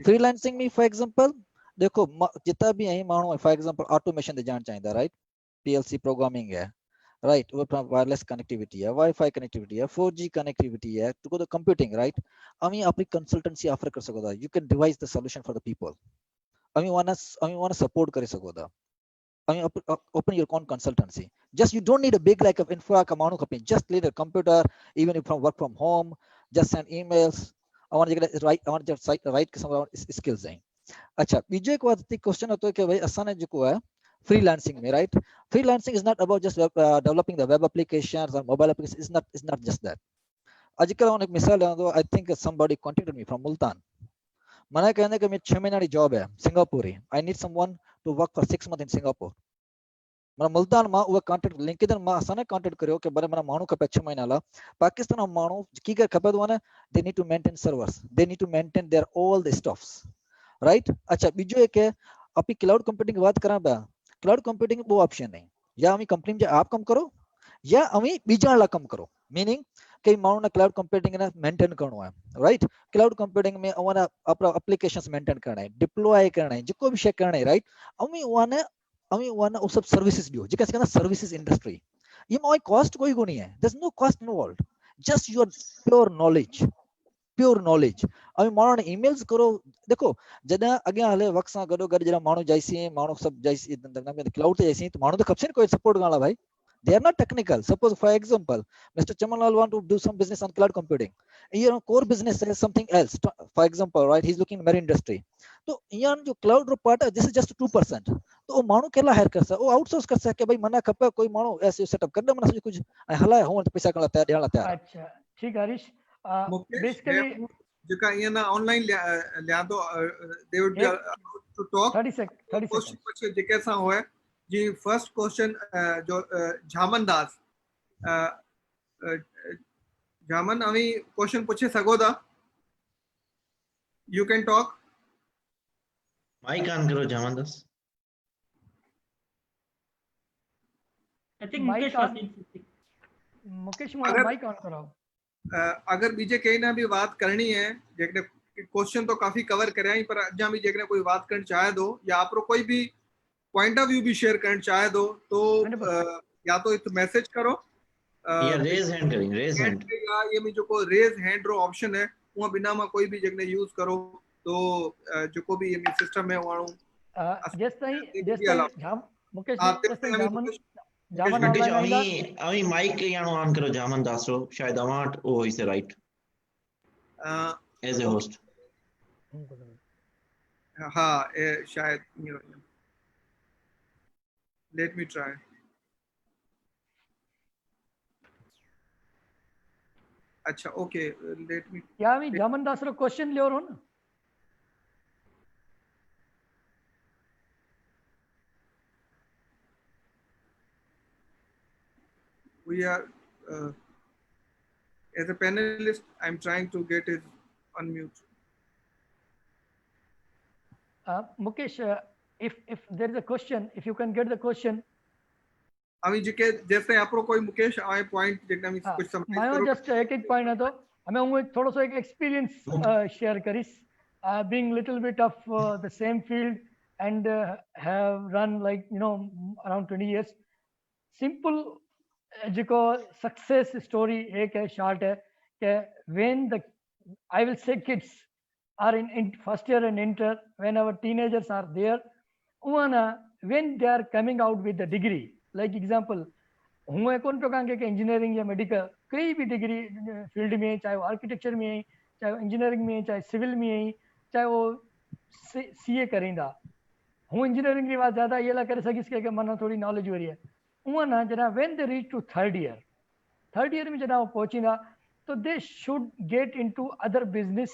freelancing में for example देखो जितना भी यही मानो for example automation दे जान चाहिए right PLC programming है right वो wireless connectivity है Wi-Fi connectivity है 4G connectivity है तो को computing right हम अपनी consultancy offer कर सकते हैं you can devise the solution for the people हम wanna support कर सकते हैं I mean, open your own consultancy. Just you don't need a big like of infra command company. Just need a computer, even if from work from home. Just send emails. I want to get right. I want to just write some skills हैं. अच्छा, बीजो एक बात क्वेश्चन होता है कि भाई असाने जो को है freelancing में right? Freelancing is not about just developing the web applications or mobile applications. It's not just that. आजकल उन्हें एक मिसाल है तो I think somebody contacted me from Multan. मना कहने कि मेरी 6 महीने की जॉब है सिंगापुरी. I need someone to work for 6 months in Singapore. मैं मुल्तान मां वो कांटेक्ट लिंक्डइन मां असाने कांटेक्ट करियो कि बरे मना मानू खपे 6 महीना ला पाकिस्तान में मानू की कर खपे तो ने they need to maintain servers they need to maintain their all the stuffs right अच्छा बीजो एक है अपनी क्लाउड कंप्यूटिंग की बात करा बा क्लाउड कंप्यूटिंग वो ऑप्शन नहीं या हमें कंपनी में आप कम करो या हमें बीजा ला कम करो मीनिंग कई मानू ने क्लाउड कंप्यूटिंग ने मेंटेन करनो है राइट क्लाउड कंप्यूटिंग में अवना अपना एप्लीकेशंस मेंटेन करना है डिप्लॉय करना है जो भी शेयर करना है राइट हमें वाने हमें वाना वो सब सर्विसेज दियो जिका कहना सर्विसेज इंडस्ट्री ये मोई कॉस्ट कोई को नहीं है there is no cost involved just your pure knowledge हमें मानो ने ईमेल्स करो देखो जदा अगे हले वक्त सा गडो गड जरा मानो जाईसी मानो सब जाईसी क्लाउड ते जाईसी तो मानो तो खपसे कोई सपोर्ट गाला भाई they are not technical suppose for example Mr. Chamanlal want to do some business on cloud computing you know core business is something else for example right he's looking marine industry तो यहाँ जो cloud रो part है this is just 2% तो वो मानो केला हायर कर सा वो आउटसोर्स कर सा कि भाई मना खपे कोई मानो ऐसे सेटअप कर दे मना कुछ हला हो तो पैसा कला तैयार देला तैयार अच्छा ठीक हरीश बेसिकली जो का ये ना ऑनलाइन लिया तो they would be to talk 30 second कुछ जे सा होए जी फर्स्ट क्वेश्चन जो झामन दास झामन अभी क्वेश्चन पूछे सको था you can talk mic on करो Jhaman Das I think Mukesh was insisting. Mukesh mic on करो अगर बीजे कहीं ना भी बात करनी है जेकने क्वेश्चन तो काफी कवर करे ही पर अजा भी जेकने कोई बात करना चाहे दो या आप कोई भी पॉइंट ऑफ व्यू भी शेयर करना चाहे दो तो या तो एक मैसेज करो या रेज हैंड करेंगे रेज हैंड या ये में जो को रेज हैंड रो ऑप्शन है वो बिना में कोई भी जगह यूज करो तो जो को भी ये सिस्टम है वाणो जस्ट मुकेश जामन अभी माइक यानो ऑन करो जामन दासो शायद अवांट ओ is right as a host हां शायद you know let me try अच्छा ओके लेट मी क्या मैं जामन दास रो क्वेश्चन ले रहो ना we are as a panelist I'm trying to get it unmute Mukesh if there is a question if you can get the question अभी जिके जैसे आपरो कोई मुकेश आए पॉइंट जितना भी कुछ समझ मैं जस्ट एक पॉइंट है तो हमें वो थोड़ा सा एक एक्सपीरियंस शेयर करिस being little bit of the same field and have run like you know around 20 years simple जिको सक्सेस स्टोरी एक है शॉर्ट है कि when the I will say kids are in first year and inter when our teenagers are there when they are coming out with the degree like example हूँ कौन तो कहेंगे कि इंजीनियरिंग या मेडिकल कोई भी डिग्री फील्ड में चाहे वो आर्किटेक्चर में चाहे वो इंजीनियरिंग में चाहे सिविल में चाहे वो सीए करेंदा हूँ इंजीनियरिंग की बात ज़्यादा ये ला करे सकिस के मन थोड़ी नॉलेज हो रही है उहा ना जना when they reach to third year में जना वो पहुंचींदा तो they should get into other business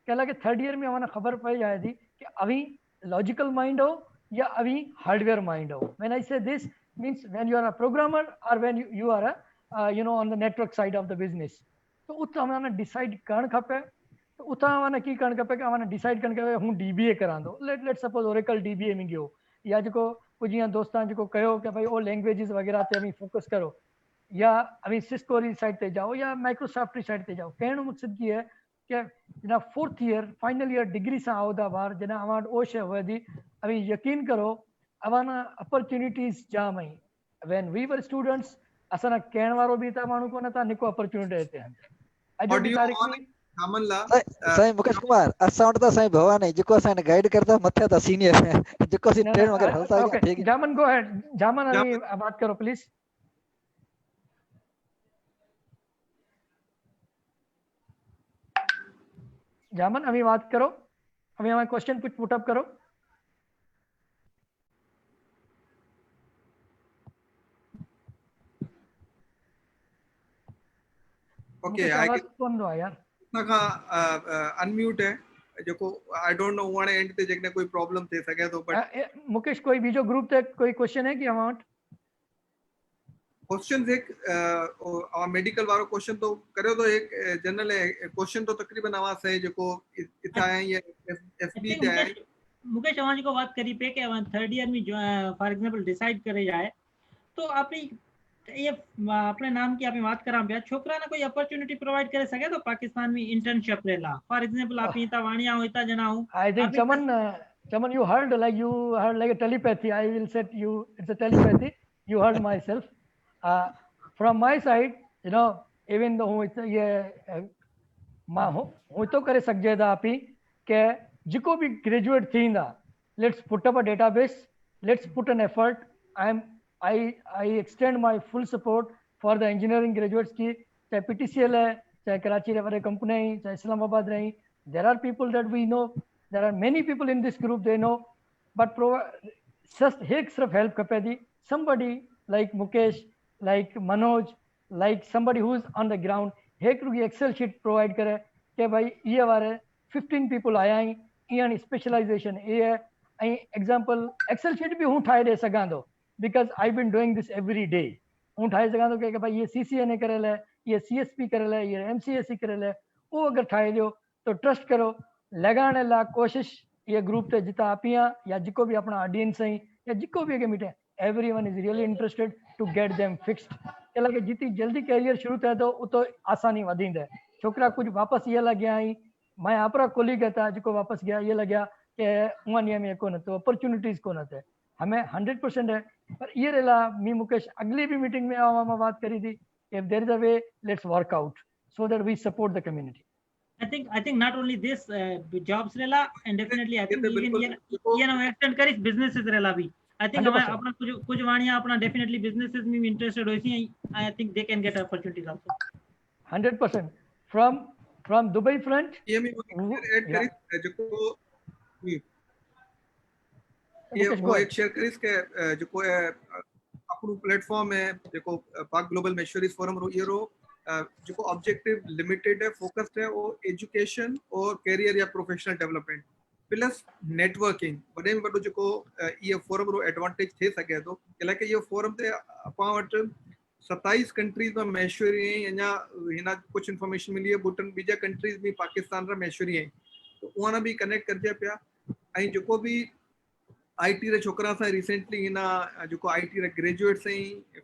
कहला के थर्ड ईयर में हमारा खबर पड़ जाए थी कि अभी लॉजिकल माइंड हो या अभी हार्डवेयर माइंड हो when I say this means when you are a programmer or when you are a on the network side of the business तो उत हमारा डिसाइड करण खपे तो उतां माना की करण खपे कि माना डिसाइड करण खपे हूं DBA करां थो लेट सपोज ओरेकल DBA में गयो या जेको कुछ जीअं दोस्तान जेको कयो कि भाई ओ लैंग्वेजिस वगैरह ते अभी फोकस करो या अभी सिस्को री साइड पे जाओ या माइक्रोसॉफ्ट री साइड पे जाओ कहण मकसद की है कि जना 4th year final year degree सां आवदा बार जना अवां वटि ओ शइ हुए थी अभी यकीन करो अवाना अपॉर्चुनिटीज जाम I when we were students असां कहण वारो बि त माण्हू कोन था निको अपॉर्चुनिटी हिते अॼु जी ऑडियो तारीख़ ऑन में जामन ला साईं मुकेश कुमार असां वटि त साईं भगवान आहे जेको असां गाइड करदा मथे त सीनियर जेको सी ट्रेन वगैरह हलता ओके ठीक है जामन गो अहेड जामन अभी जामन बात करो प्लीज जामन अभी बात करो अभी हमारे क्वेश्चन कुछ पुट अप करो ओके मुकेश आई आवाज कौन दो यार का अनम्यूट है जेको I don't know one and ते जेकने कोई प्रॉब्लम थे सके तो बट मुकेश कोई बीजो ग्रुप ते कोई क्वेश्चन है कि अमाउंट क्वेश्चन एक मेडिकल वारो क्वेश्चन तो करियो तो एक जनरल क्वेश्चन तो तकरीबन आवां से जेको इथा है ये एफबी ते है मुकेश अवां जेको बात करी पे कि अवां 3rd ईयर में फॉर एग्जांपल डिसाइड करे जाए तो आपनी ये अपने नाम की आप बात करा पिया छोकरा ने कोई अपॉर्चुनिटी प्रोवाइड करे सके तो पाकिस्तान में इंटर्नशिप रेला फॉर एग्जांपल आप इता वाणिया होता जना हूं I think Chaman you heard like a telepathy I will set you it's a telepathy you heard myself from my side you know even though ये मां हो तो करे सके था आप के जिको भी ग्रेजुएट थींदा let's put up a database let's put an effort I extend my full support for the engineering graduates की चाहे PTCL है चाहे कराची रहे कंपनी चाहे इस्लामाबाद रही there are people that we know there are many people in this group they know but just एक सिर्फ help खपे थी somebody like Mukesh like Manoj like somebody who is on the ground एक रुगी एक्सेल शीट प्रोवाइड करे कि भाई ये वारे 15 people आया ही यानी स्पेशलाइजेशन ये है ऐं एग्जांपल एक्सेल शीट भी हूं ठाहे दे सकां थो because I been doing this every day हूं ठाहे सकां थो कि भाई ये CCNA करेल है ये CSP करेल है ये MCSE करेल है वो अगर ठाहे ॾियो तो ट्रस्ट करो लॻाइण लाइ कोशिश ये ग्रुप ते जिता आपियां या जिको भी अपना ऑडियंस है या जिको भी अगे मीटे everyone is really interested to get them fixed के लगे जितनी जल्दी कैरियर शुरू थे तो उतो आसानी वधींदे छोकरा कुछ वापस ये लगे आई मैं आपरा कोलीग था जिको वापस गया ये लग्या कि उन में कोन तो अपॉर्चुनिटीज कोन थे हमें 100% है पर ये रेला मी मुकेश अगली भी मीटिंग में मैं बात करी थी if there is a way let's work out so that we support the community. I think not only this jobs rela and definitely I think even ये ना extend करिस businesses rela भी I think हमें अपना कुछ वाणिया अपना definitely businesses में interested होइसी I think they can get opportunities also 100% from Dubai front ये में ऐड करिस जो ये वो एक शेयर करिस के जो अपनो प्लेटफॉर्म है जो पाक ग्लोबल मेश्योरीज फोरम रो ये रो जो ऑब्जेक्टिव लिमिटेड है फोकस्ड है वो एजुकेशन और कैरियर या प्रोफेशनल डेवलपमेंट प्लस नेटवर्किंग वडे में वडो जो ये फोरम रो एडवांटेज थे सके तो के ये फोरम ते अपा वट 27 कंट्रीज में मेश्योरी है या हिना कुछ इंफॉर्मेशन मिली है बुटन बीजा कंट्रीज में पाकिस्तान रा मेश्योरी है तो उना भी कनेक्ट कर जे पिया आई जो भी IT रे छोकरा सा रिसेंटली हिना जो IT रे ग्रेजुएट से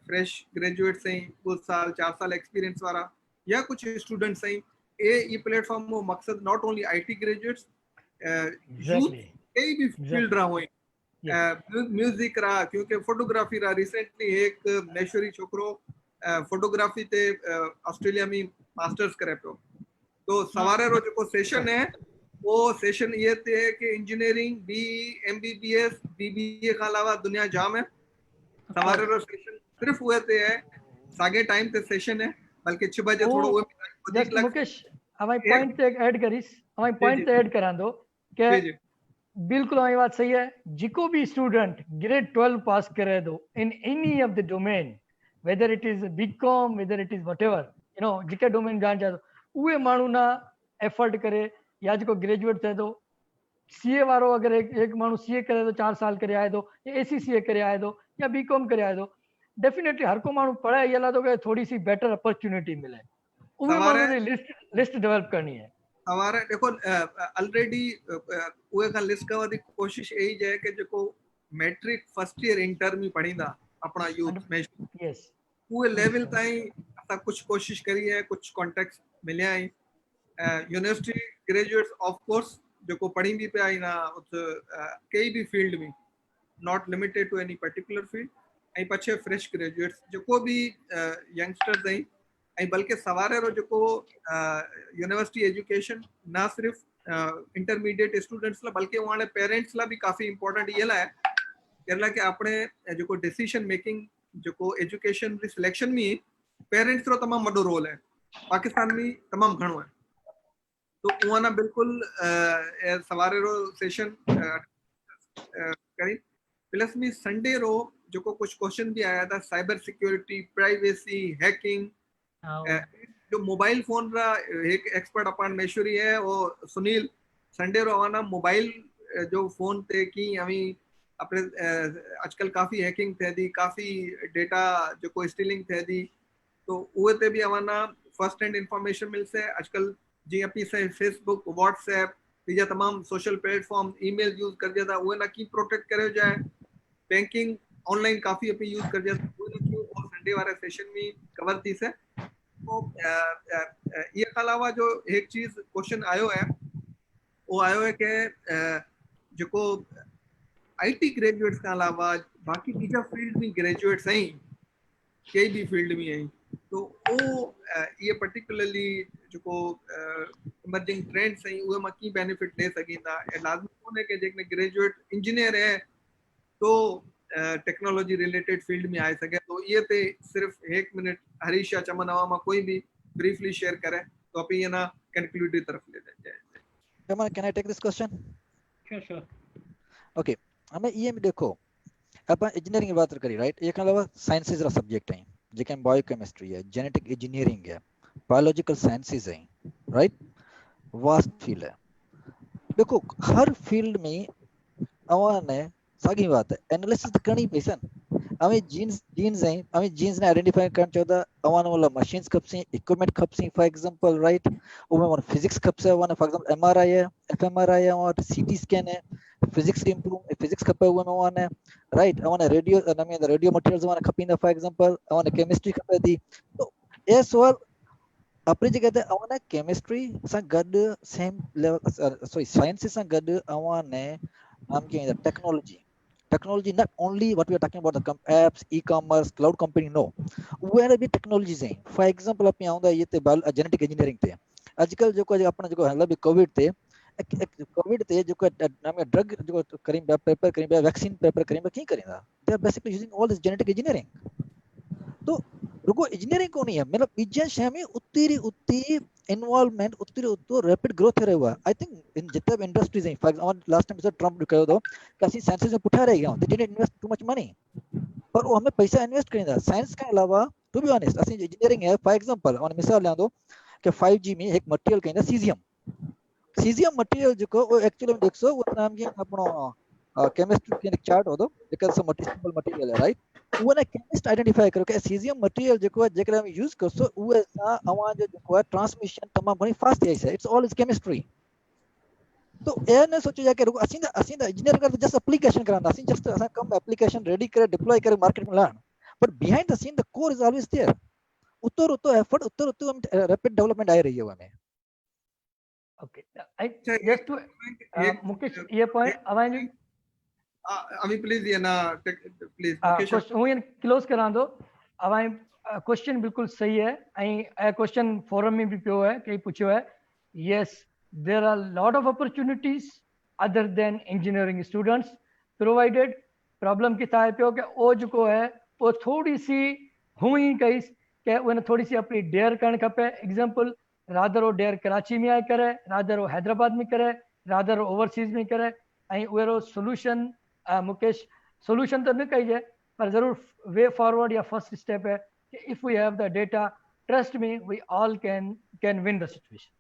फ्रेश ग्रेजुएट से कुछ साल 4 साल एक्सपीरियंस वाला या कुछ स्टूडेंट से ये प्लेटफॉर्म में मकसद not only IT graduates youth ए भी फील्ड रहा हुए म्यूजिक रहा क्योंकि फोटोग्राफी रहा रिसेंटली एक मेश्योरी छोकरो फोटोग्राफी ते ऑस्ट्रेलिया में मास्टर्स करे पियो तो सवारे रो जो सेशन है वो सेशन ये थे कि इंजीनियरिंग MBBS BBA का अलावा दुनिया जाम है सवारे रो सेशन सिर्फ हुए थे है सागे टाइम ते सेशन है बल्कि 6 बजे थोड़ा वो मुकेश हमारी पॉइंट ते ऐड करिस हमारी पॉइंट ते ऐड करा दो कि बिल्कुल हमारी बात सही है जिको भी स्टूडेंट ग्रेड 12 पास करे दो in any of the domain whether it is BCom whether it is whatever you know जिके डोमेन जान जा उहे मानू ना एफर्ट करे या जो ग्रेजुएट थे तो CA वारो अगर एक मानू CA करे तो 4 साल करे आए तो या ACCA करे आए तो या BCom करे आए तो डेफिनेटली हर को मानू पढ़ाई ये ला तो थोड़ी सी बेटर अपॉर्चुनिटी मिले उन मानू री लिस्ट डेवलप करनी है सवार देखो ऑलरेडी उहे खां लिस्ट करण जी कोशिश यही है कि जो मैट्रिक फर्स्ट ईयर इंटर में पढ़ींदा अपना यूथ में यस उहे लेवल ताईं असां कुछ कोशिश करी है, कुछ कॉन्टेक्ट मिलिया आहिनि। यूनिवर्सिटी ग्रेजुएट्स ऑफ कोर्स जो पढ़ींदी पिया आहिनि कई भी फील्ड में, not limited to any particular field, ऐं पछे फ्रेश ग्रेजुएट्स जो भी यंगस्टर्स आहिनि, ऐं बल्कि सवारे रो जो यूनिवर्सिटी एजुकेशन ना सिर्फ इंटरमीडिएट स्टूडेंट्स ला बल्कि उन्हें पेरेंट्स ला भी काफ़ी इंपॉर्टेंट ये ला है कि अपने जो डिसीजन मेकिंग जो एजुकेशन सिलेक्शन में पेरेंट्स रो तमाम वडो रोल है, पाकिस्तान में तमाम घणो है। तो उहा ना बिल्कुल सवारे रो सेशन करी प्लस में संडे रो जो कुछ क्वेश्चन भी आया था, साइबर सिक्योरिटी, प्राइवेसी, हैकिंग, जो मोबाइल फोन रा एक एक्सपर्ट अपन मेशूरी है वो सुनील संडे रो आना मोबाइल जो फोन ते की हमें अपने आजकल काफ़ी हैकिंग थे दी, काफ़ी डेटा जो स्टीलिंग थे दी, तो उहे ते भी हमारा फर्स्ट हैंड इंफॉर्मेशन मिल से। आजकल जी अपनी से फेसबुक, व्हाट्सएप या तमाम सोशल प्लेटफॉर्म, ईमेल यूज कर दिया था, उहे ना की प्रोटेक्ट करे जाए, बैंकिंग ऑनलाइन काफ़ी अपनी यूज कर दिया था, उहे ना की और संडे वाले सेशन में कवर थी से। तो ये अलावा जो एक चीज क्वेश्चन आयो है वो आयो है कि जो आईटी ग्रेजुएट्स के अलावा बाकी बीजा फील्ड में ग्रेजुएट्स आई कई भी फील्ड में आई, तो वो ये पर्टिकुलरली जो इमर्जिंग ट्रेंड्स आई उहे मां की बेनिफिट ले सकींदा। लाज़मी कोन्हे कि जेकॾहिं ग्रेजुएट इंजीनियर है तो टेक्नोलॉजी रिलेटेड फील्ड में आए सके। तो ये ते सिर्फ एक मिनट हरीश या चमन हवा में कोई भी ब्रीफली शेयर करे तो आप ये ना कंक्लूड की तरफ ले जाए। Can I take this question? Sure. Okay, हमें ये में देखो अपन इंजीनियरिंग की बात करी, राइट? ये के अलावा साइंसेज रा सब्जेक्ट हैं जेके बायोकेमिस्ट्री है, जेनेटिक इंजीनियरिंग है, बायोलॉजिकल साइंसेज हैं, राइट? वास्ट फील्ड है। देखो हर फील्ड में अवाने सागी बात है एनालिसिस करनी पैसन। हमें जीन्स हैं, हमें जीन्स ने आइडेंटिफाई करना चाहता अवान वाला मशीन्स खपसी, इक्विपमेंट खपसी, फॉर एग्जांपल, राइट? उमे वन फिजिक्स खपसे, वन फॉर एग्जांपल एमआरआई है, एफएमआरआई है और सीटी स्कैन है, फिजिक्स इंप्रूव फिजिक्स खपे हुए में वन है, राइट? अवान रेडियो मटेरियल्स वन खपींदा, फॉर एग्जांपल अवान केमिस्ट्री खपे थी। तो ये सवाल अपनी जगह ते अवान केमिस्ट्री सा गड सेम लेवल सॉरी साइंस सा गड अवान हम के technology, not only what we are talking about the apps, e-commerce, cloud computing, no, where भी technologies हैं। for example अपने आउंदा ये ते genetic engineering थे आजकल जो अपना जो हल्ला भी कोविड थे जो नाम ड्रग जो करीं पेपर करीं वैक्सीन पेपर करीं की करींदा, they are basically using all this genetic engineering। तो रुको इंजीनियरिंग को नहीं है, मतलब इज्जत शय में उतरी इन्वॉल्वमेंट उतो रैपिड ग्रोथ है हुआ। आई थिंक इन जितने भी इंडस्ट्रीज हैं, for example last time sir Trump कहो तो कि असि साइंसेस में पुठा रह गया, they didn't invest too much money, पर वो हमें पैसा इन्वेस्ट करेंदा साइंस के अलावा। टू बी ऑनेस्ट असि इंजीनियरिंग है, फॉर एग्जांपल और मिसाल लिया दो कि 5G में एक मटेरियल कहंदा सीजियम मटेरियल जो वो एक्चुअली में देखो वो नाम के अपनो केमिस्ट्री के चार्ट हो दो बिकॉज़ सम सिंपल मटेरियल है, राइट? वो ना केमिस्ट आइडेंटिफाई करो कि सीजियम मटेरियल जो जेकर हम यूज करसो वो सा अवा जो ट्रांसमिशन तमाम घणी फास्ट है, इट्स ऑल इज केमिस्ट्री। तो ए ने सोचो जा के असींदा इंजीनियर कर जस्ट एप्लीकेशन करांदा, असीं जस्ट असा कम एप्लीकेशन रेडी करे डिप्लॉय करे मार्केट में लाण, but behind the scene the core is always there. उतो एफर्ट उतो हम रैपिड डेवलपमेंट आ रही है हमें। Okay, I just to Mukesh ये पॉइंट अवानी अभी प्लीज ये ना प्लीज मुकेश हूँ क्लोज करा दो। अवाई क्वेश्चन बिल्कुल सही है, क्वेश्चन फोरम में भी पियो है, कई पूछो है। Yes, there are lot of opportunities other than engineering students, provided problem कितना है पियो कि वो जो है वो थोड़ी सी हुई कई कि उन्हें थोड़ी सी अपनी डेयर करने खपे। एग्जांपल, रादर वो डेयर कराची में आए करे, रादर वो हैदराबाद में करे, रादर वो ओवरसीज में करे, वो सोल्यूशन मुकेश सोल्यूशन तो नहीं कही है, पर जरूर वे फॉरवर्ड या फर्स्ट स्टेप है कि if we have the data, trust me, we all can win the situation.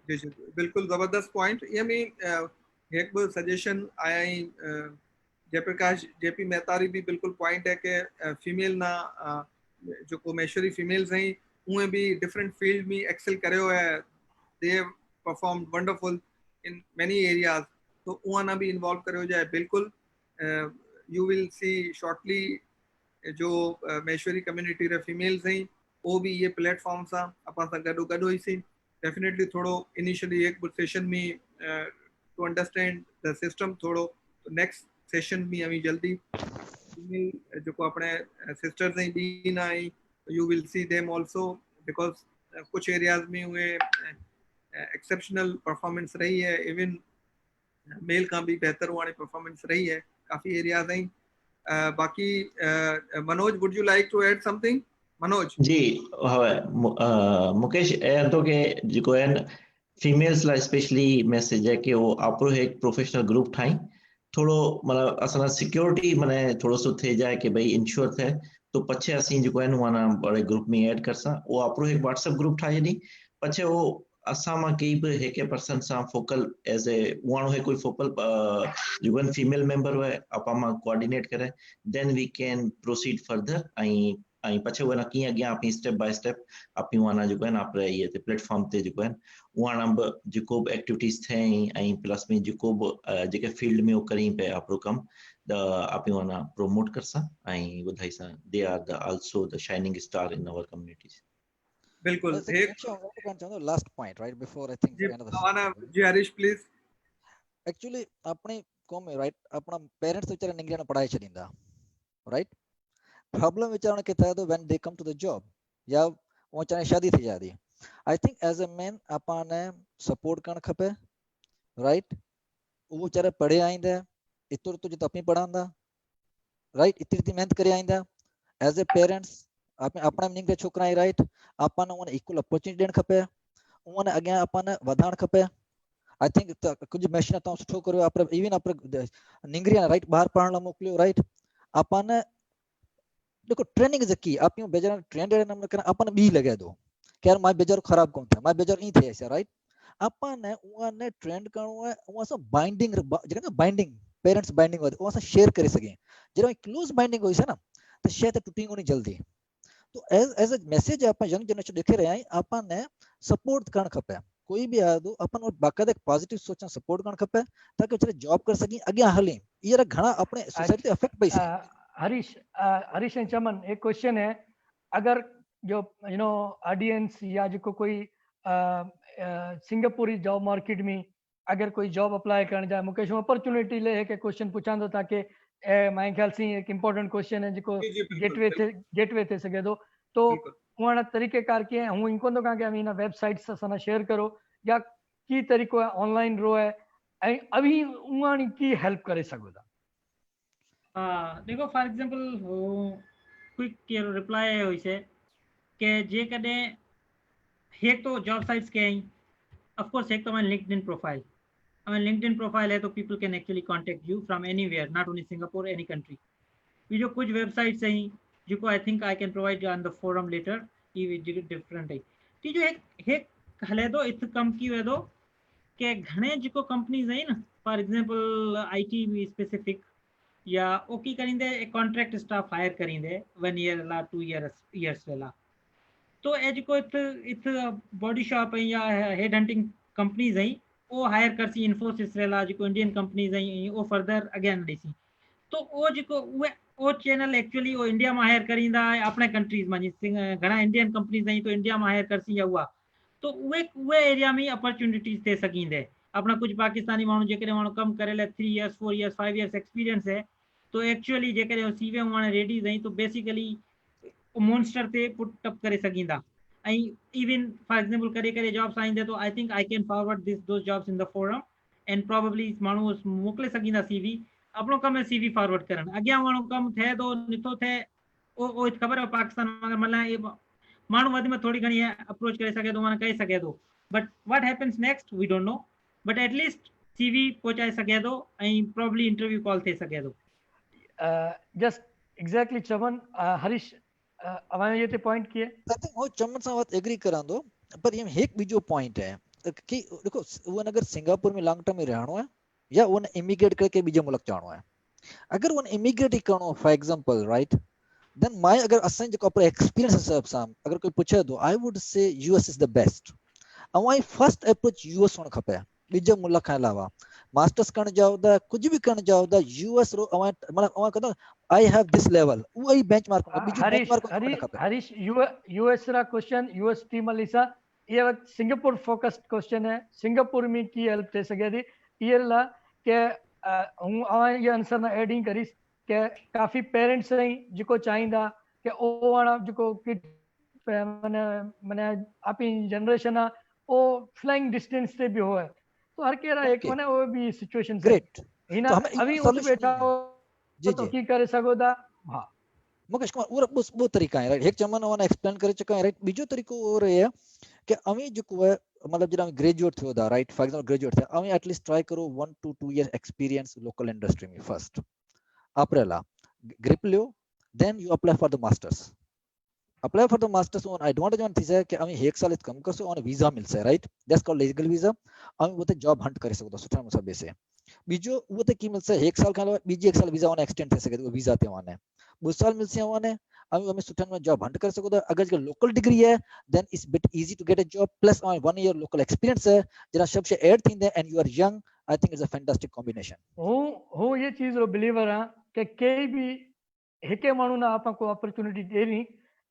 जी बिल्कुल जबरदस्त पॉइंट। ये में एक बार सजेशन आया ही जयप्रकाश जेपी मेहतारी भी बिल्कुल पॉइंट है कि फीमेल ना जो को मेशरी फीमेल्स हैं उन्हें भी डिफरेंट फील्ड में एक्सेल करे हुए है। they have performed wonderful in many areas. तो उन्हें भी involve करो जाए बिल्कुल. You will see shortly जो महेश्वरी कम्युनिटी रे फीमेल्स हैं वो भी ये प्लेटफॉर्म सा अपन सा गडो गडो ही सी डेफिनेटली थोड़ो इनिशियली एक सेशन में टू अंडरस्टैंड द सिस्टम थोड़ो तो नेक्स्ट सेशन में अभी जल्दी फीमेल जो को अपने सिस्टर्स हैं भी ना I you will see them also because कुछ एरियाज में हुए एक्सेप्शनल परफॉर्मेंस रही है इवन मेल का भी बेहतर हुआ परफॉर्मेंस रही है काफी एरियाज हैं बाकी Manoj would you like to add something Manoj ji હવે મુકેશ એ હતો કે જે કોઈ ફિમેલ્સ લા સ્પેશલી મેસેજ है कि वो आपरो एक प्रोफेशनल ग्रुप ठाई थोड़ो मतलब असना सिक्योरिटी माने थोड़ो सो थे जाए कि भाई इंश्योर थे तो पछे असी जो है वाना बड़े ग्रुप में ऐड करसा वो आपरो एक व्हाट्सएप ग्रुप ठाई दी पछे वो असा मा कई भी एक पर्सन सा फोकल एज ए वाणो है कोई फोकल जो है फीमेल मेंबर है आपा मा कोऑर्डिनेट करे then we can proceed further I पछे वना की अगिया आपी स्टेप बाय स्टेप आपी वाना जो है आपरे ये ते प्लेटफॉर्म ते जो है वाना जो एक्टिविटीज थे आई प्लस में जो जेके फील्ड में वो करी पे आपरो कम द आपी वाना प्रमोट करसा आई बुधाई सा they are the also the shining star in our communities बिल्कुल एक last point right before I think end of the जी हरीश प्लीज एक्चुअली अपनी कौम में राइट अपना पेरेंट्स बेचारा निंगरिया पढ़ाई छडींदा राइट प्रॉब्लम विचारण के था तो when they come to the job या वो चाहे शादी थी जादी I think as a man अपने सपोर्ट करण खपे राइट वो चाहे पढ़े आइंदा इतुर तो जो अपनी पढ़ांदा राइट इतनी मेहनत करे आइंदा एज ए पेरेंट्स अपने अपना निंगरे छोकरा राइट अपने उन इक्वल अपॉर्चुनिटी देण खपे उन अगे अपने वधाण खपे आई थिंक कुछ मशीन तो सुठो करो आप इवन आप निंगरिया राइट बाहर पढ़न मोकलियो राइट अपने देखो ट्रेनिंग इज की आप यूं बेजार ट्रेंड रे नम करना अपन बी लगे दो कि यार माय बेजार खराब कोन था माय बेजार ई थे ऐसा राइट अपन ने ट्रेंड करणो है वो सब बाइंडिंग जने बाइंडिंग पेरेंट्स बाइंडिंग वो सब शेयर करे सके जरा क्लोज बाइंडिंग होई से ना तो शायद टूटिंग होनी जल्दी तो एज अ मैसेज अपन यंग जनरेशन देखे रहे हैं अपन ने सपोर्ट करण खपे कोई भी आ दो अपन बाकायदा पॉजिटिव सोचना सपोर्ट करण खपे ताकि बेचारे जॉब कर सके आगे हले ये घणा अपने सोसाइटी इफेक्ट पई सके हरीश एंड चमन एक क्वेश्चन है अगर जो यू नो ऑडियंस या जो कोई सिंगापुरी जॉब मार्केट में अगर कोई जॉब अप्लाई करने जाए मुकेश अपॉर्चुनिटी ले है कि क्वेश्चन पूछा तो ताकि माय ख्याल से एक इंपॉर्टेंट क्वेश्चन है जो गेटवे थे सके तो वहाँ तरीक़ेकार के हूँ इनको तो कहा कि वेबसाइट से शेयर करो या की तरीको है ऑनलाइन रो है अभी वहाँ की हेल्प करे सको था देखो फॉर एग्जांपल क्विक रिप्लाई है होइसे के जे कदे एक तो जॉब साइट्स के हैं ऑफ कोर्स एक तो हमारा लिंक्डइन प्रोफाइल हमारा लिंक्डइन प्रोफाइल है तो people can actually contact you from anywhere not only Singapore any country ये जो कुछ वेबसाइट्स हैं जो को I think I can provide on the forum later ये डिफरेंट है ती जो एक हले दो इत कम की वे दो के घणे जो कंपनीज हैं ना फॉर एग्जांपल आईटी स्पेसिफिक या ओकी करिंदे एक कॉन्ट्रैक्ट स्टाफ हायर करिंदे 1 ईयर ला 2 इयर्स वेला तो एज को इत बॉडी शॉप है या हेड हंटिंग कंपनीज हैं वो हायर करसी इन्फोसिस वेला जो इंडियन कंपनीज हैं वो फर्दर अगेन देसी तो वो जो वो चैनल एक्चुअली वो इंडिया में हायर करिंदा अपने कंट्रीज में घना इंडियन कंपनीज हैं तो इंडिया में हायर करसी या हुआ तो वे एरिया में अपॉर्चुनिटीज दे सकींदे अपना कुछ पाकिस्तानी माण्हू जेकॾहिं माण्हू कम करे 3 इयर्स 4 इयर्स 5 इयर्स एक्सपीरियंस है तो एक्चुअली जेकॾहिं सीवे हुअण रेडी अथई तो बेसिकली मॉन्स्टर ते पुट अप करे सघंदा ऐं इवन फॉर एग्जांपल कॾहिं कॾहिं जॉब्स आईंदे तो I think I can forward those jobs in the forum and probably माण्हू मोकिले सघंदा सीवी अपनो कम सीवी फॉरवर्ड करण अॻियां माण्हू कम थे तो नथो थे ओ ख़बर है पाकिस्तान में मतलब माण्हू वधि में थोड़ी घणी अप्रोच करे सघे तो माना कही सघे तो but what happens next we don't know but at least CV पहुंचाए सघे तो ऐं प्रोबेबली इंटरव्यू कॉल थे सघे तो जस्ट एग्जैक्टली चमन हरीश अवाने ये पॉइंट किए आई थिंक वो चमन से बात एग्री करा दो पर ये एक बीजो पॉइंट है कि देखो वो अगर सिंगापुर में लॉन्ग टर्म में रहनो है या वो इमिग्रेट करके बीजे मुल्क जानो है अगर वो इमिग्रेट ही करनो for example right then my अगर असन जो अपना एक्सपीरियंस हिसाब से अगर कोई पूछे तो I would say US is the best Avvai first approach US होण खपे बीजे मुल्क खां अलावा मास्टर्स करण जाओ दा कुछ भी करण जाओ दा यूएस रो अवाई मतलब अवाई कहंदो आई हैव दिस लेवल उही बेंचमार्क बीजो हरीश बेंचमार्क हरी खपे हरीश यूएस रा क्वेश्चन यूएस टीम लिसा ये वक्त सिंगापुर फोकस्ड क्वेश्चन है सिंगापुर में की हेल्प थे सके थी ये ला के हूँ अवां ये आंसर ना एडिंग करीस के काफी पेरेंट्स हैं जिको चाहिंदा के ओ वाला जिको किड मने मने आपी जनरेशन आ ओ फ्लाइंग डिस्टेंस से भी हो है तो हर केरा एक Okay. मने वो भी सिचुएशन से ग्रेट हिना तो हमें अभी इहो उठ solution बैठा नहीं है। हो जी तो जी की करे सको दा हाँ मुकेश कुमार वो वो तरीका है राइट एक चमन वन एक्सप्लेन करे चुका है राइट बीजो तरीको और है कि अमी जो को मतलब जरा ग्रेजुएट थियो दा राइट फॉर एग्जांपल ग्रेजुएट थे अमी एटलीस्ट ट्राई करो 1 to 2 years experience local industry में फर्स्ट अप्रैला ग्रिप लियो then you apply for the masters apply for the masters ऑन एडवांटेज ऑन थी कि अमी एक साल कम करसो ऑन वीजा मिलसे right that's called legal visa अमी वो जॉब हंट करे सको सुठा मुसाबे से बीजो वो की मिलसे एक साल का बीजी एक साल वीजा ऑन एक्सटेंड थे सके वीजा ते वाने 2 साल मिलसे वाने अमी सुठन में जॉब हंट कर सको अगर जो लोकल डिग्री है then it's bit easy to get a job plus 1 year local experience है जरा सब से ऐड थिंदे and you are young I think it's a fantastic combination हूँ ये चीज रो बिलीवर हाँ कि कई भी हिके माण्हू ना आप को अपॉर्चुनिटी देनी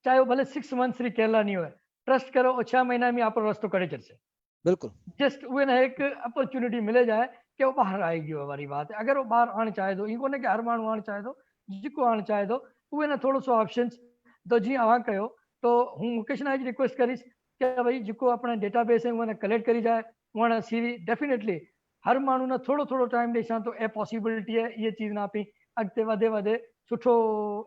चाहे वो भले 6 months री केला नहीं हो ट्रस्ट करो और 6 महीना में आप रास्तो करे चलसे बिल्कुल जस्ट उन एक अपॉर्चुनिटी मिले जाए कि वो बाहर आएगी वो वाली बात है अगर वो बाहर आना चाहे तो इनको ने कि हर माण्हू आना चाहे तो जिको आना चाहे तो उहे ना थोड़ो सो ऑप्शंस तो जी अवां कयो तो हूँ मुकेश ना रिक्वेस्ट करीस कि भाई जिको अपना डेटाबेस है उन्हें कलेक्ट करी जाए वहाँ सीवी डेफिनेटली हर माण्हू ना थोड़ो थोड़ो टाइम ॾेई तो ए पॉसिबिलिटी है ये चीज़ ना पई अॻिते वधे वधे सुठो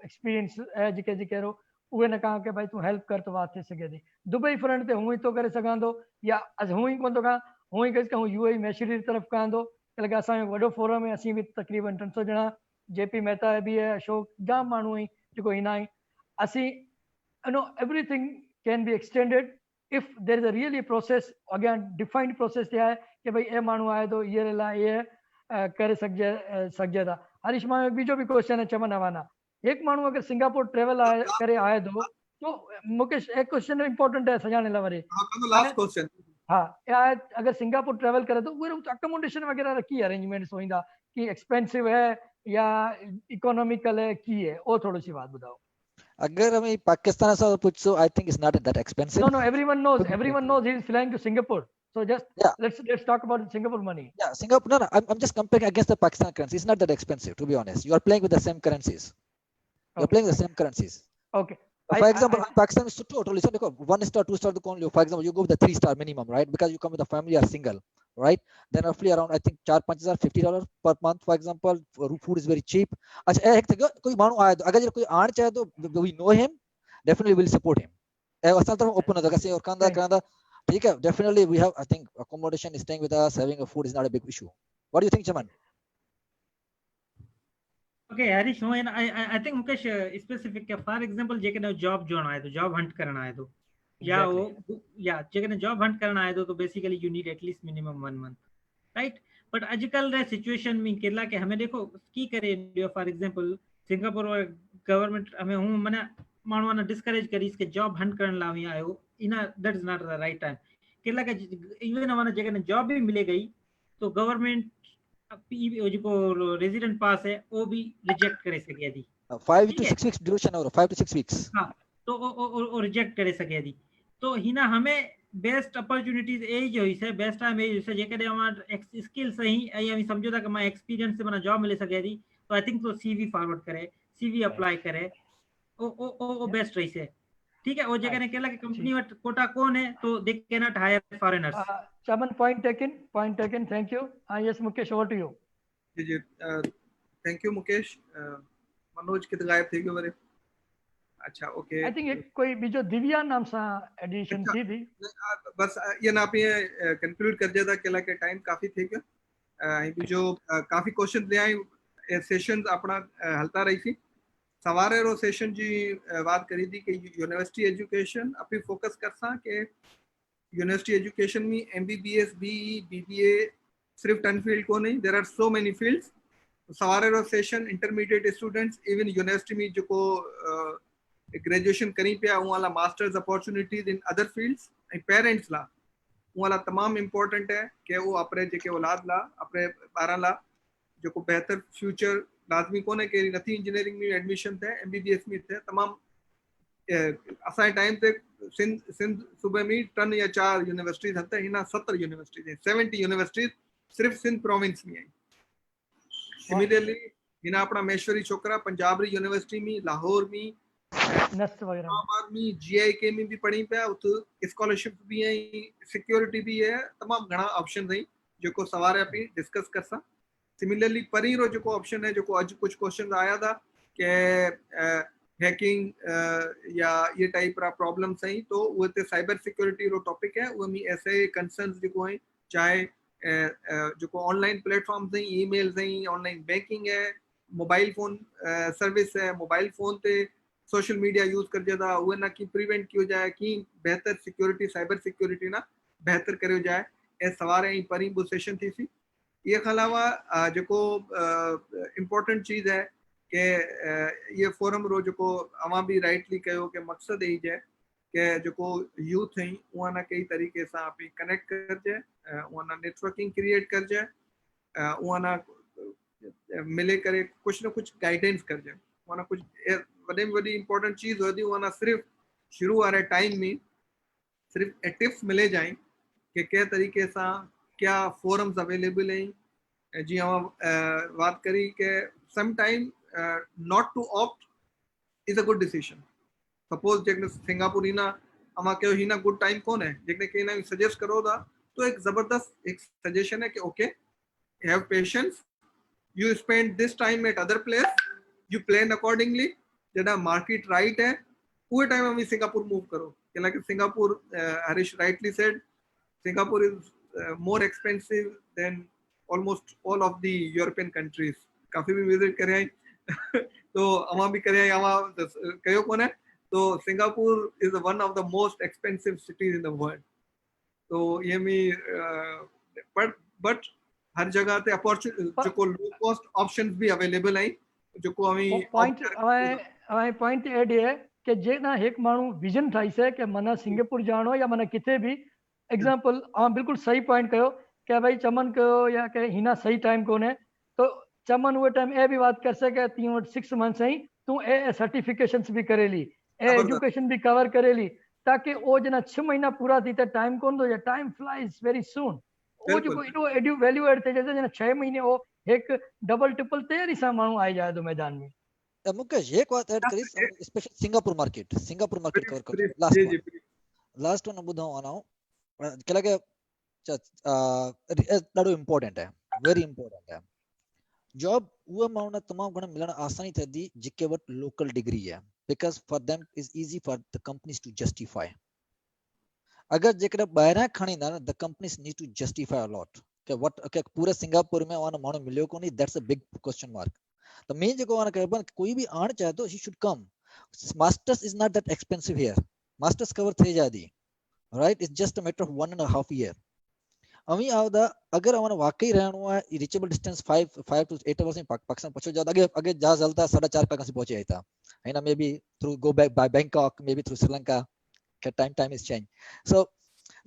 एक्सपीरियंस है जेके जेके रो उहे न कहा कि भाई तू हेल्प कर तो बात थी सके थी दुबई फ्रंट ते हूँ ही तो करे सघां थो या हूँ ही कोन थो कहां हूँ ही कस कहूँ यूएई मैशरी की तरफ कहां थो लगे असांजो वॾो फोरम है असीं भी तकरीबन 300 ॼणा जेपी मेहता भी है अशोक जाम माण्हू आहिनि जेको ईंदा आहिनि असीं everything can be extended if there is a really process again defined process है कि भाई ए माण्हू आए तो ये ला ये करे सघजे था हरीश मां बीजो भी क्वेश्चन है चमन हवाना एक माण्हू अगर सिंगापुर ट्रेवल करे आए तो मुकेश एक क्वेश्चन इंपॉर्टेंट है सजाने ला वरी लास्ट क्वेश्चन हाँ अगर सिंगापुर ट्रेवल करे तो वो अकोमोडेशन वगैरह रखी अरेंजमेंट्स होइंदा कि एक्सपेंसिव है या इकोनॉमिकल है की है वो थोड़ी सी बात बताओ अगर हमें पाकिस्तान से पूछो आई think it's not that expensive No, everyone knows he's flying to Singapore. So just Yeah. let's talk about Singapore money. Yeah, Singapore. No, I'm just comparing against the Pakistan currency. It's not that expensive, to be honest. You are playing with the same currencies. You're Okay. playing with the same currencies. Okay. For example, Pakistan is totally so. 1 star, 2 star. For example, you go with the 3 star minimum, right? Because you come with a family or single, right? Then roughly around I think 4-5 $50 per month. For example, food is very cheap. अच्छा एक तो कोई मानो आया तो अगर कोई आना चाहे तो we know him, definitely will support him. असल तरह open होता है कैसे और कांदा कांदा ठीक है definitely we have I think accommodation is staying with us having a food is not a big issue. What do you think, Chaman? Okay, Harish, I think Mukesh specific है for example जेके ना job जोड़ना है तो job hunt करना है तो या वो या जेके ना job hunt करना है तो basically you need at least minimum 1 month, right? But आजकल रे situation में केरला के हमें देखो की करे for example सिंगापुर और गवर्नमेंट हमें हूँ मना मानवा ना डिस्करेज करी इसके जॉब हंट करने लावी आयो इना that is not the right time Kerala के इवन हमारा जगह ने जॉब भी मिले गई तो गवर्नमेंट जो रेजिडेंट पास है वो भी रिजेक्ट करे सके दी 5 to 6 weeks duration और 5 to 6 weeks हां तो वो रिजेक्ट करे सके दी तो हिना हमें बेस्ट अपॉर्चुनिटीज ए जो है बेस्ट टाइम ए जो जेके हमारा स्किल सही आई हम समझो था कि मैं एक्सपीरियंस से मना जॉब मिले सके दी तो आई थिंक तो सीवी फॉरवर्ड करे सीवी अप्लाई करे ओ बेस्ट रही से ठीक है वो जगह ने केला कि कंपनी में कोटा कौन है तो they can not hire foreigners Chaman, point taken, thank you. Yes, Mukesh, over to you. जी थैंक यू मुकेश मनोज कित गायब थे गए अच्छा ओके I think एक कोई बीजो दिव्या नाम सा एडिशन थी भी बस ये ना पे कंक्लूड कर दिया था केला के टाइम काफी थे क्या बीजो काफी क्वेश्चन ले आई सेशन अपना हलता रही थी सवारे रो सेशन जी बात करी थी कि यूनिवर्सिटी एजुकेशन अपनी फोकस कर सा कि यूनिवर्सिटी एजुकेशन में एमबीबीएस बीई बीबीए सिर्फ 10 फील्ड को नहीं there are so many fields सवारे रो session intermediate students even university में जो को ग्रेजुएशन करी पे वाला masters opportunities in other fields parents ला उहा लाइ तमामु इम्पोर्टेंट है कि वो अपने जेके औलाद ला अपने ॿारनि ला जेको बेहतर फ्यूचर लाज़मी कोन्हे कि नथी इंजीनियरिंग में एडमिशन थिए MBBS में थिए तमामु असांजे टाइम ते सिंध सूबे में 3 या 4 यूनिवर्सिटीज़ हथ हिन 70 यूनिवर्सिटीज़ 70 यूनिवर्सिटीज़ सिर्फ सिंध प्रोविंस में आहिनि। सिमिलरली हिन अपना महेश्वरी छोकरा पंजाब री यूनिवर्सिटी में लाहौर में नस्ट वगैरह इस्लामाबाद में GIK में भी पढ़ी पिया उते स्कॉलरशिप भी है सिक्योरिटी भी है तमाम घणा ऑप्शन है जो सवारे पे डिस्कस कर सा। सिमिलरली परी रो जो ऑप्शन है जो अज कुछ क्वेश्चन आया था कि हैकिंग या ये टाइप रा प्रॉब्लम्स हैं तो वो ते साइबर सिक्योरिटी रो टॉपिक है वो में ऐसे कंसर्न्स जो है चाहे जो ऑनलाइन प्लेटफॉर्म्स हैं ईमेल्स हैं ऑनलाइन बैंकिंग है मोबाइल फोन सर्विस है मोबाइल फोन ते सोशल मीडिया यूज कर जाता वो ना कि प्रिवेंट किया जाए कि बेहतर सिक्योरिटी साइबर सिक्योरिटी ना बेहतर करो जाए ए सवारे ही परी बु सेशन थी सी। ये अलावा जो इम्पोर्टेंट चीज़ है कि ये फोरम रो जो अवां भी राइटली कहो कि मकसद यही है कि जो यूथ हैं उहा ना कई तरीके से आप कनेक्ट कर जाए उहा ना नेटवर्किंग क्रिएट कर जाए उहा ना मिले करे कुछ ना कुछ गाइडेंस कर जाए उहा ना कुछ वॾे में वॾी इम्पोर्टेंट चीज़ होती उहा ना सिर्फ शुरू वाले टाइम में सिर्फ टिप्स मिले जाए कि के तरीके से क्या फोरम्स अवेलेबल हैं जी बात करी कि some time not to opt is a good decision. Suppose जेकॾहिं सिंगापुर ही ना अमा कयो ही ना गुड टाइम कौन है जेकॾहिं के ना सजेस्ट करो था तो एक ज़बरदस्त एक सजेशन है कि okay have patience you spend this time eight other place you plan accordingly जॾहिं मार्केट राइट है उहे टाइम में सिंगापुर मूव करो कि like Singapore Harish rightly said Singapore is more expensive than almost all of the European countries। काफी भी विजिट करे तो अमा भी करे अमा कयो कोने तो Singapore is one of the most expensive cities in the world। तो ये में but हर जगह ते अपॉर्चुनिटी जो लो कॉस्ट ऑप्शंस भी अवेलेबल हैं जो हमें पॉइंट एड है कि जे ना एक माण्हू विजन ठाही से कि मना सिंगापुर जानो या मना किथे भी एग्जाम्पल बिल्कुल सही पॉइंट कयो कि भाई चमन कयो या कि हिना सही टाइम कोने तो चमन वो टाइम ए भी बात कर सके तीन 6 मंथ्स ही तू ए सर्टिफिकेशंस भी करेली ए एजुकेशन भी कवर करेली ताकि वो जना 6 महीना पूरा थी त टाइम कोन दो या टाइम फ्लाइज वेरी सून वो जो इनो एडु वैल्यू एड थे जैसे जना 6 महीने वो एक डबल ट्रिपल तैयारी सा मानू आ जाए तो मैदान में। मुकेश एक बात ऐड करी स्पेशल सिंगापुर मार्केट कवर कर लास्ट वन बुधाओ आना केला के ॾाढो इम्पोर्टेंट है वेरी इम्पोर्टेंट है जॉब उहा माण्हू तमाम घणा मिलण आसानी थी जेके वटि लोकल डिग्री है because for them is easy for the companies to justify अगर जेकर ॿाहिरां खणी ईंदा न the companies need to justify a lot के वट के पूरे सिंगापुर में वान माण्हू मिलियो कोनी that's a big question mark तो मैं जेको वान कयो कोई भी आण चाहे तो he should come masters is not that expensive here masters cover थे जादी right it's just a matter of 1.5 year अवी आवदा अगर अवन वाकई रहणो है रीचेबल डिस्टेंस 5 to 8 hours में पाकिस्तान पहुंचो जा अगे जहाज हलता 4.5 कलाक से पहुंचे आइता है ना may be through go back by Bangkok may be through Sri Lanka के time is change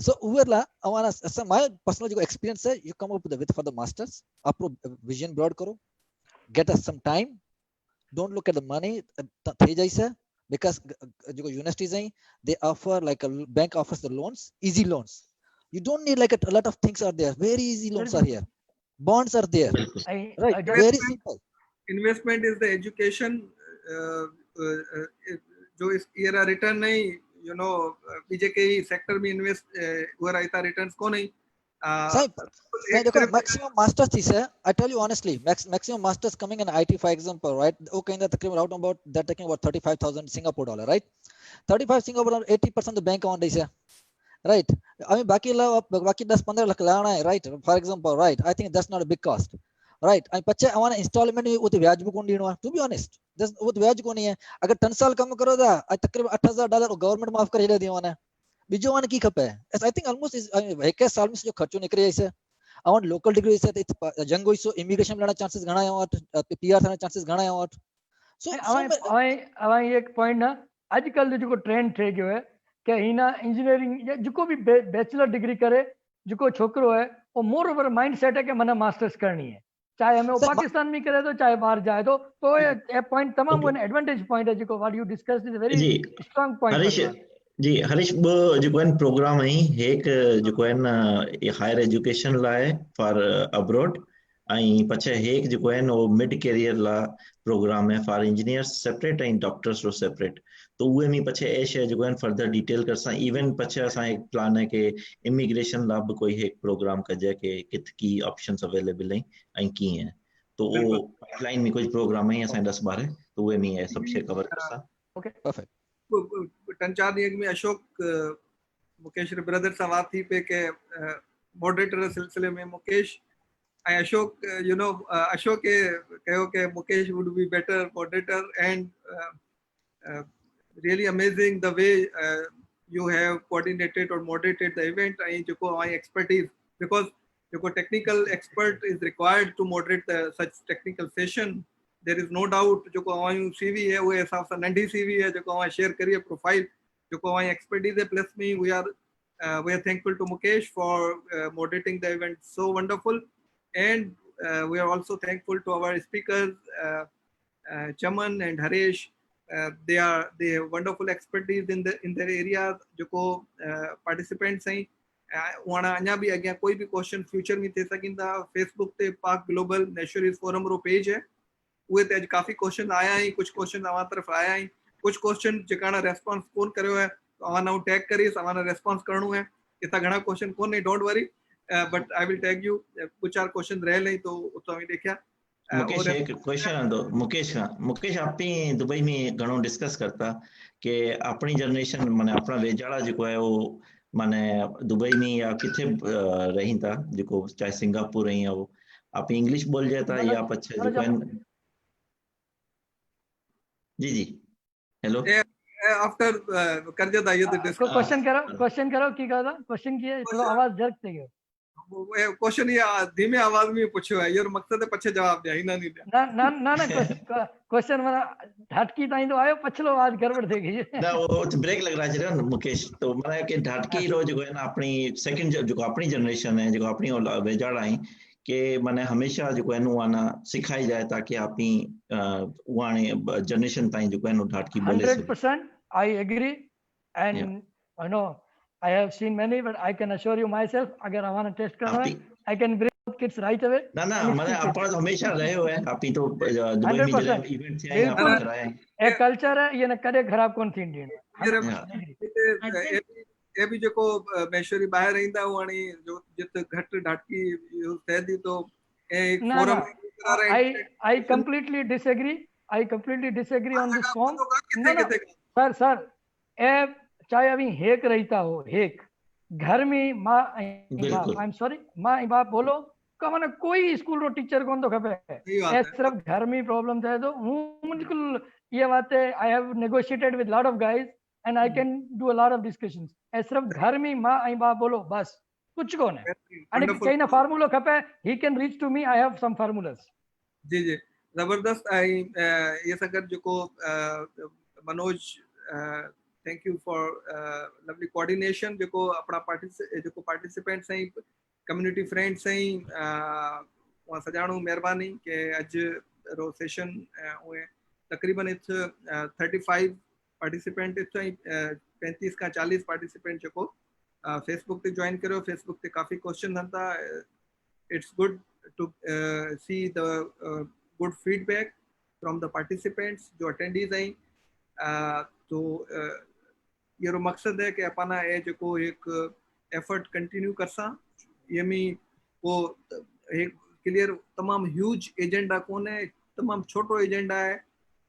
so uverla awana my personal jo experience hai you come up with for the masters apro vision broad karo get us some time don't look at the money thei jaise because jo universities hai they offer like a bank offers the loans easy loans you don't need like a lot of things are there very easy loans are here bonds are there right very simple investment is the education jo is year return nahi you know बीजेके सेक्टर में इन्वेस्ट हुआ रहता रिटर्न्स को नहीं सही देखो मैक्सिमम मास्टर्स थी sir I tell you honestly maximum masters coming in IT for example right वो कहिंदा तकरीबन round about that taking about 35000 Singapore dollar right 35 Singapore 80% the bank account है राइट आई बाकी 10-15 लाख लाना है right for example right I think that's not a big cost right आई पचे अवाना इंस्टॉलमेंट में उते ब्याज भी कोन दीनो है टू बी ऑनेस्ट दस वो ब्याज कोन है अगर 3 साल कम करो था तकरीबन $8000 गवर्नमेंट माफ कर दे वाना बीजो वान की खपे आई थिंक ऑलमोस्ट इज एक साल में जो खर्चो निकले ऐसे अवन लोकल डिग्री से जंग होई सो इमिग्रेशन लेना चांसेस घणा है पीआर थाना चांसेस घणा है सो अवाई एक पॉइंट ना आजकल जो ट्रेंड थे गयो है कि हिना इंजीनियरिंग या जो भी बैचलर डिग्री करे जो छोकरो है वो मोर ओवर माइंड सेट है कि मैंने मास्टर्स करनी है, चाहे हमें वो सर, पाकिस्तान में करे तो चाहे बाहर जाए तो ये पॉइंट तमाम Okay. वो एडवांटेज पॉइंट है जो what you discussed is very जी स्ट्रांग पॉइंट हरीश जी हरीश ॿ जेको आहिनि प्रोग्राम आहिनि हिक जेको आहिनि हायर एजुकेशन लाइ फॉर अब्रॉड ऐं पछे हिक जेको आहिनि उहो मिड कैरियर लाइ प्रोग्राम है फॉर इंजीनियर्स सेपरेट ऐं डॉक्टर्स रो सेपरेट तो उहे में पछे ए शइ जेको आहिनि फर्दर डिटेल करसां इवन पछे असां हिकु प्लान है कि इमिग्रेशन लाइ बि कोई हिकु प्रोग्राम कजे कि कित की ऑप्शंस अवेलेबल आहिनि ऐं कीअं है तो उहो बिल्कुल पाइपलाइन में कुछ प्रोग्राम आहिनि असां 10-12 तो उहे में सभु शइ कवर करसां perfect. 3-4 ॾींहं में अशोक मुकेश ब्रदर सां बात थी पे के मॉडरेटर सिलसिले में मुकेश ऐं अशोक यू नो अशोक के कहो कि Mukesh would be better moderator and really amazing the way you have coordinated or moderated the event and जो को expertise because जो technical expert is required to moderate such technical session. There is no doubt जो को CV है वो हिसाब से नंढी CV है जो को share करिए प्रोफाइल जो को expertise है plus me we are thankful to Mukesh for moderating the event so wonderful and we are also thankful to our speakers Chaman and Harish. They have wonderful expertise in their areas जो को participants हैं वाणा अञा भी अॻियां कोई भी क्वेश्चन फ्यूचर में थे सकिंदा फेसबुक ते पाक ग्लोबल नेशनलिस्ट फोरम रो पेज है उहे ते काफी क्वेश्चन आया हैं कुछ क्वेश्चन अवां तरफ आया हैं कुछ क्वेश्चन जेकाना रेस्पॉन्स कोन करियो है तो अवां नाउ टैग करिए अवां रेस्पॉन्स करणो है इता घणा क्वेश्चन कोन है don't worry but I will tag you कुछ चार क्वेश्चन रह ले तो उतो ही देखिया मुकेश एक क्वेश्चन आंदो मुकेश आप दुबई में घणो डिस्कस करता कि अपनी जनरेशन माने अपना वेजाड़ा जो है वो माने दुबई में या किथे रही था जो चाहे सिंगापुर रही है वो आप इंग्लिश बोल जाता या पछे जो जी हेलो आफ्टर कर जाता ये तो क्वेश्चन करो की कहा था क्वेश्चन की है थोड़ा आवाज जर्क थे गयो क्वेश्चन ये धीमे आवाज में पूछो है यार मकसद है पछे जवाब दिया हिना नहीं दिया ना ना ना क्वेश्चन माना ढाटकी ताई तो आयो पछलो आवाज गड़बड़ थी गई ना वो ब्रेक लग रहा है ना मुकेश तो माना कि ढाटकी रो जो है ना अपनी सेकंड जो अपनी जनरेशन है जो अपनी वेजाड़ा है कि माने हमेशा जो है ना सिखाई जाए ताकि आपनी वाणे जनरेशन ताई जो है ना ढाटकी बोले 100% I agree and I know I have seen many but I can assure you myself अगर I want to test करना है I can bring kids right away ना ना माने अपन हमेशा रहे हुए हैं आप तो दुबई में जो इवेंट थे आप कराए एक कल्चर है ये न कदे खराब कोन थी इंडियन ये भी जो को मेशोरी बाहर रहिंदा वाणी जो जित घट ढाटकी यूज थे दी तो एक forum I completely disagree on this form sir ए चाहे अभी हेक रहता हो हेक घर में माँ आई एम सॉरी माँ बाप बोलो का माने कोई स्कूल रो टीचर कौन तो खपे ए सिर्फ घर में प्रॉब्लम थे तो हूं बिल्कुल ये बात है I have negotiated with lot of guys and I can do a lot of discussions ए सिर्फ घर में माँ आई बाप बोलो बस कुछ कोन है अने कहीं ना फार्मूला खपे he can reach to me I have some formulas जी जी जबरदस्त आई ये संगत जो को Manoj thank you for lovely coordination जो अपना पार्टिसिपेंट्स हैं कम्युनिटी फ्रेंड्स हैं वहाँ सजाणु मेहरबानी के अज रो सेशन उहे तकरीबन इथ 35 पार्टिसिपेंट इथ 35 का 40 पार्टिसिपेंट जो फेसबुक ते ज्वाइन करो फेसबुक ते काफ़ी क्वेश्चन था it's good to see the good feedback from the participants जो अटेंडीज हैं तो ये मकसद है कि अपना ये जो एक एफर्ट कंटिन्यू करसा ये में वो एक क्लियर तमाम ह्यूज एजेंडा कौन है तमाम छोटो एजेंडा है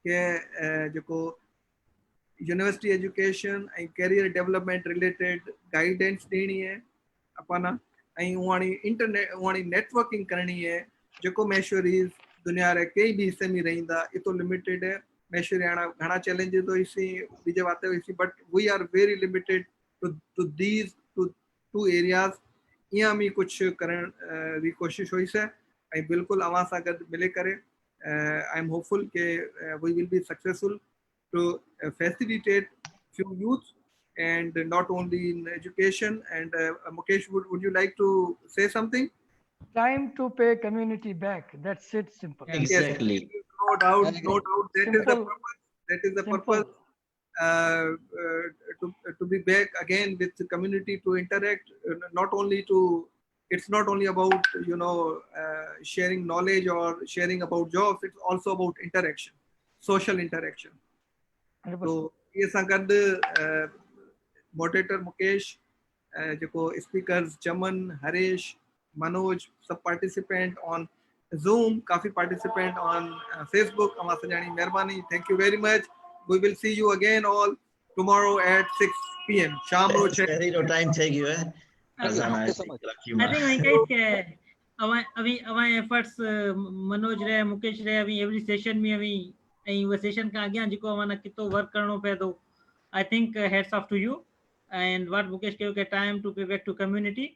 कि जो university education and career development related guidance देनी है अपना वाणी इंटरनेट वाणी नेटवर्किंग करनी है जो मेशोरीज दुनिया रे कई भी हिस्से में रहींदा इतो लिमिटेड है मेशोरी घना चैलेंजेस तो इसी बीजे बातें इसी but we are very limited to these two areas यहाँ में कुछ करण री कोशिश हुई से बिल्कुल अवां सां गॾु मिले करे आई एम होपफुल के we will be successful to facilitate few youth and not only in education. And Mukesh, would you like to say something? Time to pay community back. That's it. Simple. Yeah. Exactly. No doubt, I agree. no doubt. That is the Simple. purpose. That is the Simple. purpose. To be back again with the community, to interact, not only to, it's not only about sharing knowledge or sharing about jobs, it's also about interaction, social interaction. 100%. So ये संगत moderator Mukesh, जेको speakers Chaman, Harish, Manoj, सब participant on Zoom, काफी participant on Facebook, अमा सजानी मेहरबानी. Thank you very much. We will see you again all tomorrow at 6 p.m. शाम रो छह. શહેરી નો ટાઈમ થઈ ગયો હે azan Thank you so I much. રાખીમાં. I think we guys के अवा efforts मनोज रे मुकेश रे अभी every session में अभी ऐं वो session का अॻियां जेको अवां कितो work करणो पए थो. I think hats off to you and what Mukesh कयो के time to pay back to community.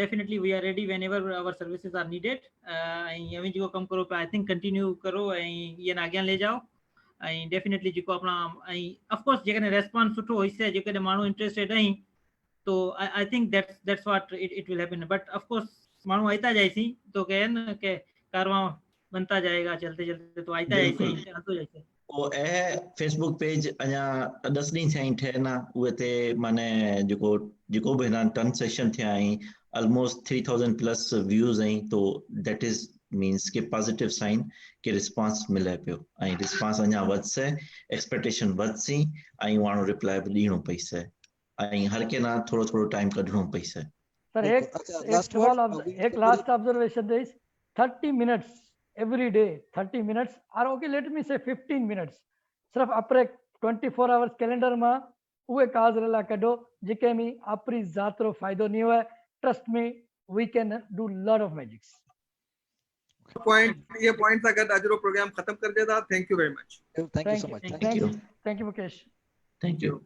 Definitely we are ready whenever our services are needed. ऐं अभी जेको कम करो पे I think continue करो ऐं ये ना अॻियां ले जाओ. ऐं डेफिनेटली जेको अपना ऐं ऑफ कोर्स जेकॾहिं रेस्पॉन्स सुठो होइसे जेकॾहिं माण्हू इंटरेस्टेड आहिनि तो I think that's what it will happen. But of course माण्हू आइता जाइसी तो कहे न के कारवां बनता जाएगा चलते चलते तो आइता जाइसी हलतो जाइसे. ओ ए फेसबुक पेज अञा 10 ॾींहं थिया आहिनि ठहे न उहे ते माने जेको बि हिन टर्न सेशन थिया आहिनि ऑलमोस्ट 3000 प्लस व्यूज़ आहिनि तो दैट इज़ मीन्स के पॉजिटिव साइन के रिस्पॉन्स मिले पियो ऐं रिस्पॉन्स अञा वधसे एक्सपेक्टेशन वधसी ऐं माण्हू रिप्लाई बि ॾियणो पईसे ऐं हर के ना थोरो थोरो टाइम कढणो पईसे. Sir, अच्छा, एक last सवाल word, एक last observation is 30 minutes every day. 30 minutes or okay, let me say 15 minutes. सिर्फ अपने 24 hours calendar में उहे काज रला कढो जेके में आपरी जातरो फायदो नहीं हुआ. Trust me, we can do lot of magics. ये पॉइंट अगर आज रो प्रोग्राम खत्म कर देता. Thank you very much. Thank you so much. Thank you, Mukesh. Thank you.